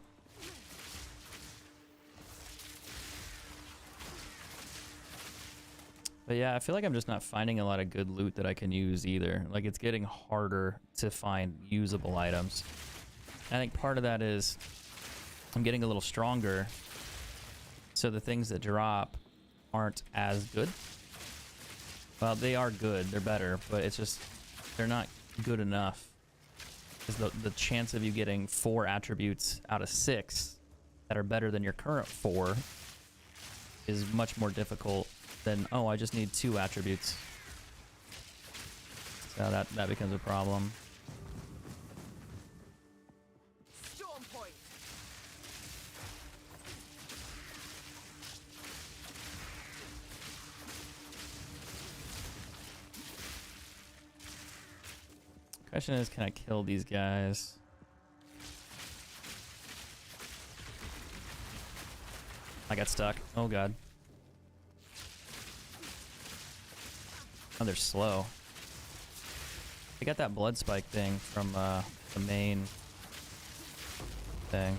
But yeah, I feel like I'm just not finding a lot of good loot that I can use either. Like it's getting harder to find usable items. I think part of that is I'm getting a little stronger, so the things that drop aren't as good. Well, they are good, they're better, but it's just they're not good enough. Because the chance of you getting 4 attributes out of 6 that are better than your current 4 is much more difficult than, oh, I just need 2 attributes. So that becomes a problem. Storm point. Question is, can I kill these guys? I got stuck. Oh god. Oh, they're slow. I got that blood spike thing from the main thing.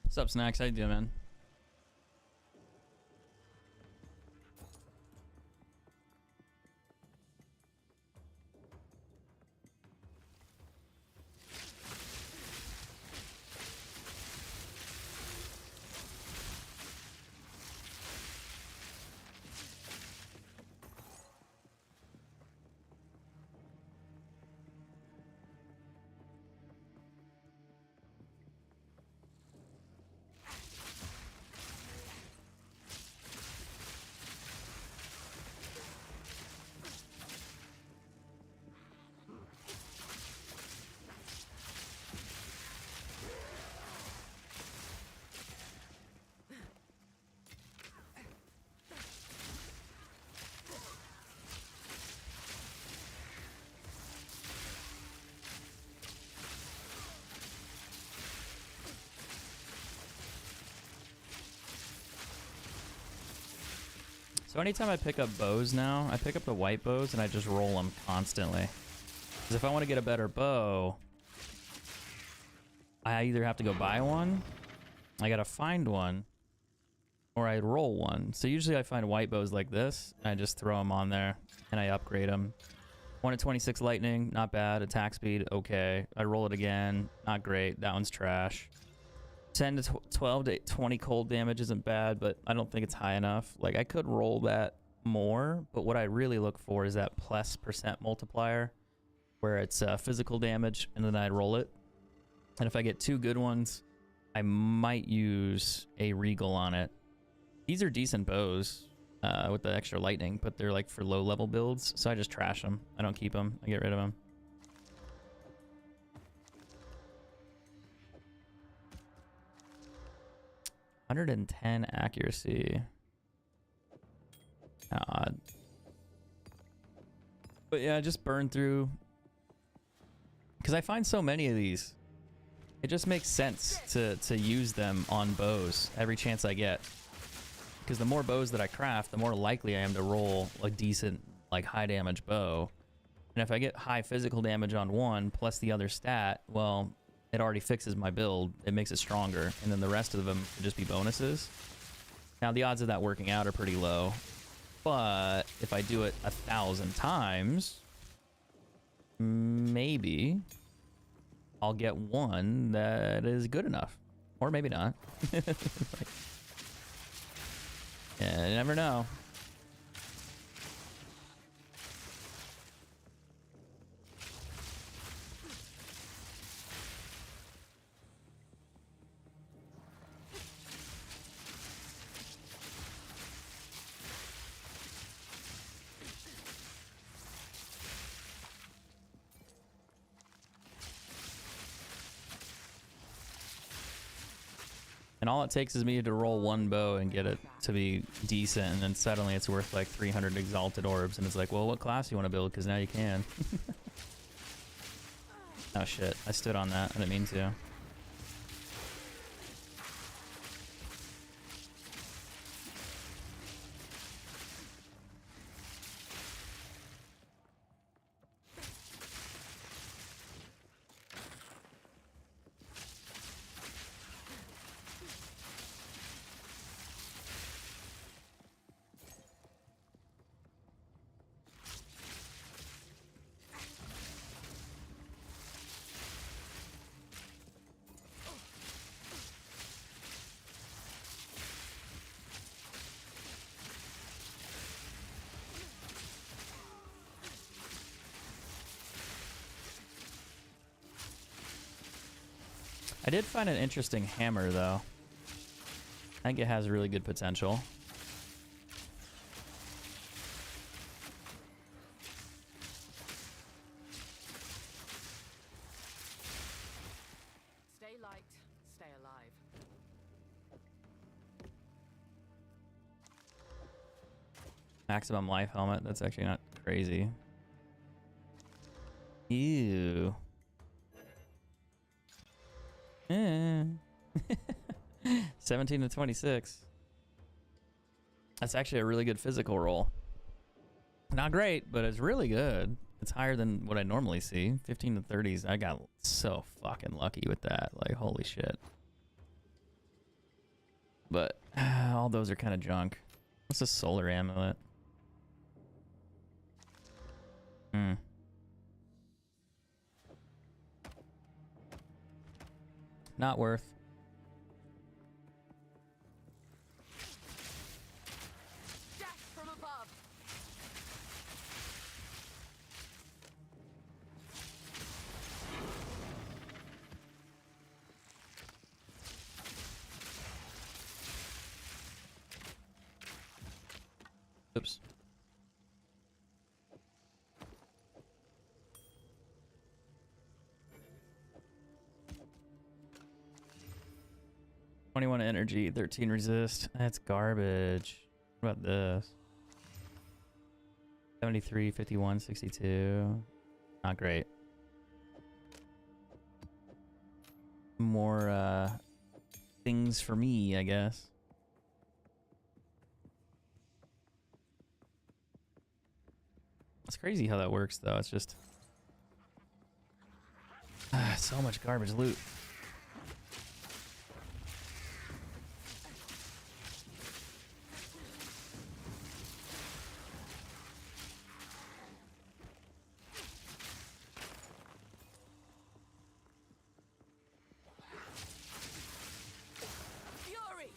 What's up, Snacks? How you doing, man? So anytime I pick up bows now, I pick up the white bows and I just roll them constantly. Because if I want to get a better bow, I either have to go buy one, I gotta find one, or I roll one. So usually I find white bows like this, and I just throw them on there, and I upgrade them. 1 to 26 lightning, not bad. Attack speed, okay. I roll it again, not great. That one's trash. 10 to 12 to 20 cold damage isn't bad, but I don't think it's high enough. Like, I could roll that more, but what I really look for is that +% multiplier, where it's physical damage, and then I roll it. And if I get 2 good ones, I might use a Regal on it. These are decent bows with the extra lightning, but they're like for low-level builds, so I just trash them. I don't keep them. I get rid of them. .110 accuracy. Odd. But yeah, just burn through. Because I find so many of these. It just makes sense to use them on bows every chance I get. Because the more bows that I craft, the more likely I am to roll a decent, like, high damage bow. And if I get high physical damage on one plus the other stat, well, it already fixes my build. It makes it stronger. And then the rest of them could just be bonuses. Now, the odds of that working out are pretty low. But if I do it 1,000 times, maybe I'll get one that is good enough. Or maybe not. Like, yeah, you never know. And all it takes is me to roll one bow and get it to be decent, and then suddenly it's worth like 300 exalted orbs, and it's like, well, what class do you want to build? Because now you can. Oh shit, I stood on that. I didn't mean to. I did find an interesting hammer, though. I think it has really good potential. Stay light, stay alive. Maximum life helmet. That's actually not crazy. Ew. Eh. 17 to 26. That's actually a really good physical roll. Not great, but it's really good. It's higher than what I normally see. 15 to 30s. I got so fucking lucky with that. Like, holy shit. But all those are kind of junk. What's a solar amulet? Hmm. Not worth. Death from above. Oops. "21 energy, 13 resist." That's garbage. What about this? 73, 51, 62. Not great. More things for me, I guess. It's crazy how that works, though. It's just so much garbage loot. Fury.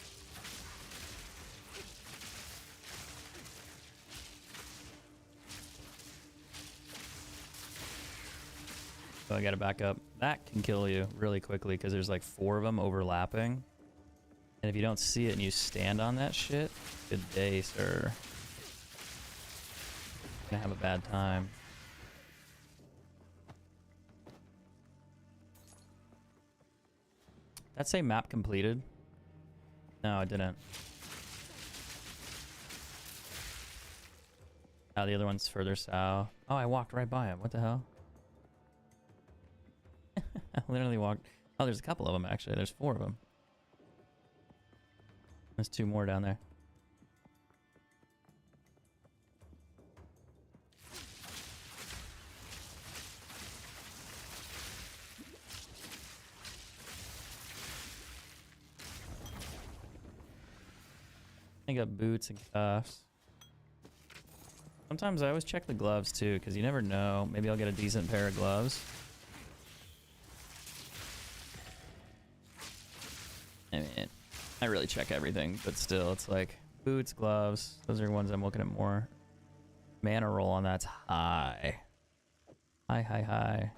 So I gotta back up. That can kill you really quickly because there's like 4 of them overlapping. And if you don't see it and you stand on that shit, good day, sir. Gonna have a bad time. That say map completed? No, I didn't. Oh, the other one's further south. Oh, I walked right by him. What the hell? I literally walked. Oh, there's a couple of them actually. There's 4 of them. There's 2 more down there. I got boots and cuffs. Sometimes I always check the gloves too, because you never know. Maybe I'll get a decent pair of gloves. I mean, I really check everything, but still, it's like boots, gloves. Those are the ones I'm looking at more. Mana roll on that's high. High.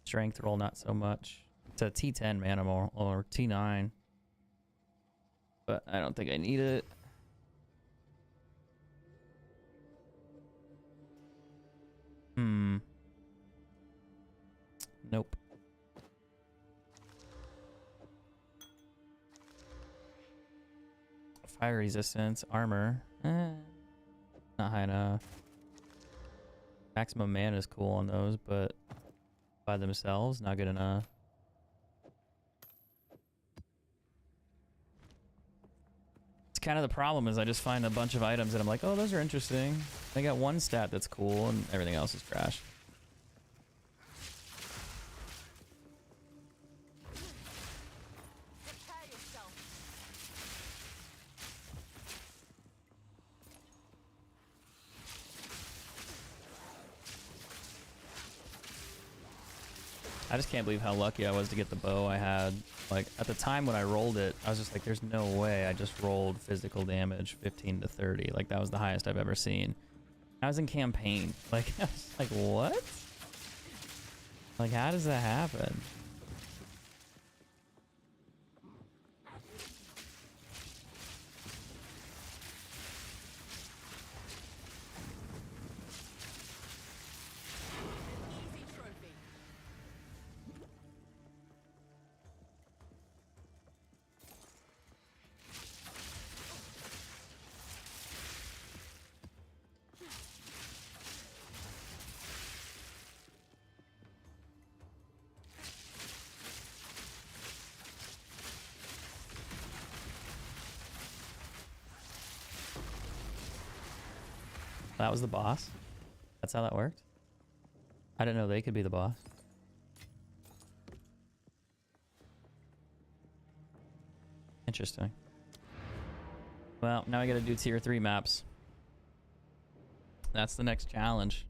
Strength roll, not so much. It's a T10 mana roll, or T9. But I don't think I need it. Nope. Fire resistance, armor. Not high enough. Maximum mana is cool on those, but by themselves, not good enough. It's kind of the problem is I just find a bunch of items that I'm like, oh, those are interesting. They got one stat that's cool and everything else is trash. Prepare yourself. I just can't believe how lucky I was to get the bow I had. Like, at the time when I rolled it, I was just like, there's no way I just rolled physical damage 15 to 30. Like, that was the highest I've ever seen. I was in campaign. Like, I was like, what? Like, how does that happen? That was the boss. That's how that worked. I didn't know they could be the boss. Interesting. Well, now I gotta do tier 3 maps. That's the next challenge.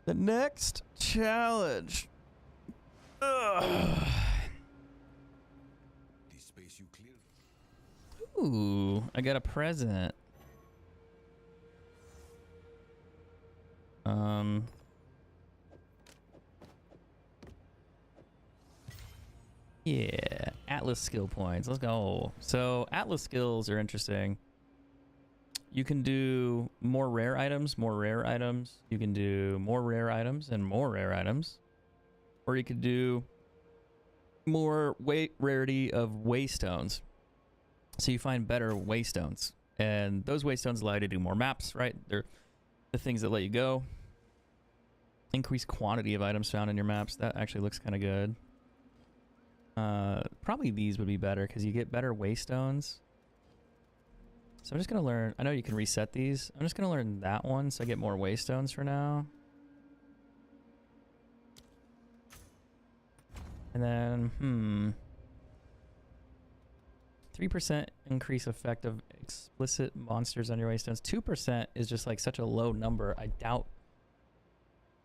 The next challenge. Ugh. The space you cleared. Ooh, I got a present. Yeah, Atlas skill points. Let's go. So Atlas skills are interesting. You can do more rare items, more rare items. You can do more rare items and more rare items. Or you could do more rarity of waystones. So you find better waystones. And those waystones allow you to do more maps, right? They're the things that let you go. Increased quantity of items found in your maps. That actually looks kind of good. Probably these would be better because you get better waystones. So I'm just going to learn... I know you can reset these. I'm just going to learn that one so I get more waystones for now. And then, 3% increase effect of explicit monsters on your waystones. 2% is just like such a low number. I doubt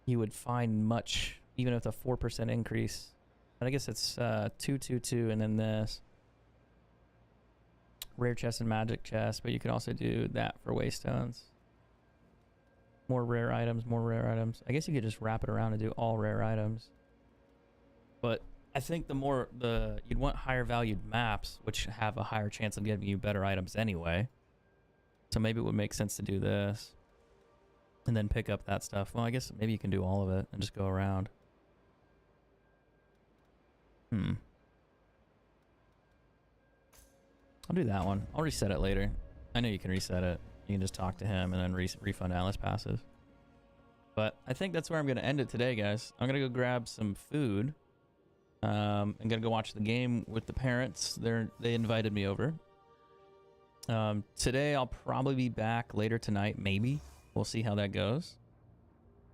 you would find much, even with a 4% increase. But I guess it's 222 and then this. Rare chest and magic chest, but you can also do that for waystones. More rare items, more rare items. I guess you could just wrap it around and do all rare items. But I think you'd want higher valued maps, which have a higher chance of giving you better items anyway. So maybe it would make sense to do this. And then pick up that stuff. Well, I guess maybe you can do all of it and just go around. I'll do that one. I'll reset it later. I know you can reset it. You can just talk to him and then refund Atlas passive. But I think that's where I'm going to end it today, guys. I'm going to go grab some food. I'm going to go watch the game with the parents. They invited me over. Today I'll probably be back later tonight, maybe. We'll see how that goes.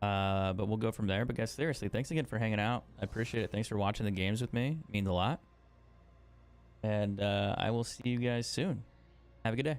But we'll go from there. But guys, seriously, thanks again for hanging out. I appreciate it. Thanks for watching the games with me. It means a lot. And I will see you guys soon. Have a good day.